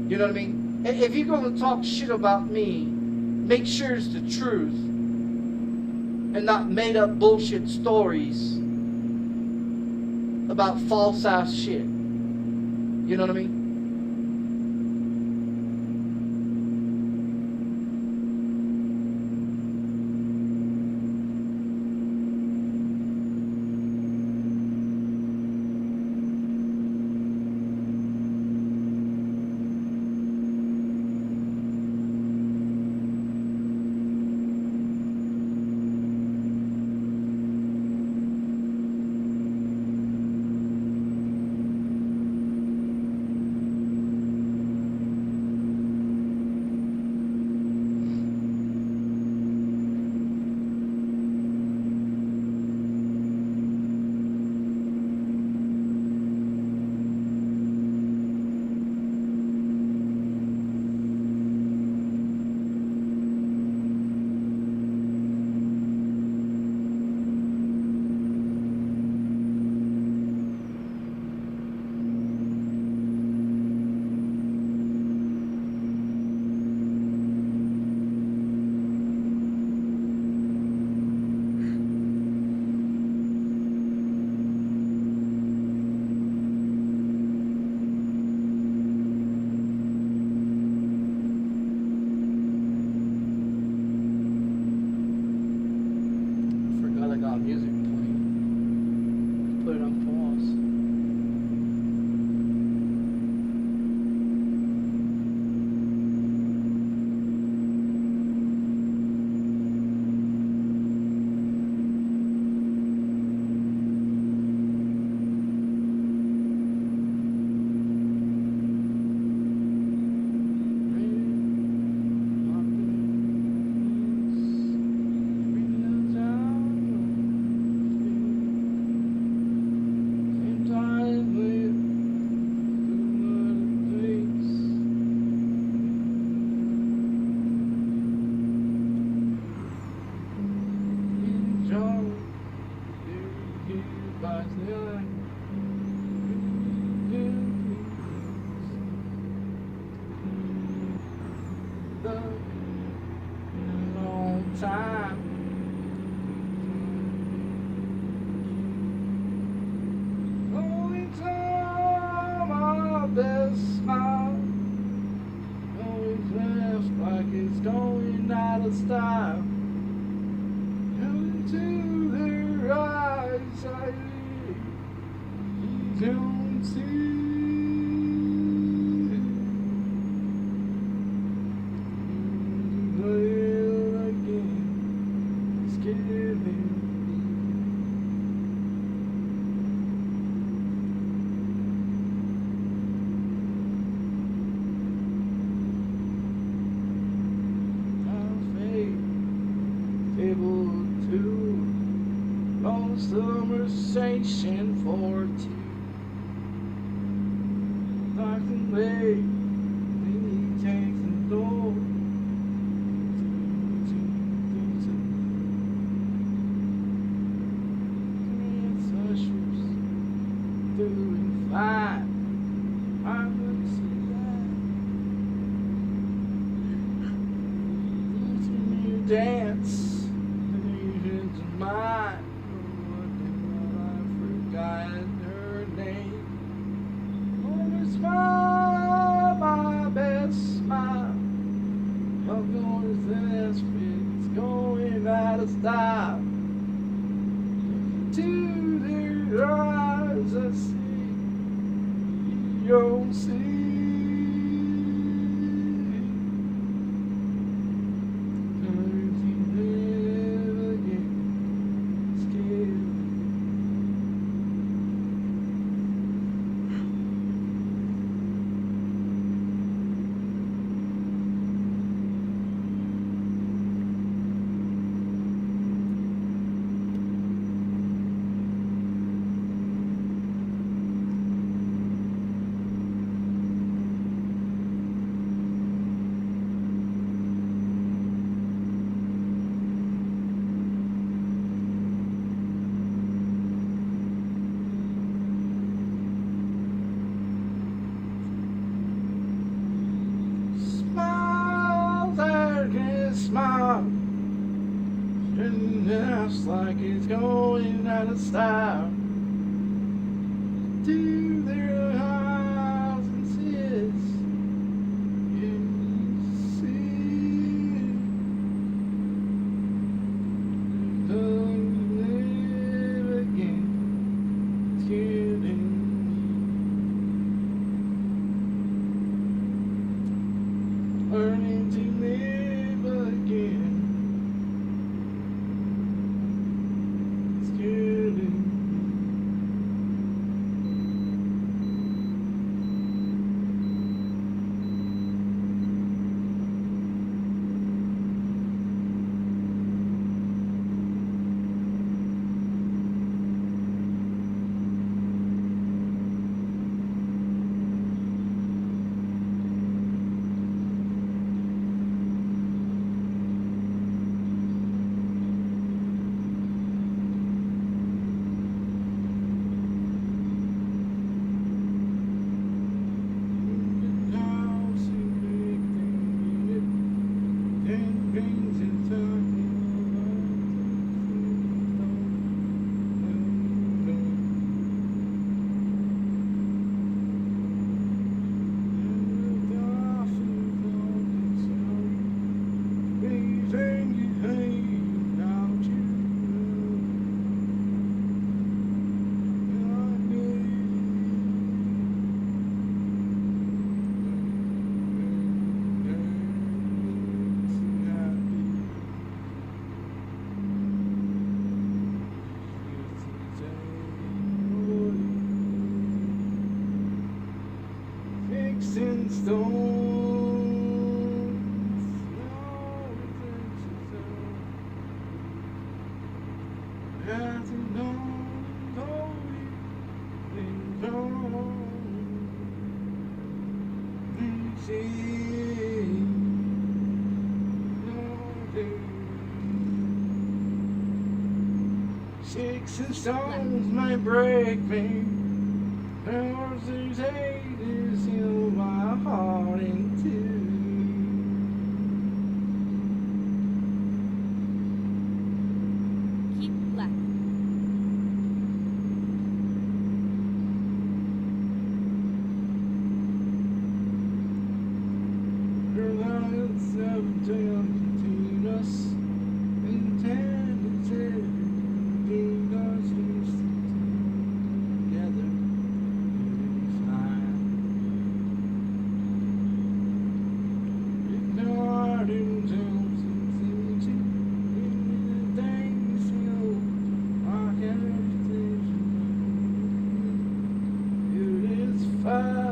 You know what I mean? If you're going to talk shit about me, make sure it's the truth and not made up bullshit stories about false ass shit. You know what I mean? background music playing. Put it on pause. Style into their eyes, I don't see. Well, again, it's killing. Conversation for two. Dark and late, then he takes the door. It's ushers doing fine. I'm gonna see that. It's me a dance, the visions of mine. Her name. Oh, smile, my best smile. How going is this? It's going out of style. To their eyes, I see. You don't see. Smile, and it's like it's going out of style. To their eyes and says, you see, don't live again, it's killing me. Learning to live again. It's killing me. Sticks and stones may break me, horses hate is heal my heart in two. Keep left. Your lights have between us, intended to bring us together. It's fine. Ignored themselves and things you things you I can't it is fine.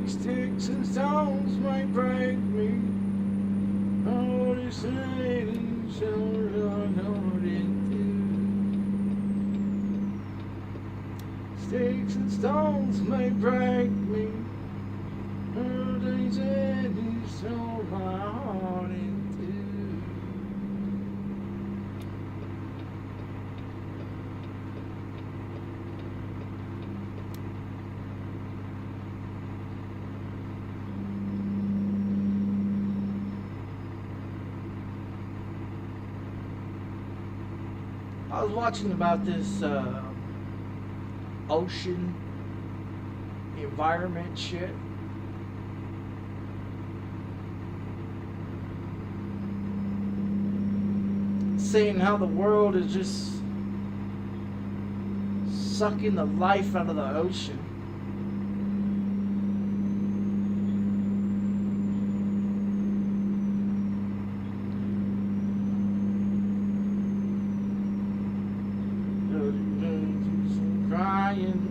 Sticks and stones might break me. Oh, this ain't so hard into. Sticks and stones may break me. Oh, this ain't so hard into. I was watching about this ocean environment shit. Saying how the world is just sucking the life out of the ocean. Crying.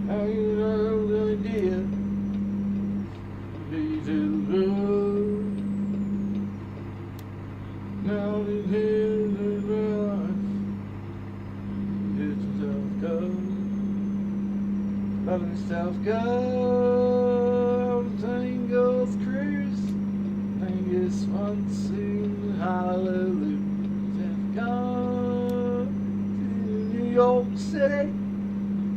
How you know the idea? Be to love. Now we hear the voice. Let yourself go. Let yourself go. Tango's cruise. Think it's fun to sing hallelujah. Go to New York City.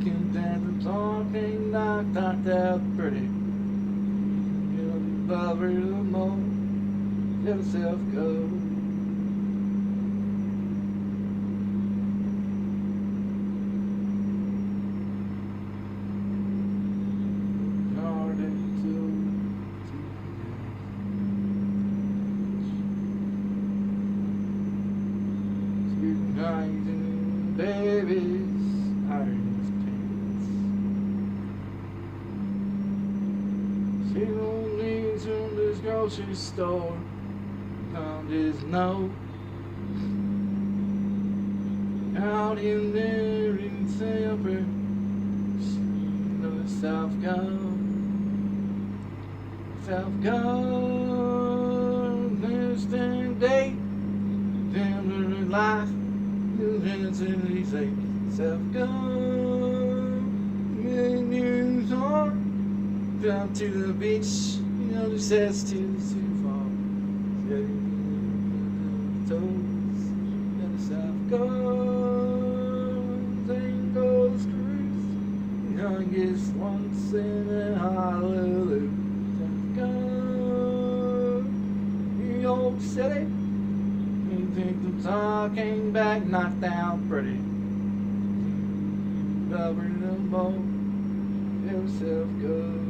Can dance and talk and knocked out pretty. You'll love her the more. Let yourself go. Babies, iron pants. She don't need from this grocery store. Found his note out in there in Silver. South gone, South gone. There's that day, damn her life. Hands in his self gone, news on down to the beach. You know, the says too far. Toes, and self gone, thing goes cruise. Young Vegas once in a hallelujah. Go New York City. You think the time came back, knocked down pretty. Cover the boat, yourself good.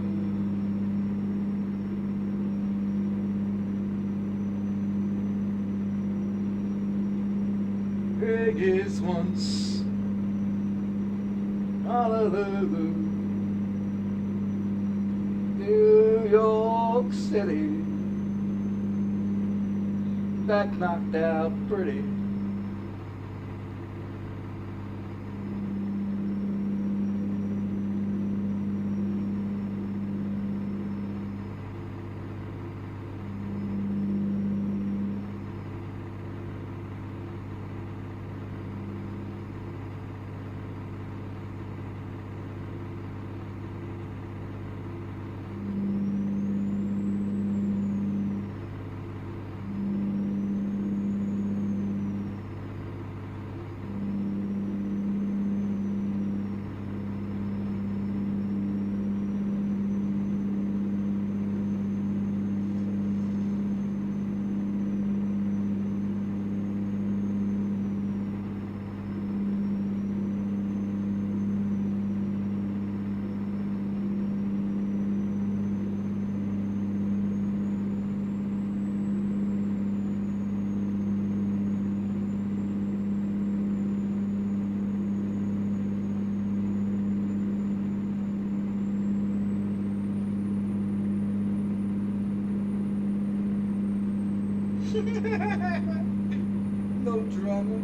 Vegas once, hallelujah. New York City, back knocked out pretty. No drama.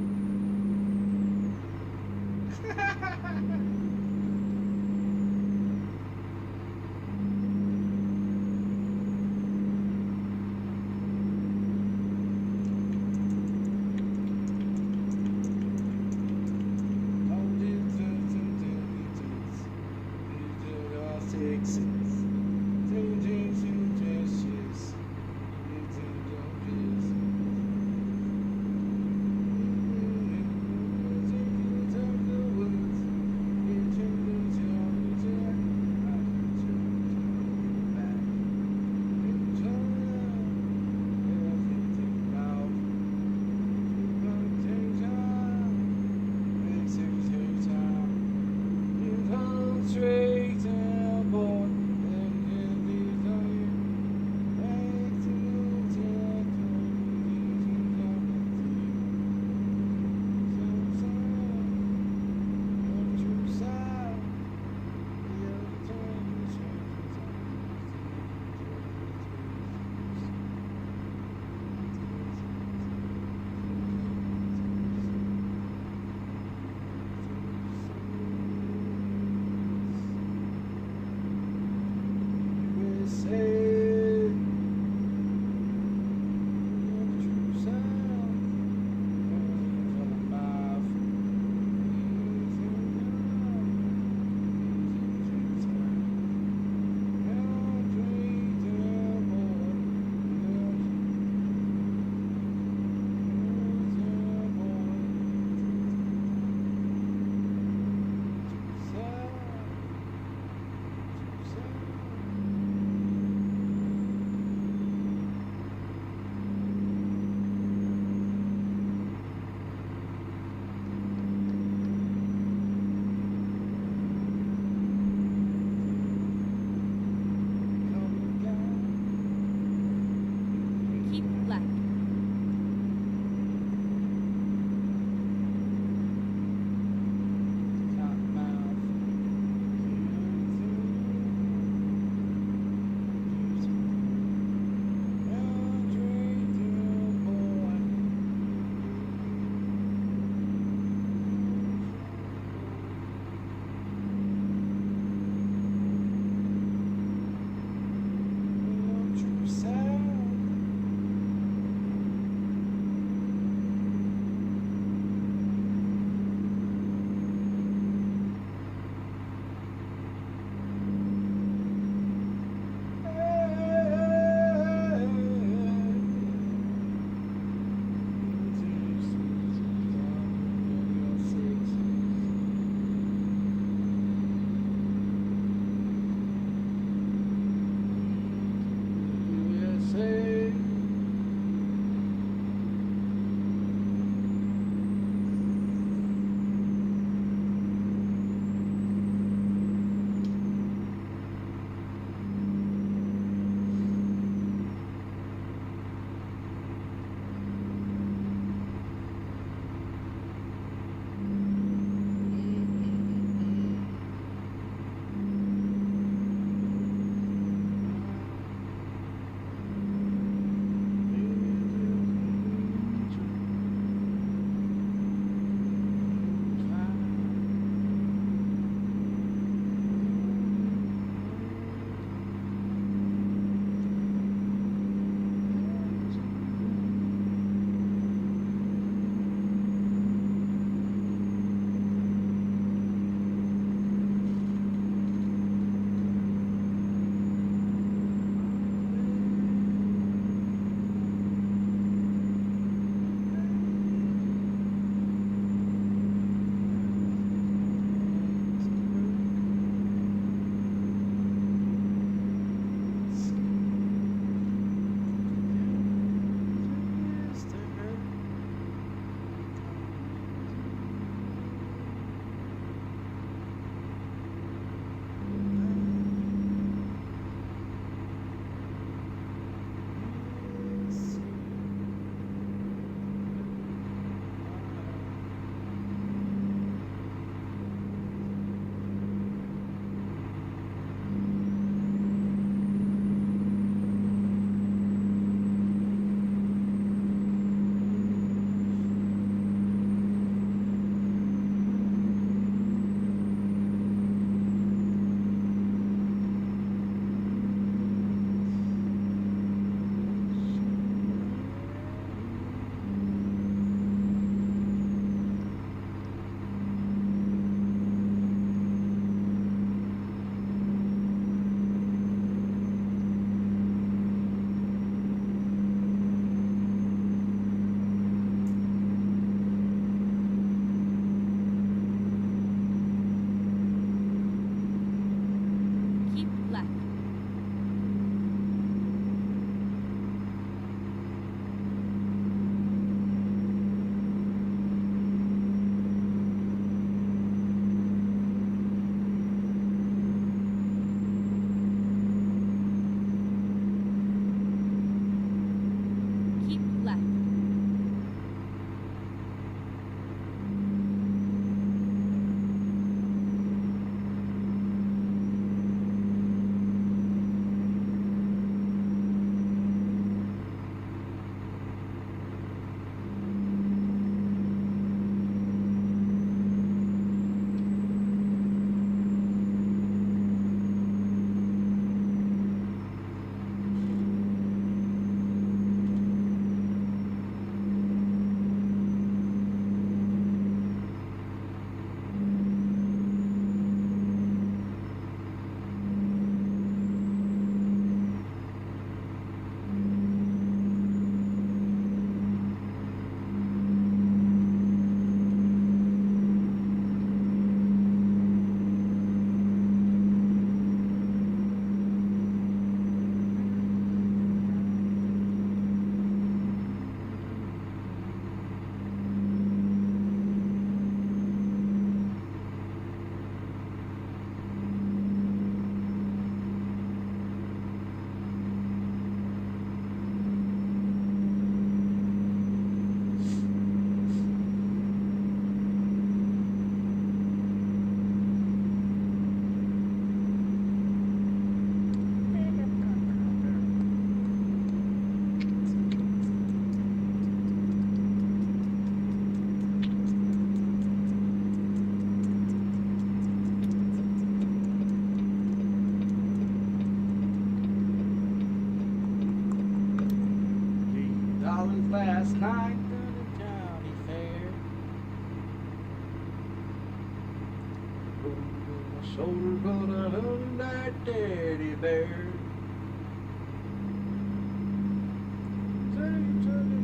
on my shoulder, but I love that teddy bear.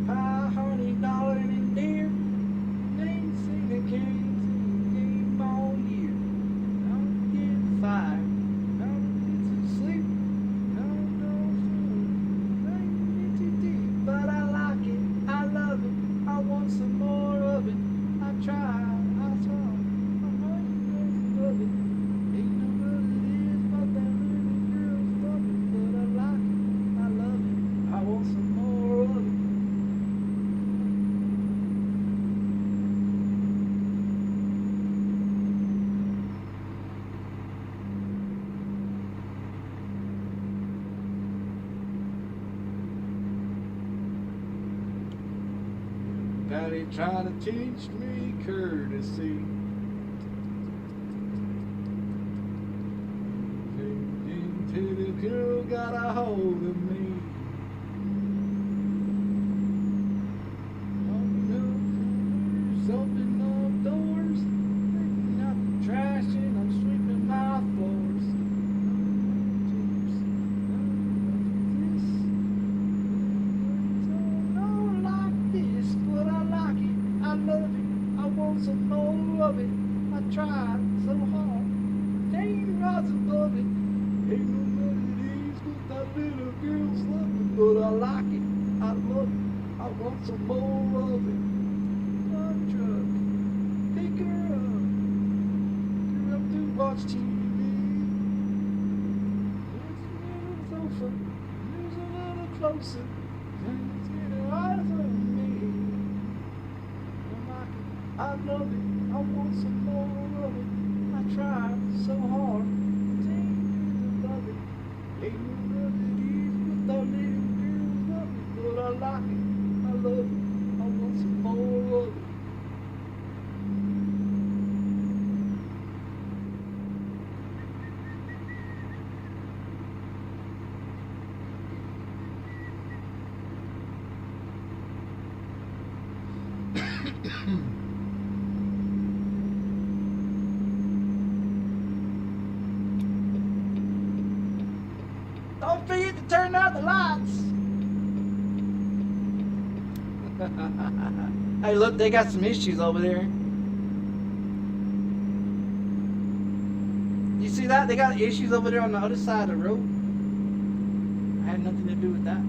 Pie, honey, darling, and dear. Ain't seen a game all year. Don't get fired. Don't get to sleep. Don't ain't too deep, but I like it. I love it. I want some more of it. I try. I try. I'm running of it. Ain't no what it is, but that little girl's love it. But I like it. I love it. I want some more of it. Daddy trying to teach me courtesy. Till the girl got a hold of me. Open all doors, taking out the trash and I'm sweeping my floors. Don't like this, but I like it. I love it. I want some more of it. I tried so hard, can't rise above it. Ain't no what it is, but that little girl's love it. But I like it. I love it. I want some more of it. Truck, pick her up to watch TV. It's a little sofa, moves a little closer, and it's getting eyes on me. I like it, I love it, I want some more of it. I tried so hard, to love it. Ain't no what it is, but that little girl's love it. But I like it, I love it, I want some more of it. Don't forget to turn out the lights. Hey, look, they got some issues over there. You see that? They got issues over there on the other side of the road. I had nothing to do with that.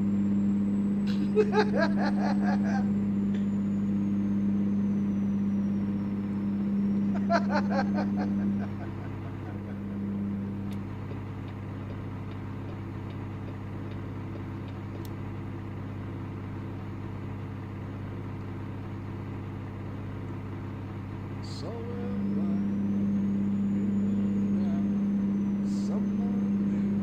So am I. Someone new.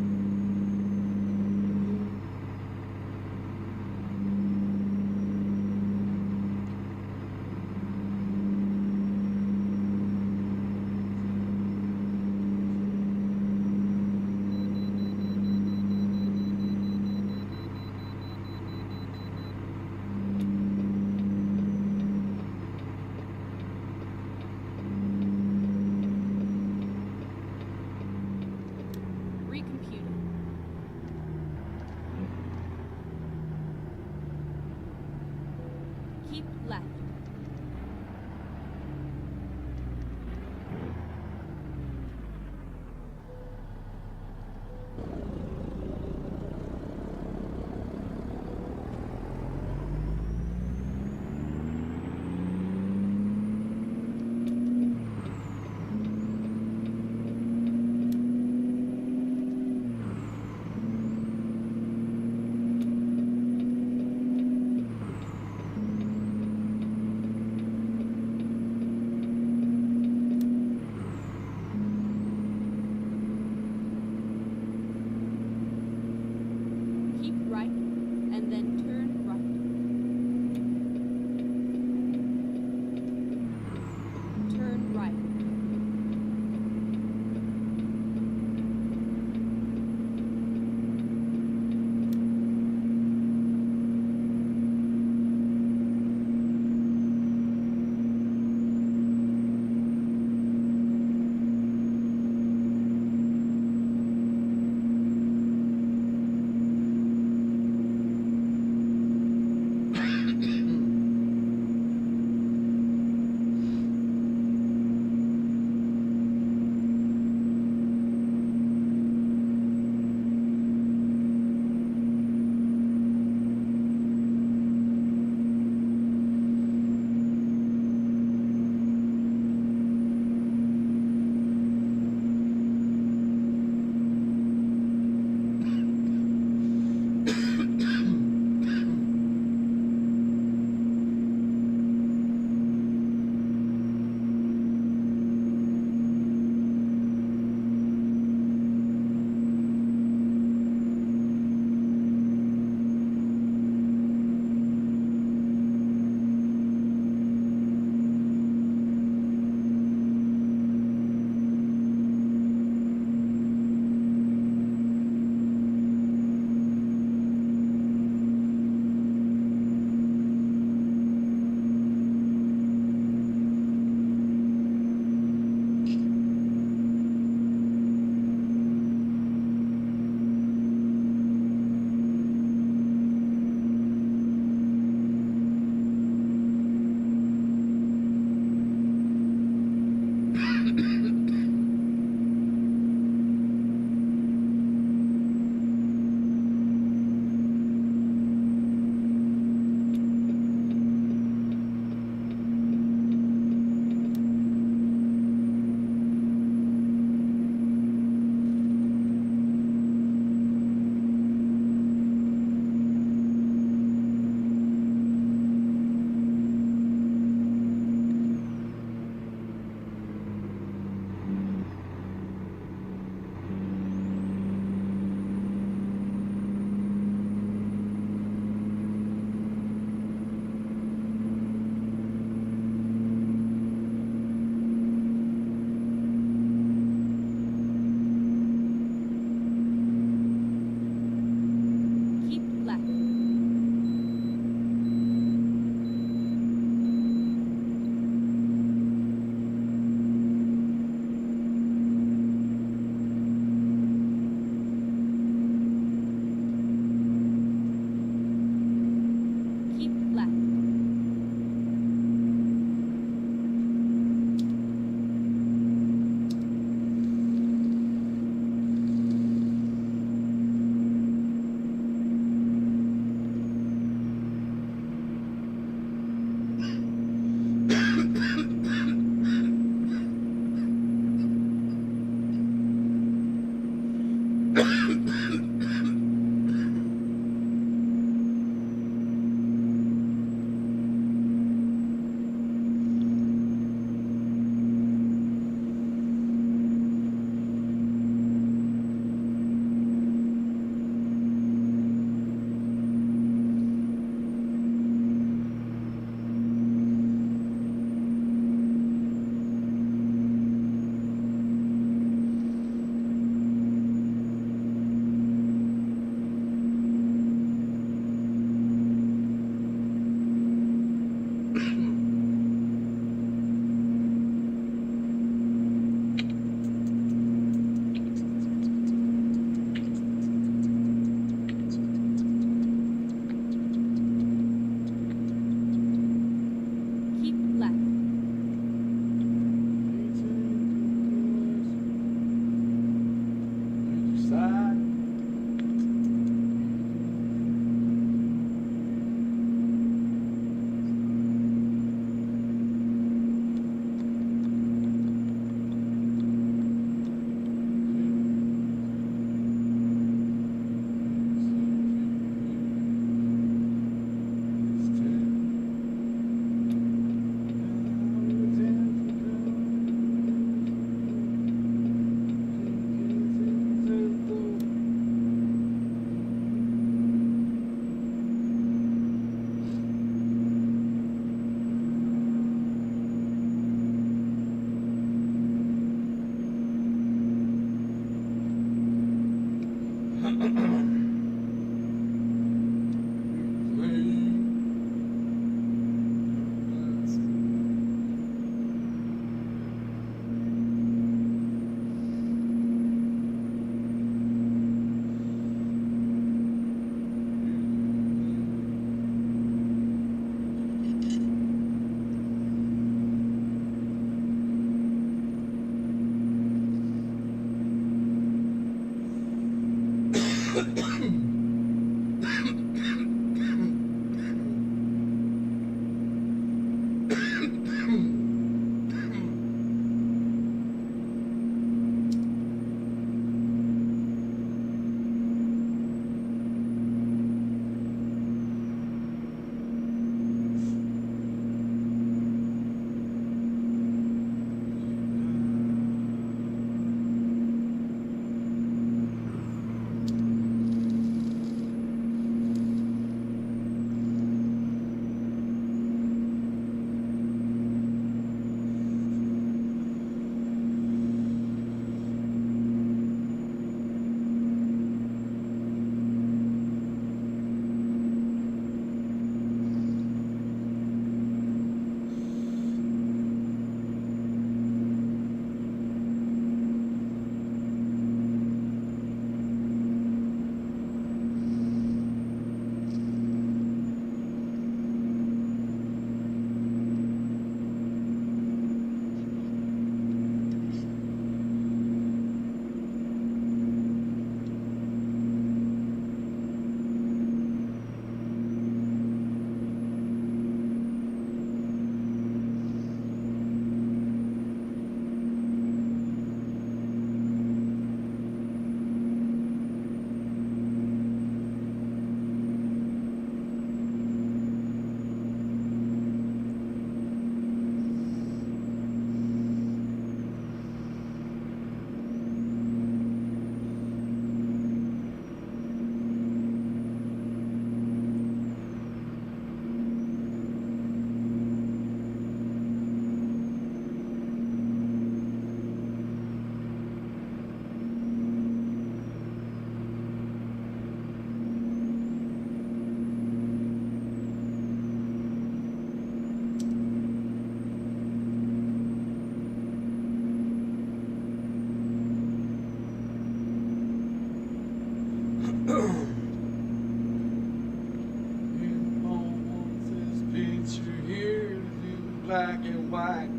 Black and white,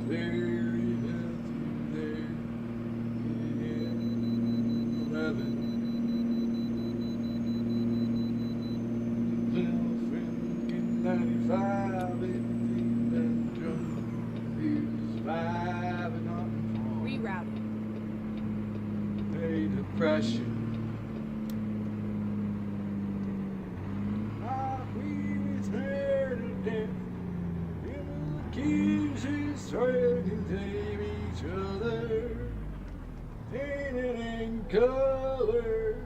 clear enough there. Yeah, 11. Little Franken 95, and drum is 5 and on. Rerouting. Hey, depression. Save each other, painted in color.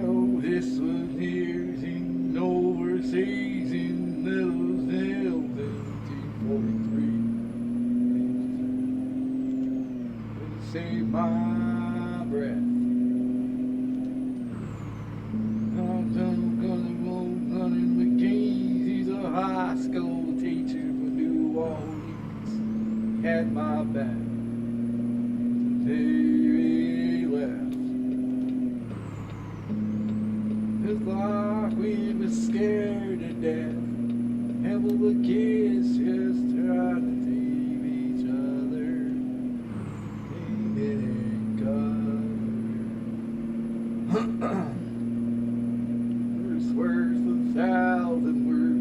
Oh, this one here's in overseas in those 1943. Save my breath. High school teacher for New Orleans had my back until he left. It's like we were scared to death, and all the kids just tried to save each other. They didn't cover. There's words of 1,000 words.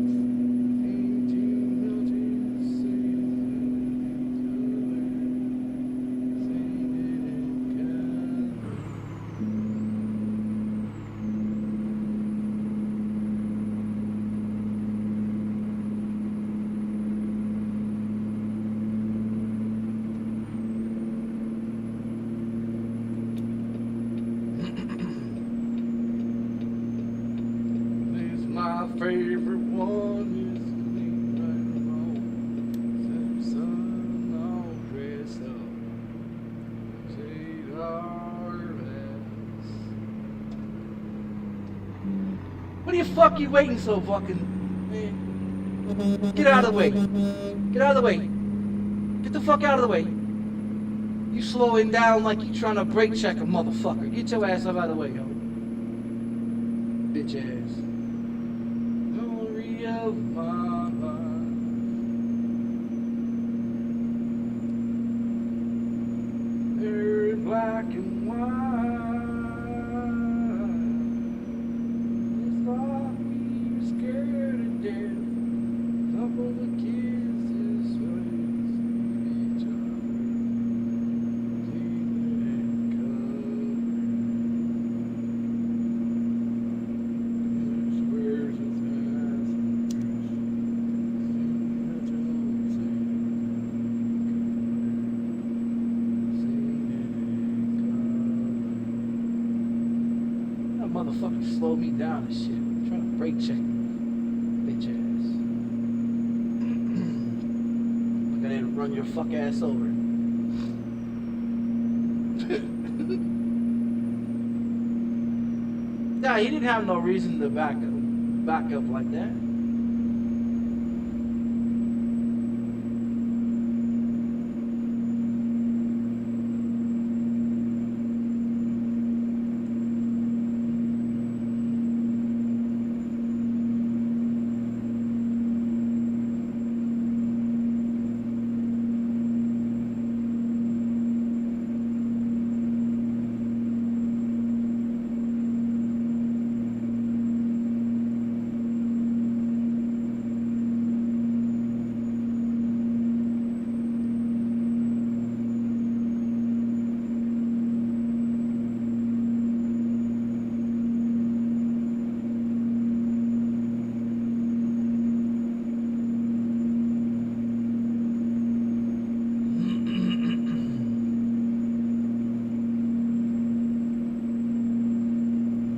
My favorite one is the right and wrong. Sun fuck you waiting so fucking? Get out of the way. Get out of the way. Get the fuck out of the way. You slowing down like you trying to brake check a motherfucker. Get your ass up out of the way, yo. Bitch ass. Memory of my life. They're black and white. It's like we scared to death. Couple of kisses, each other. Motherfucker slowed me down and shit. I'm trying to brake check. Bitch ass. Like I didn't run your fuck ass over. Nah, he didn't have no reason to back up like that.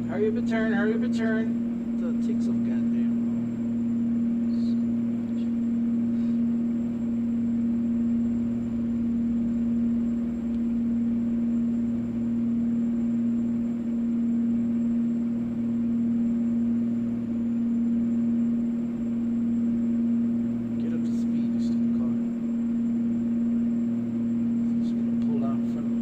Hurry up and turn, hurry up and turn. It takes some goddamn get up to speed, you stupid car. It's gonna pull out in front of me.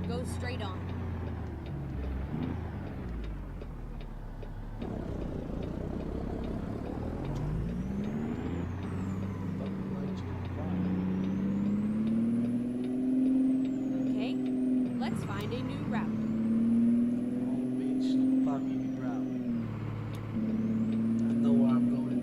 Go straight on. Okay, let's find a new route. I know where I'm going.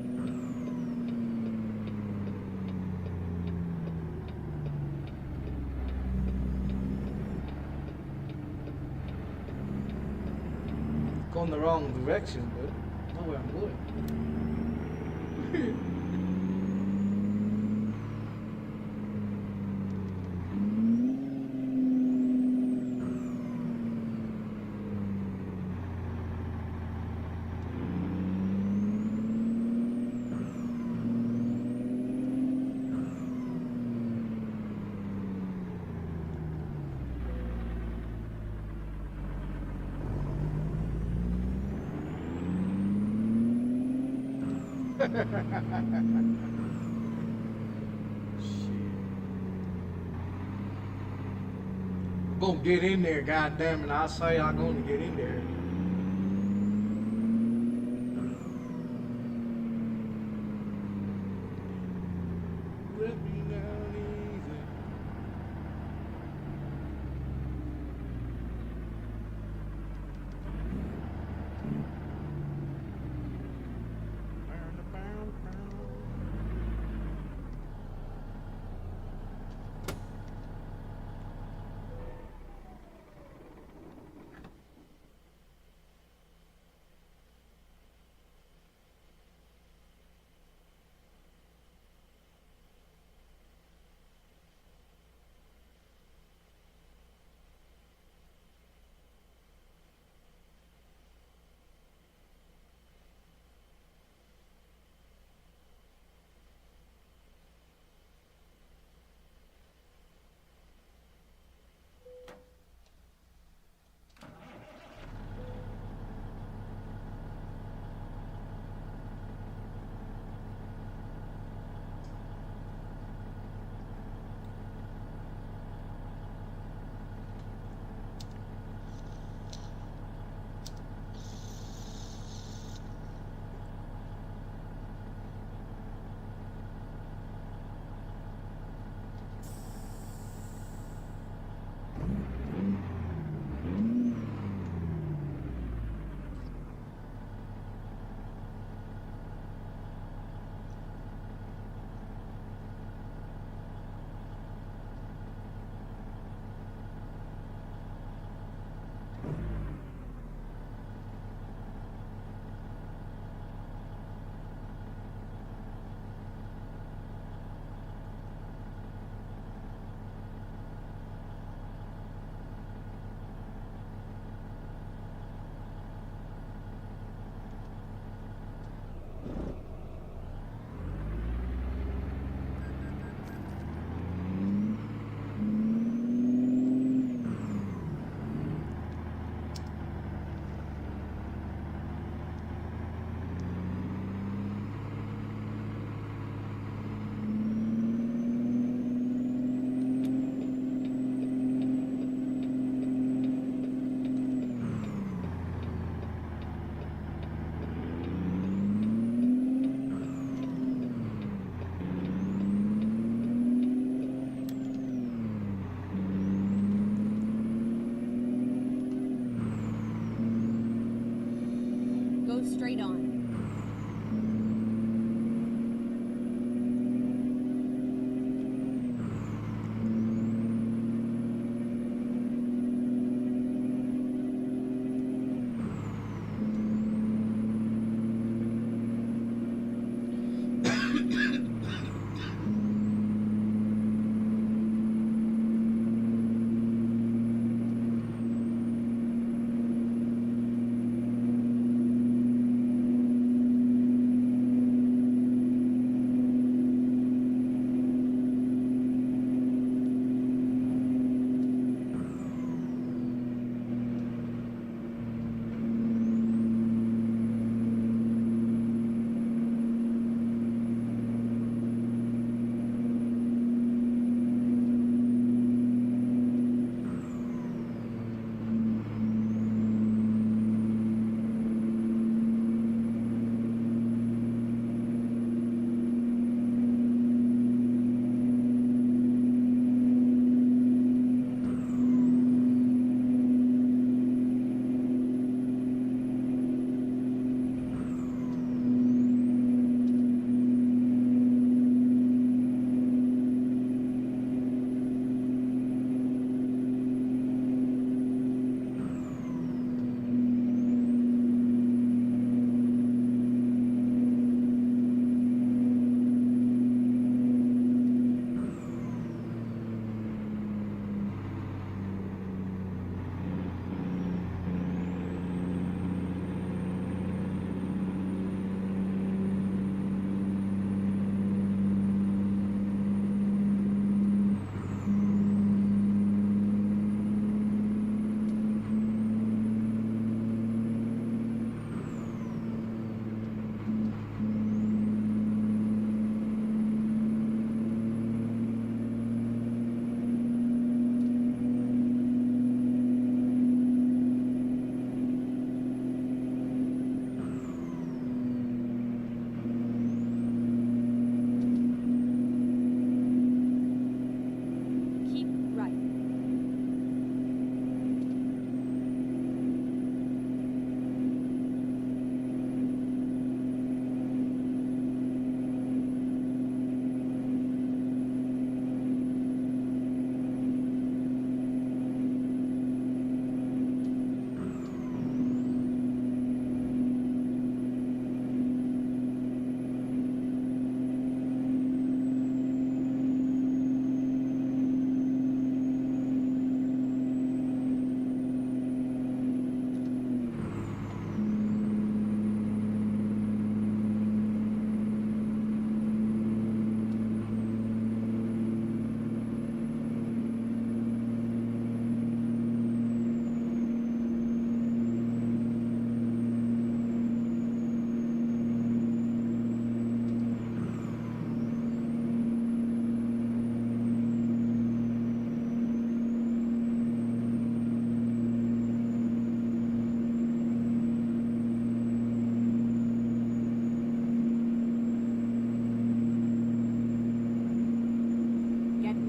Going the wrong direction, but I know where I'm going. I'm gonna get in there, goddamn it! I say I'm gonna get in there. Let me down easy. Go straight on.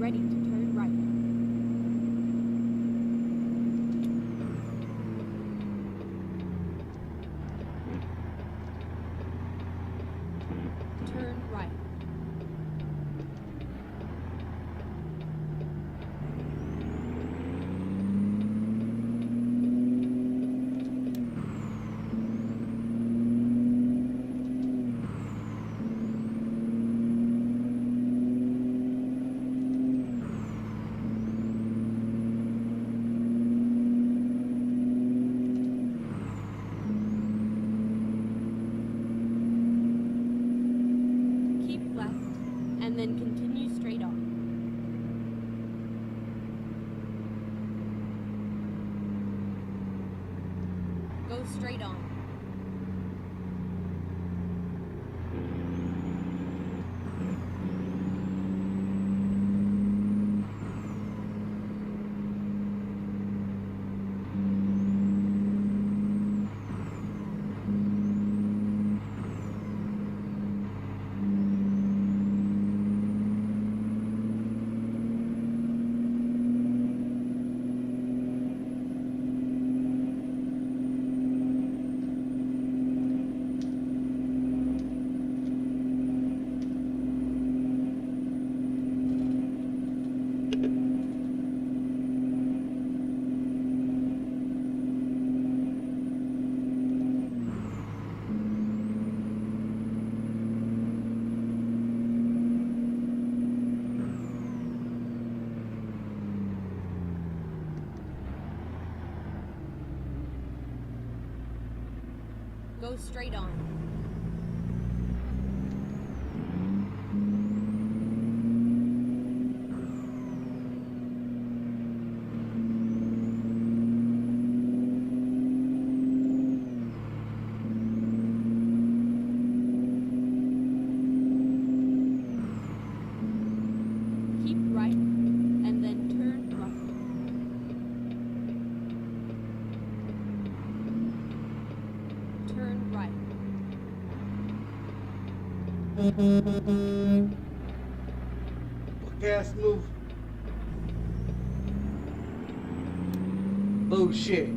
ready to turn right. Turn right. Keep left, and then continue straight on. Go straight on. Go straight on. Keep right, and then turn right. Turn right. Gas move. Bullshit.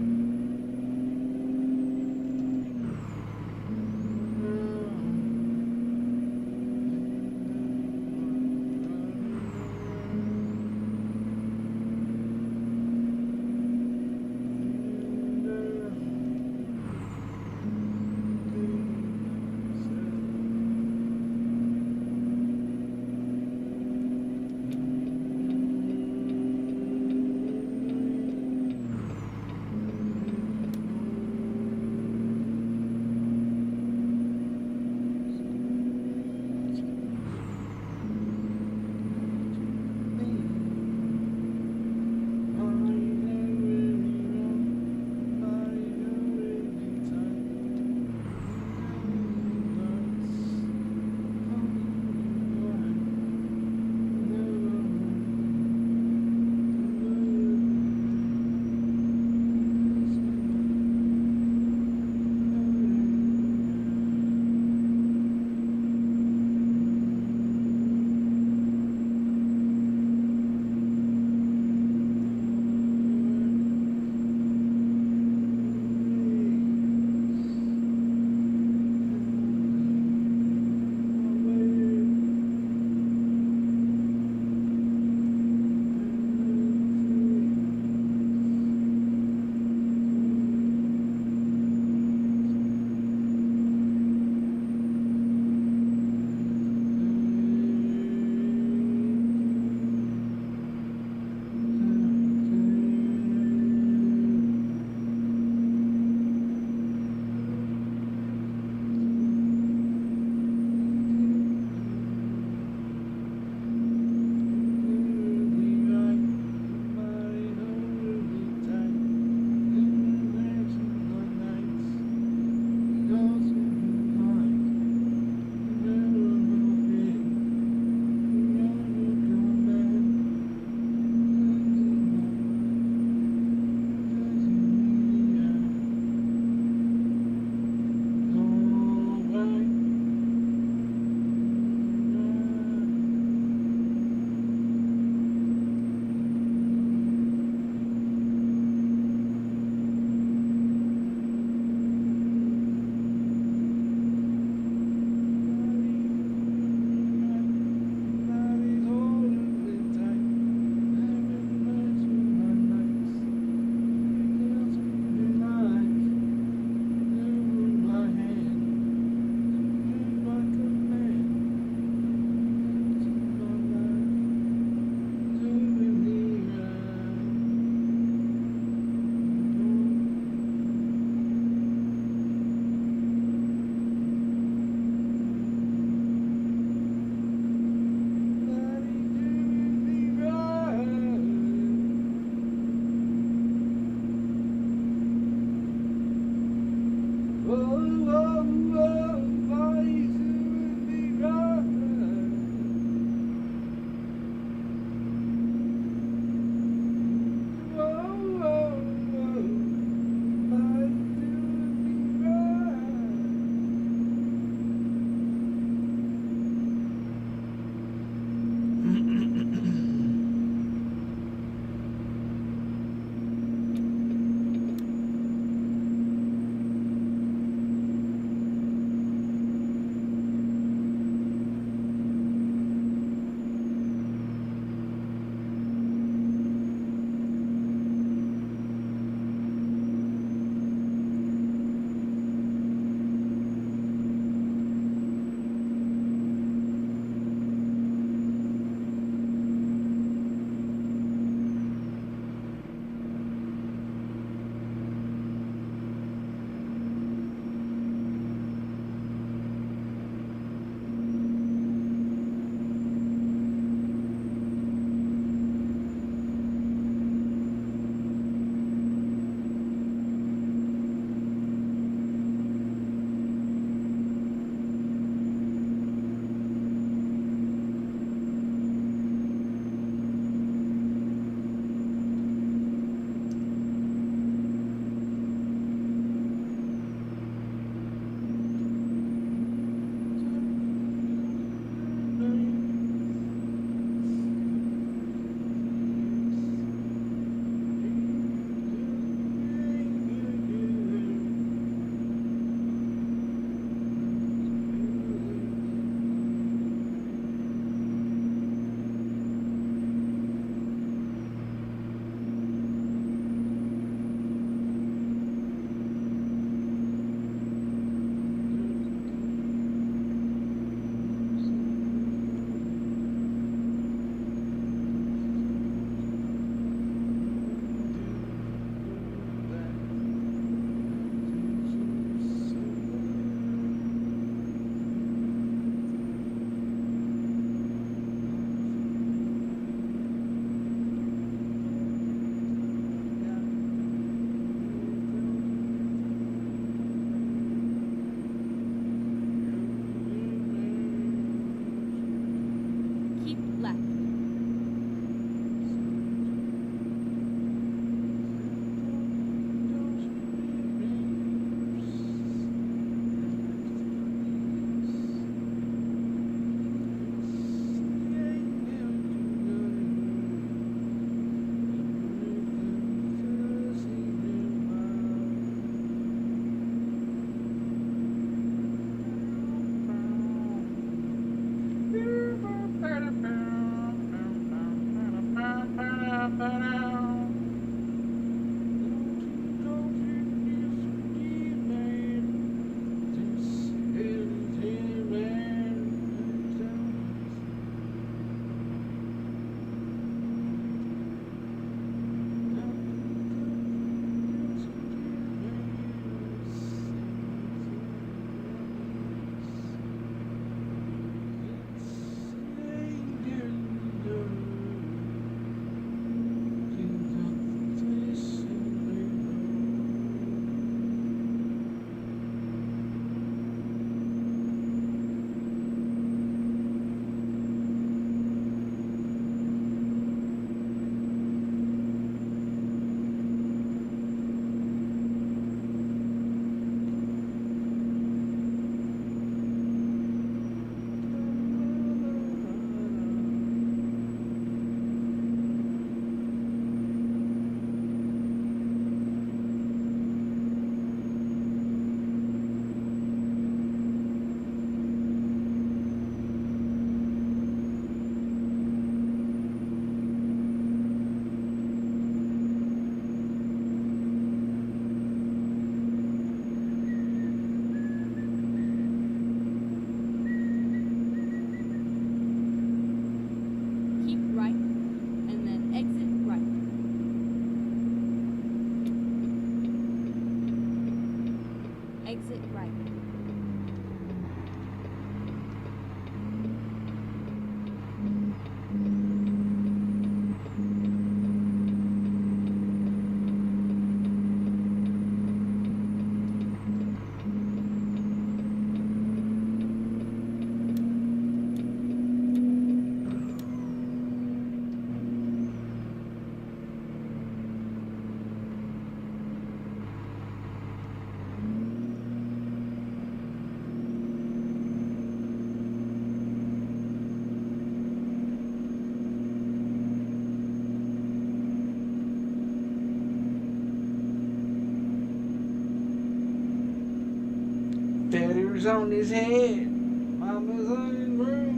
Feathers on his head. Mama's on his room.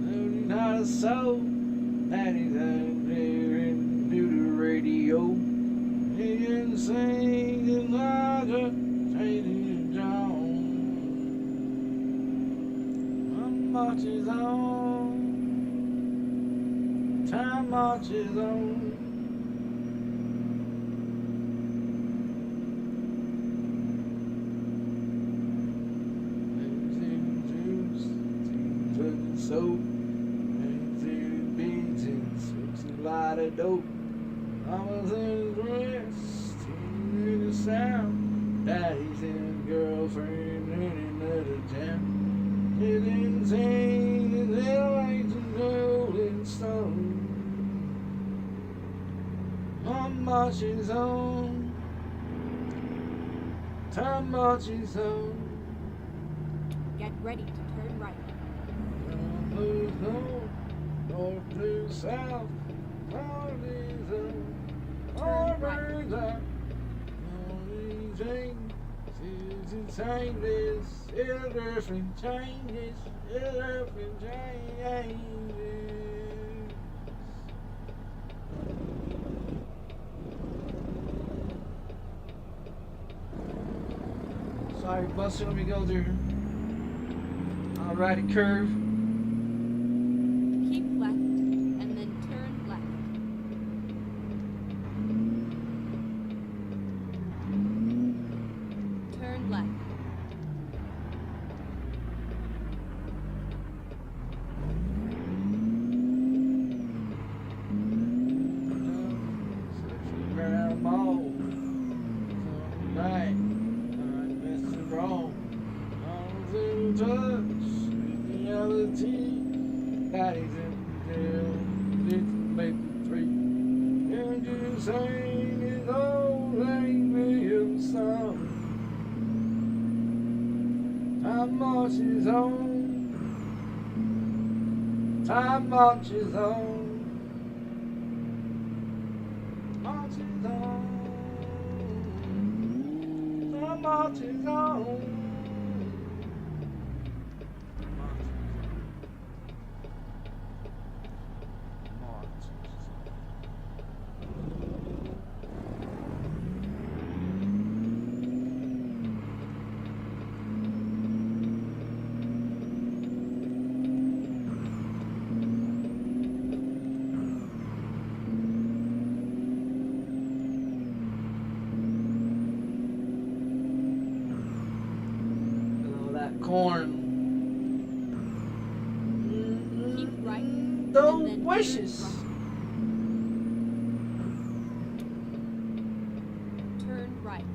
Learning how to sew. Daddy's out there and do the radio. He can sing the larger, changing the John. Marches on. Time marches on. Soap, and two beads and six a lot of dope. Mama's in his dress, in the sound. Daddy's in his girlfriend in another jam. He's insane, his little ancient rolling stone. Mom marches on, time marches on. Get ready to turn right. Blues north, north to south, north is up, north is up. Only change is insane, this is different changes, different changes. Sorry, Buster, let me go there. I'll ride a curve. Keep left and then turn left. Turn left. Ground ball. Right. This is wrong. I was in touch with reality. Daddy's in jail. It's maybe 3. And you sang his old angry song. Time marches on. Time marches on. Marches on. Time marches on. Corn. Keep right. The and then wishes. Turn right.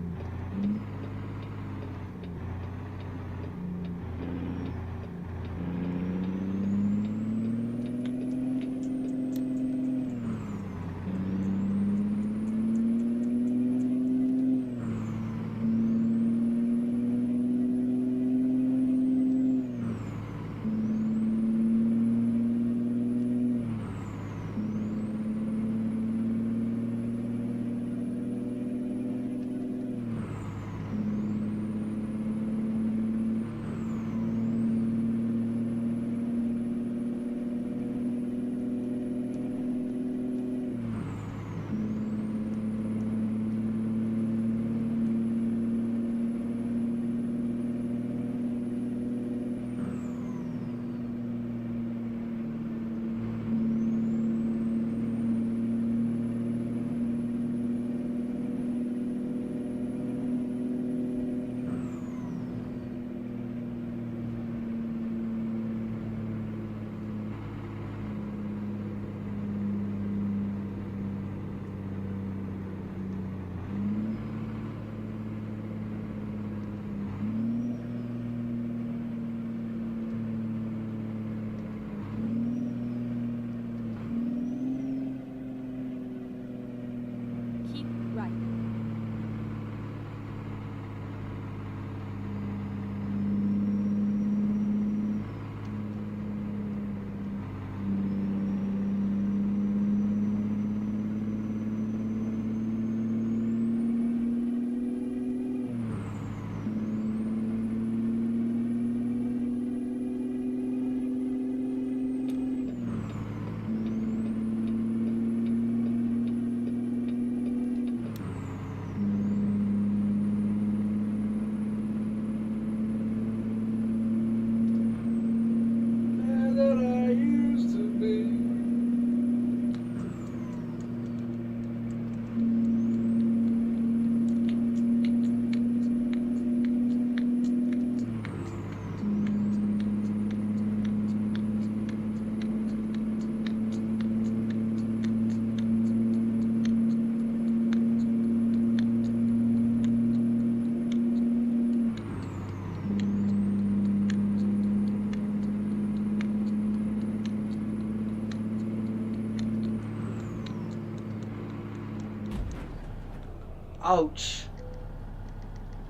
Ouch.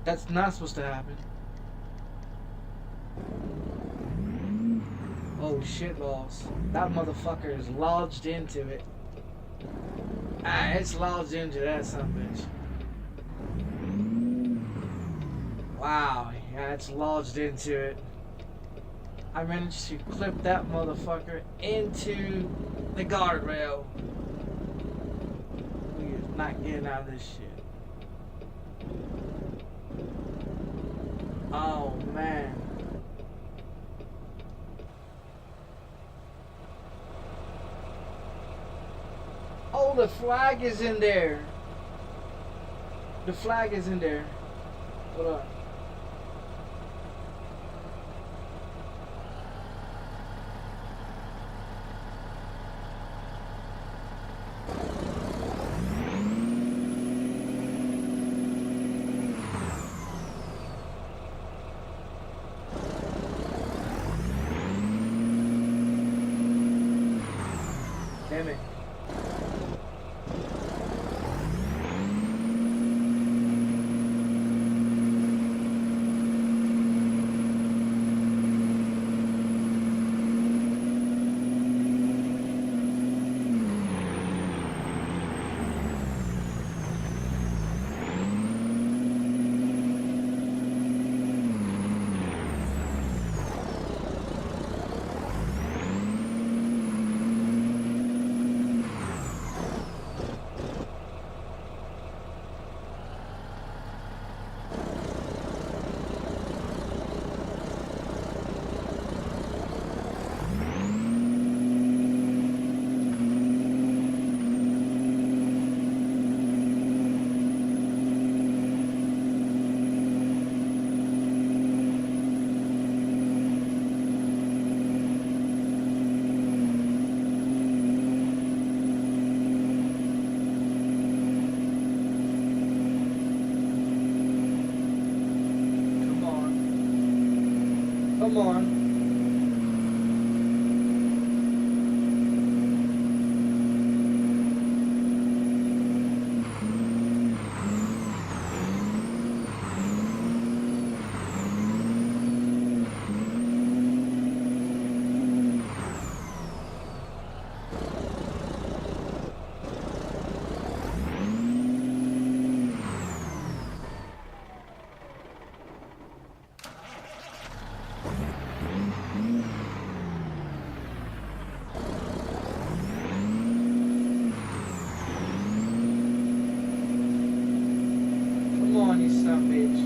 That's not supposed to happen. Oh shit balls. That motherfucker is lodged into it. Ah, it's lodged into that son of a bitch. Wow, yeah, it's lodged into it. I managed to clip that motherfucker into the guardrail. We are not getting out of this shit. Oh man. Oh, the flag is in there. The flag is in there. Hold on. Damn it. Come on. Come on, you son of a bitch.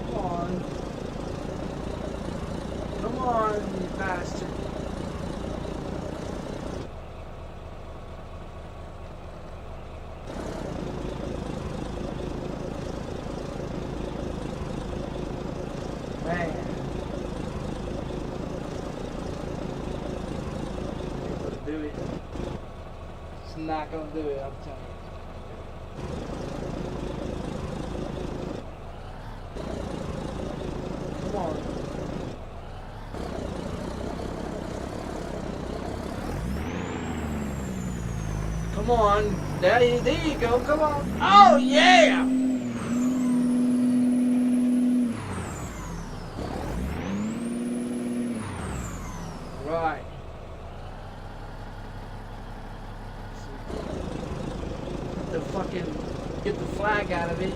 Come on. Come on, you bastard. Man. Do it. It's not gonna do it, I'm telling you. Come on. Come on. There you go. Come on. Oh yeah! Right. Get the flag out of it.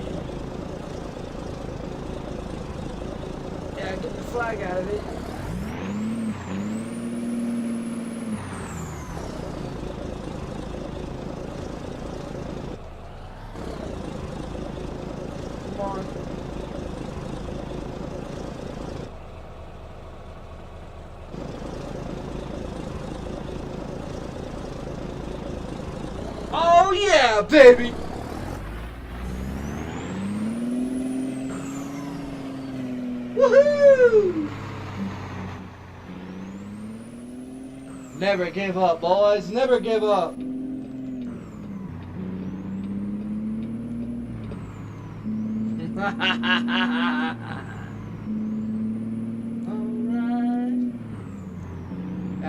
Yeah, get the flag out of it. Come on. Oh yeah, baby! Woohoo! Never give up, boys. Never give up.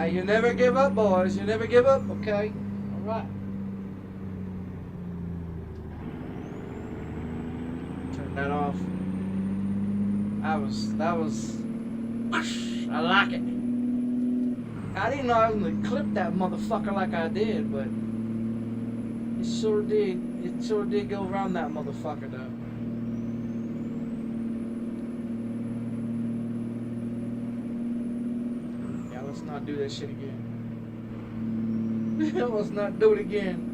Now you never give up, boys. You never give up, okay? All right. Turn that off. That was. I like it. I didn't know I was gonna clip that motherfucker like I did, but it sure did. It sure did go around that motherfucker though. Yeah, let's not do that shit again. Let's not do it again.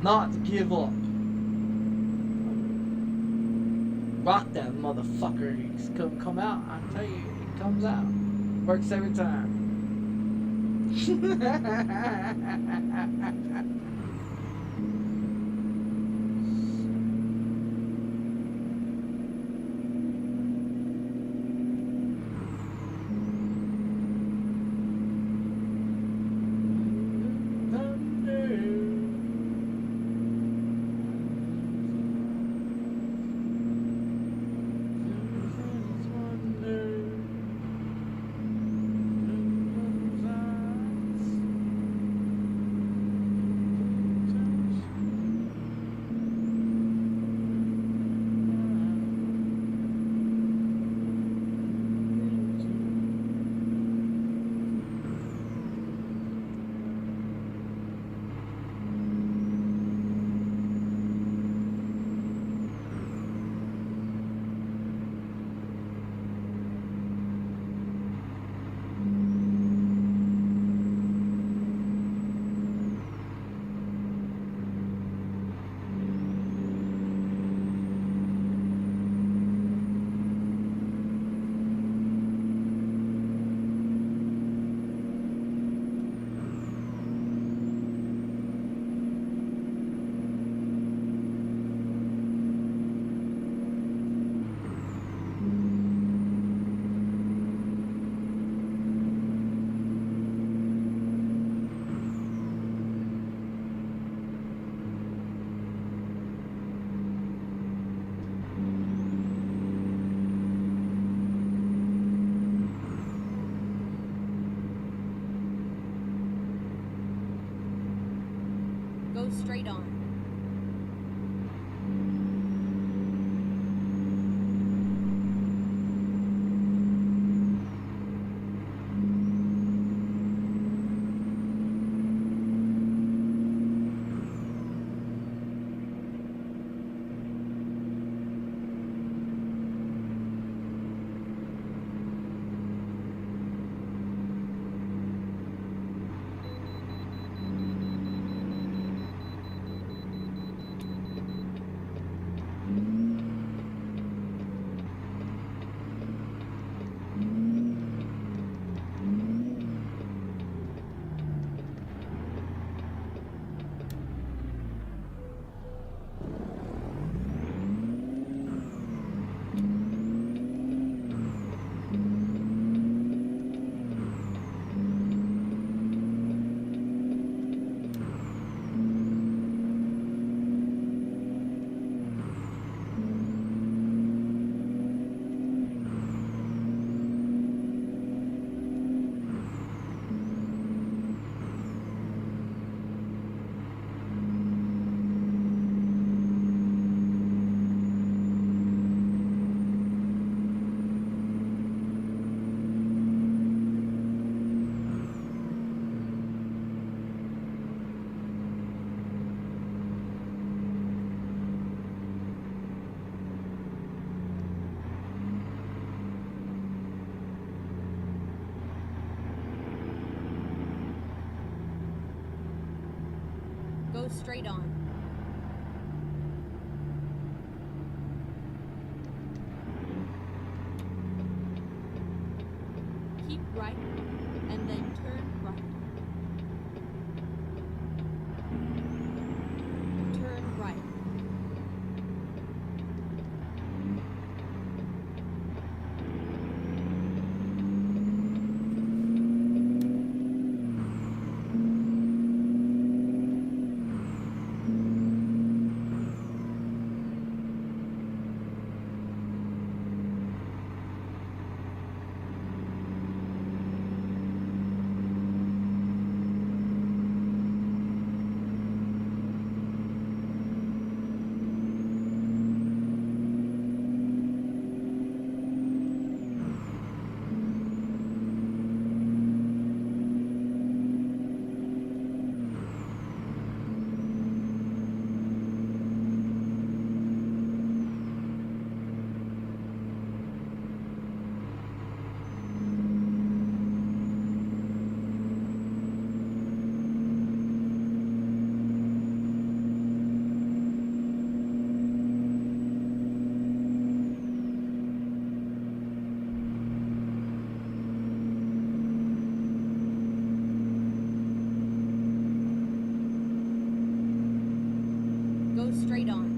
Not to give up. Rock that motherfucker. He's gonna come out. I tell you, it comes out. Works every time. Go straight on. Go straight on. straight on.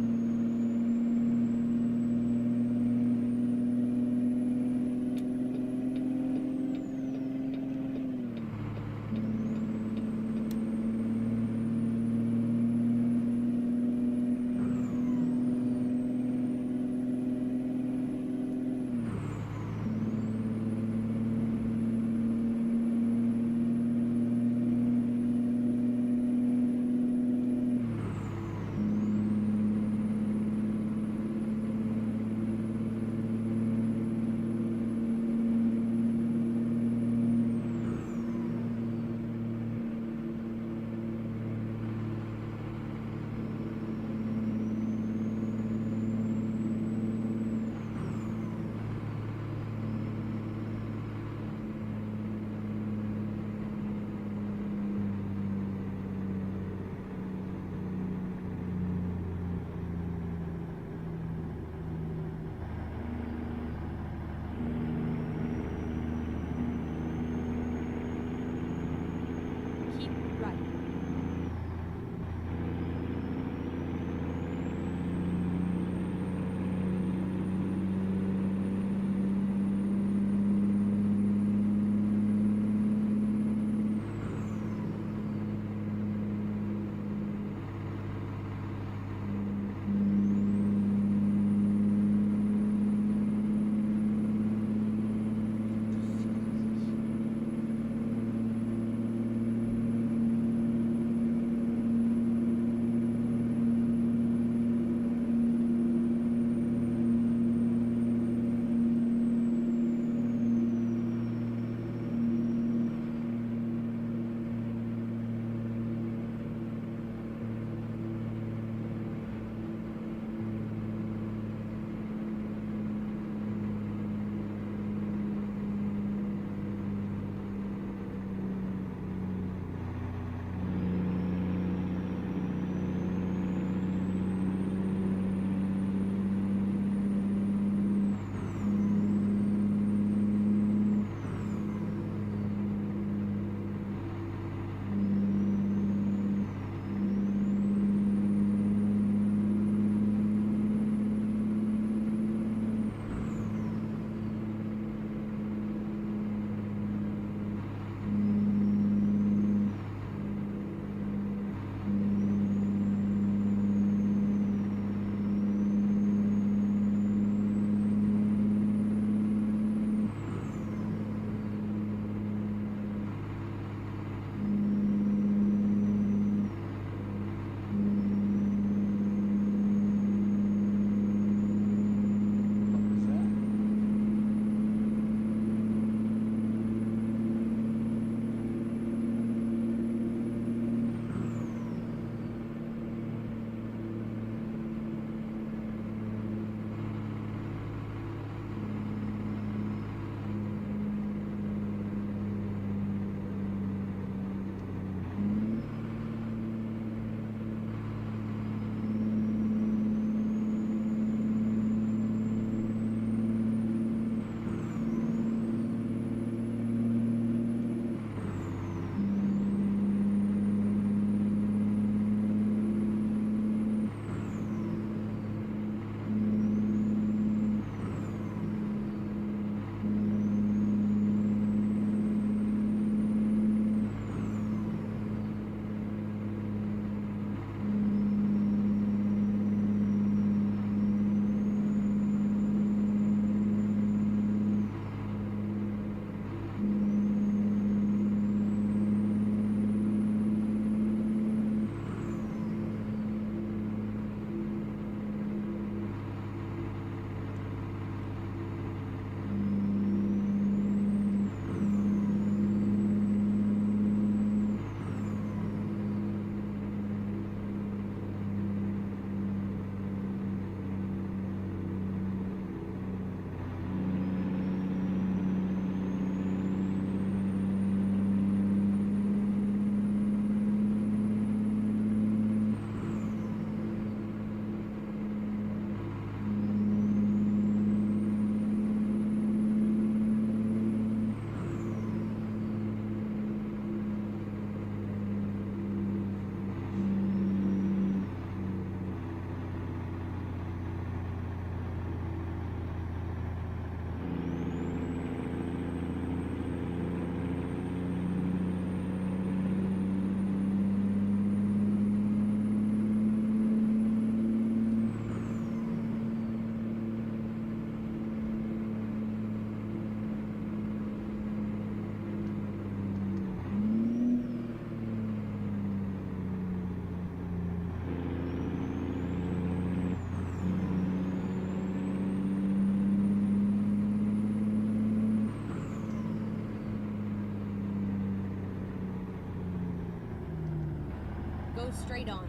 Go straight on.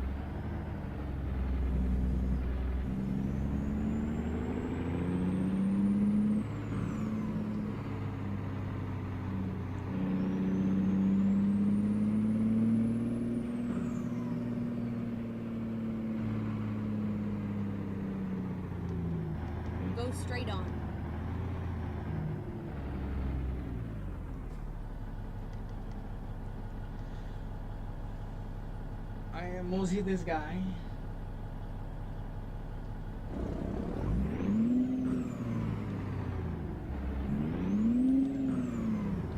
Go straight on. I am mostly this guy.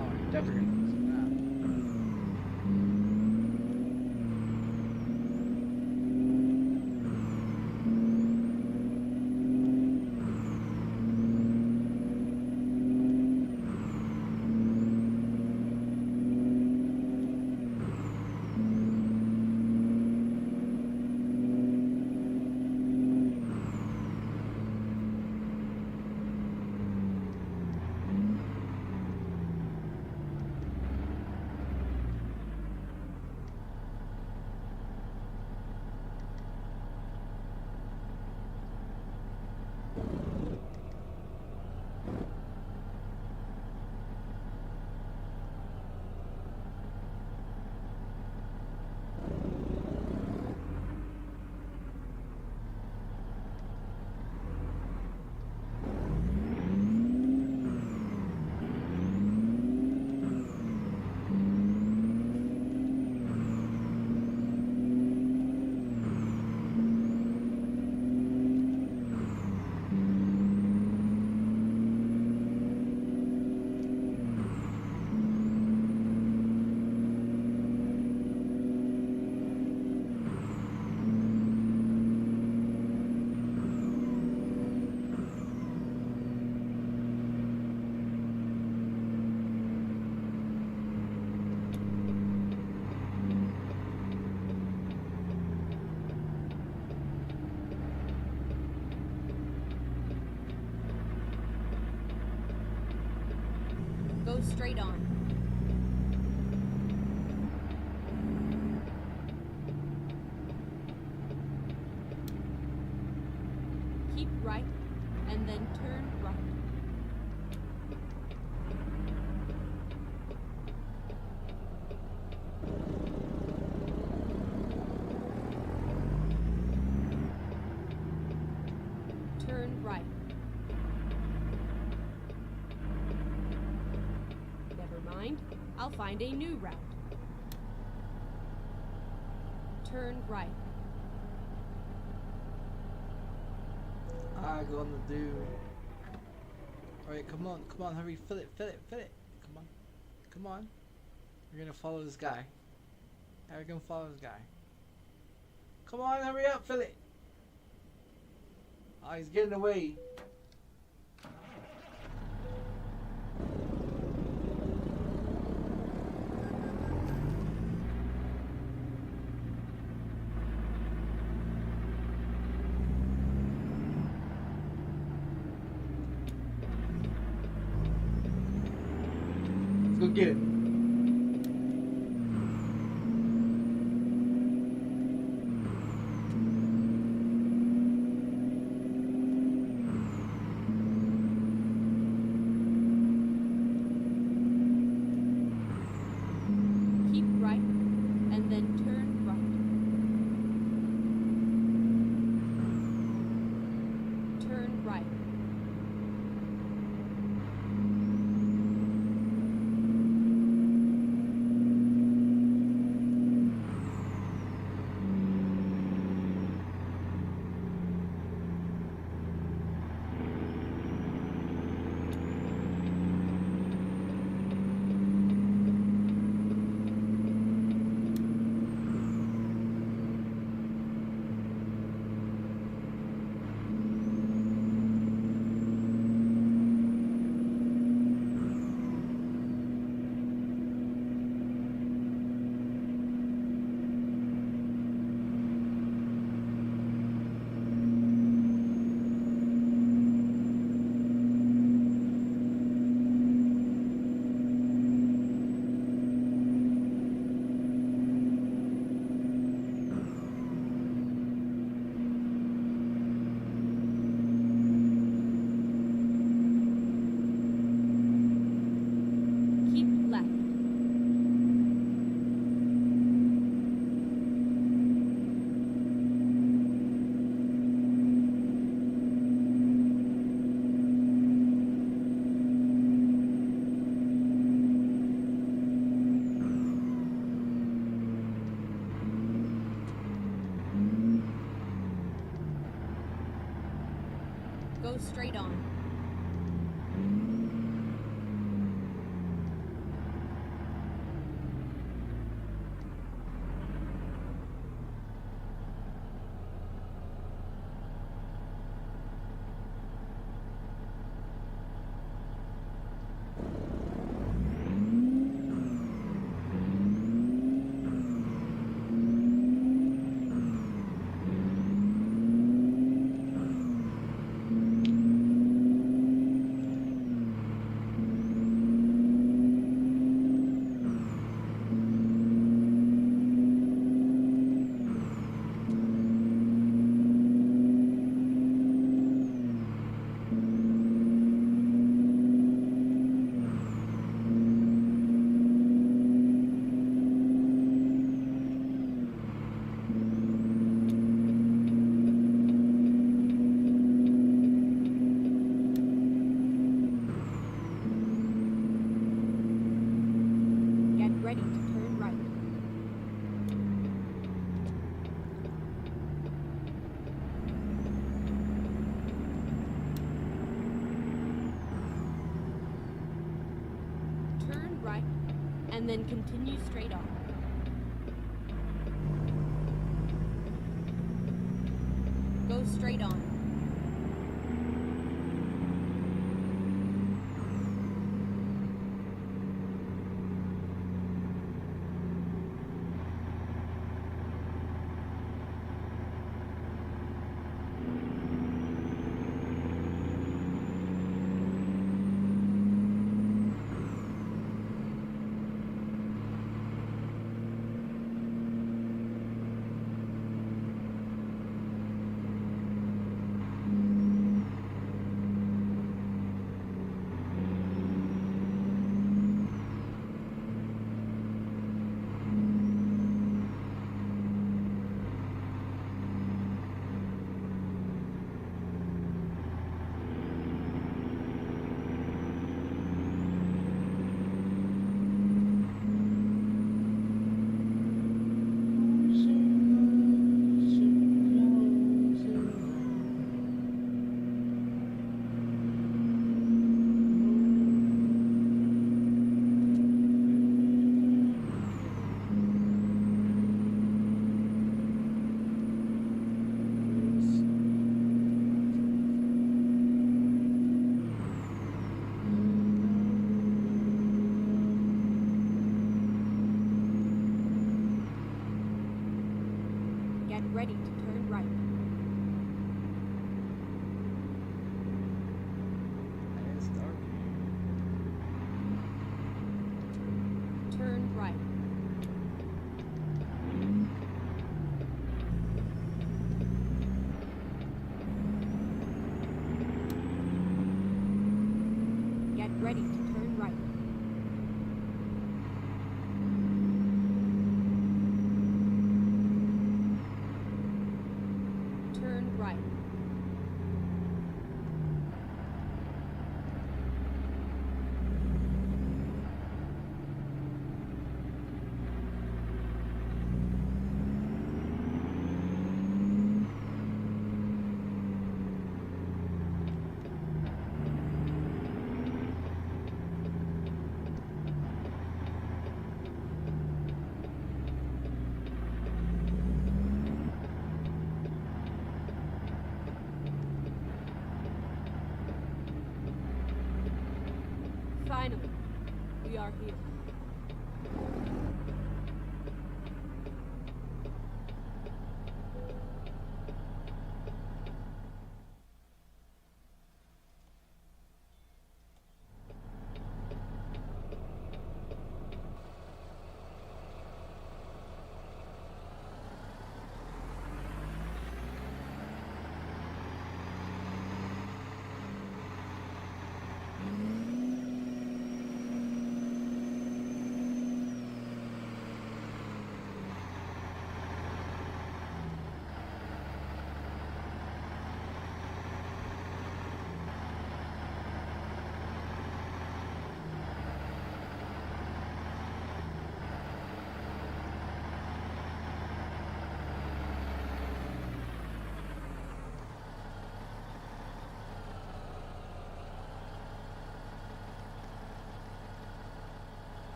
Oh, you're definitely gonna lose that. Go straight on. Keep right, and then turn right. Turn right. Never mind, I'll find a new route. Turn right. I'm gonna do. Alright, come on, hurry, fill it. Come on. We're gonna follow this guy. Yeah, we're gonna follow this guy. Come on, hurry up, fill it. Oh, he's getting away. Let's go get it. Keep right, and then turn right. Turn right. Go straight on. And then continue straight on. Go straight on. Ready to turn right. It's dark. Turn right. Get ready to turn right. Turn right. Finally, we are here.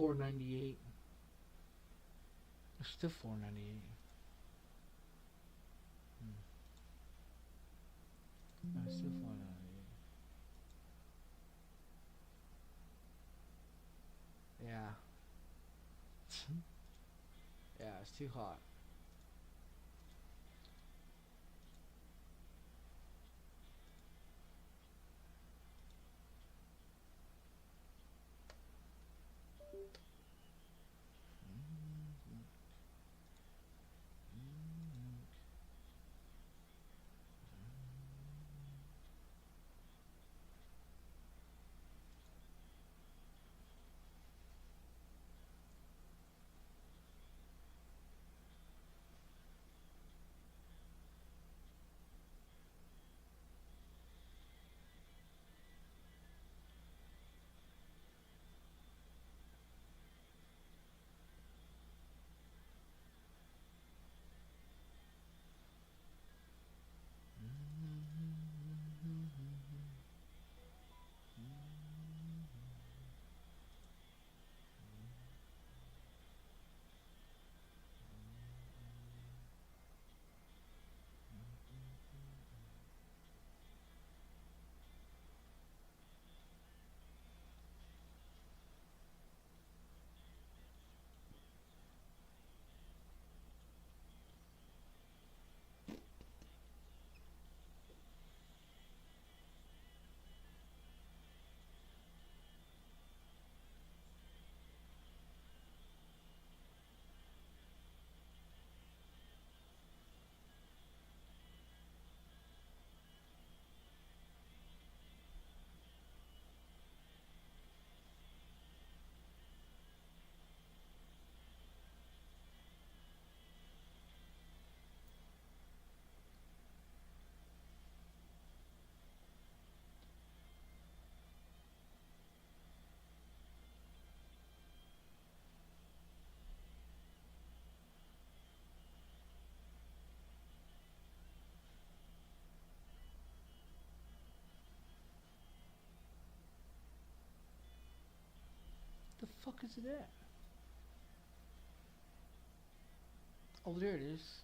$498. It's still $498. No, it's still $498. Yeah. Yeah, it's too hot. The fuck is it at? Oh, there it is.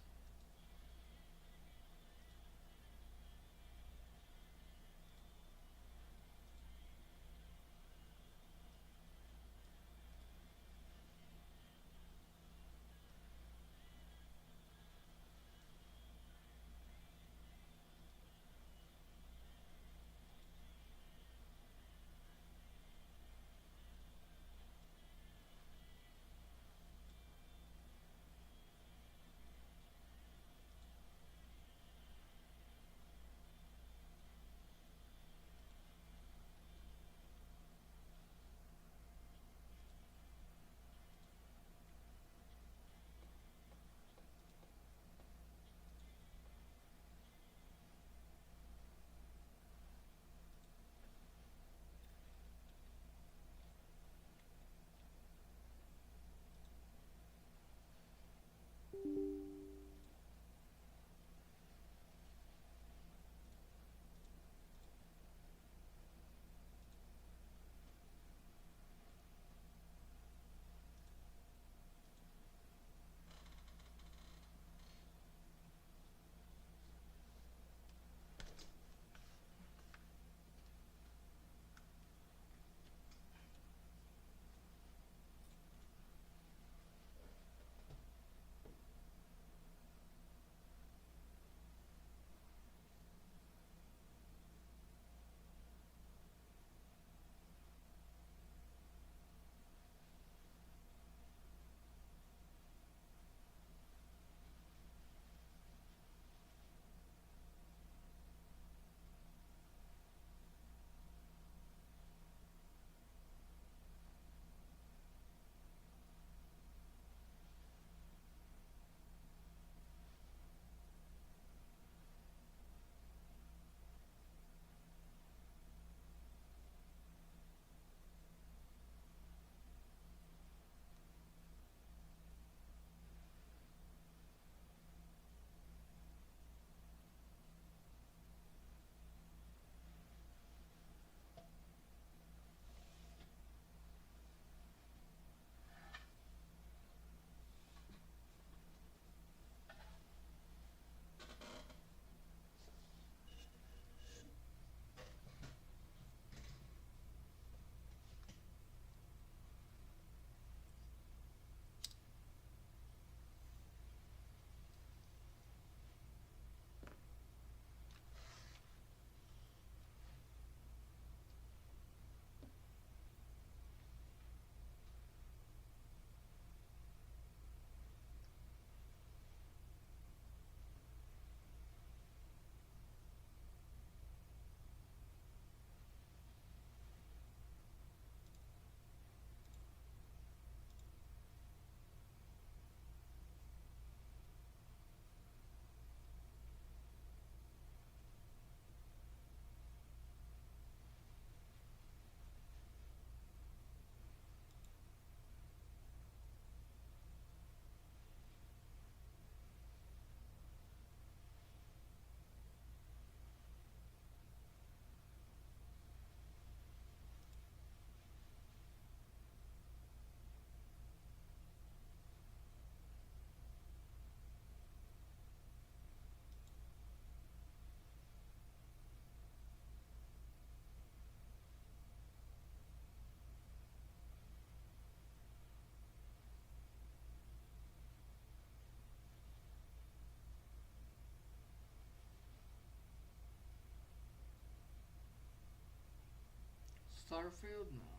Starfield? No.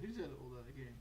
Who's that all that again?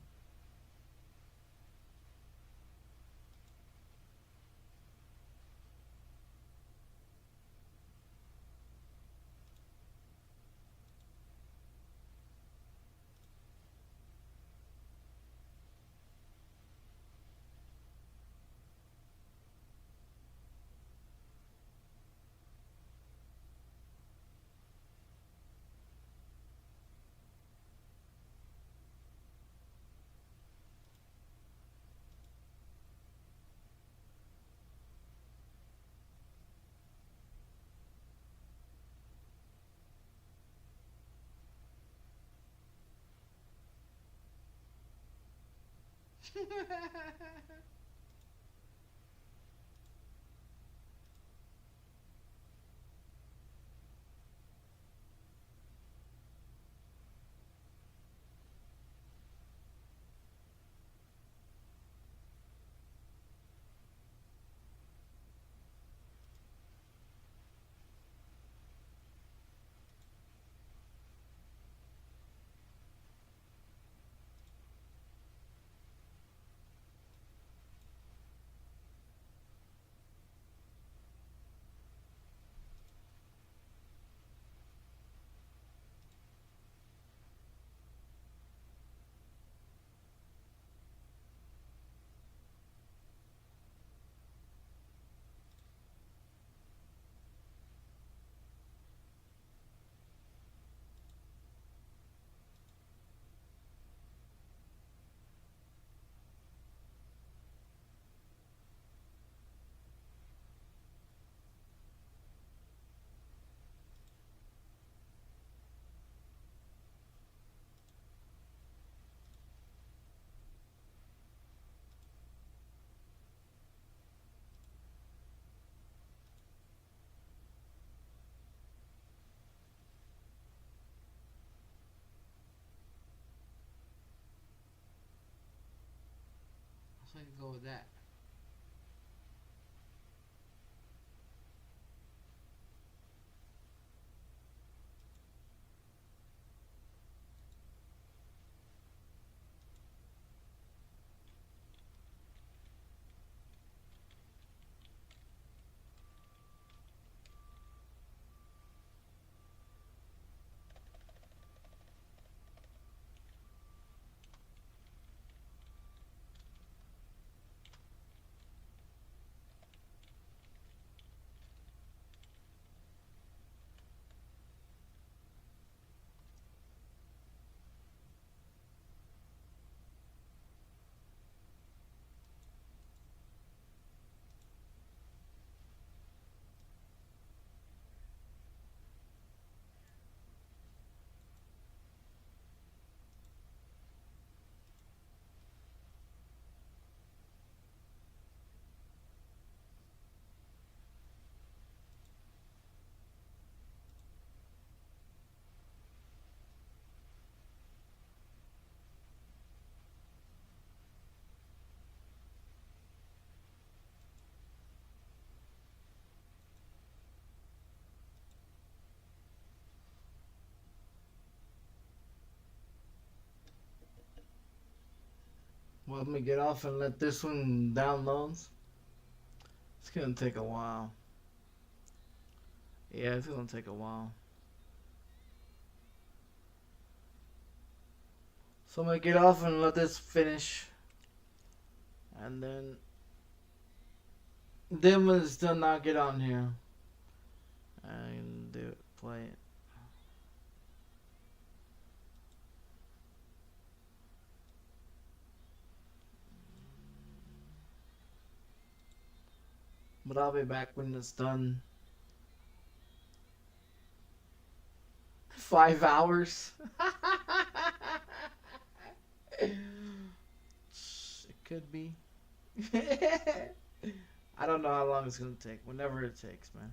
I can go with that. Let me get off and let this one download. It's gonna take a while. Yeah, it's gonna take a while. So I'm gonna get off and let this finish. And then when it's done, I'll get on here and do it, play it. But I'll be back when it's done. 5 hours. It could be. I don't know how long it's gonna take. Whenever it takes, man.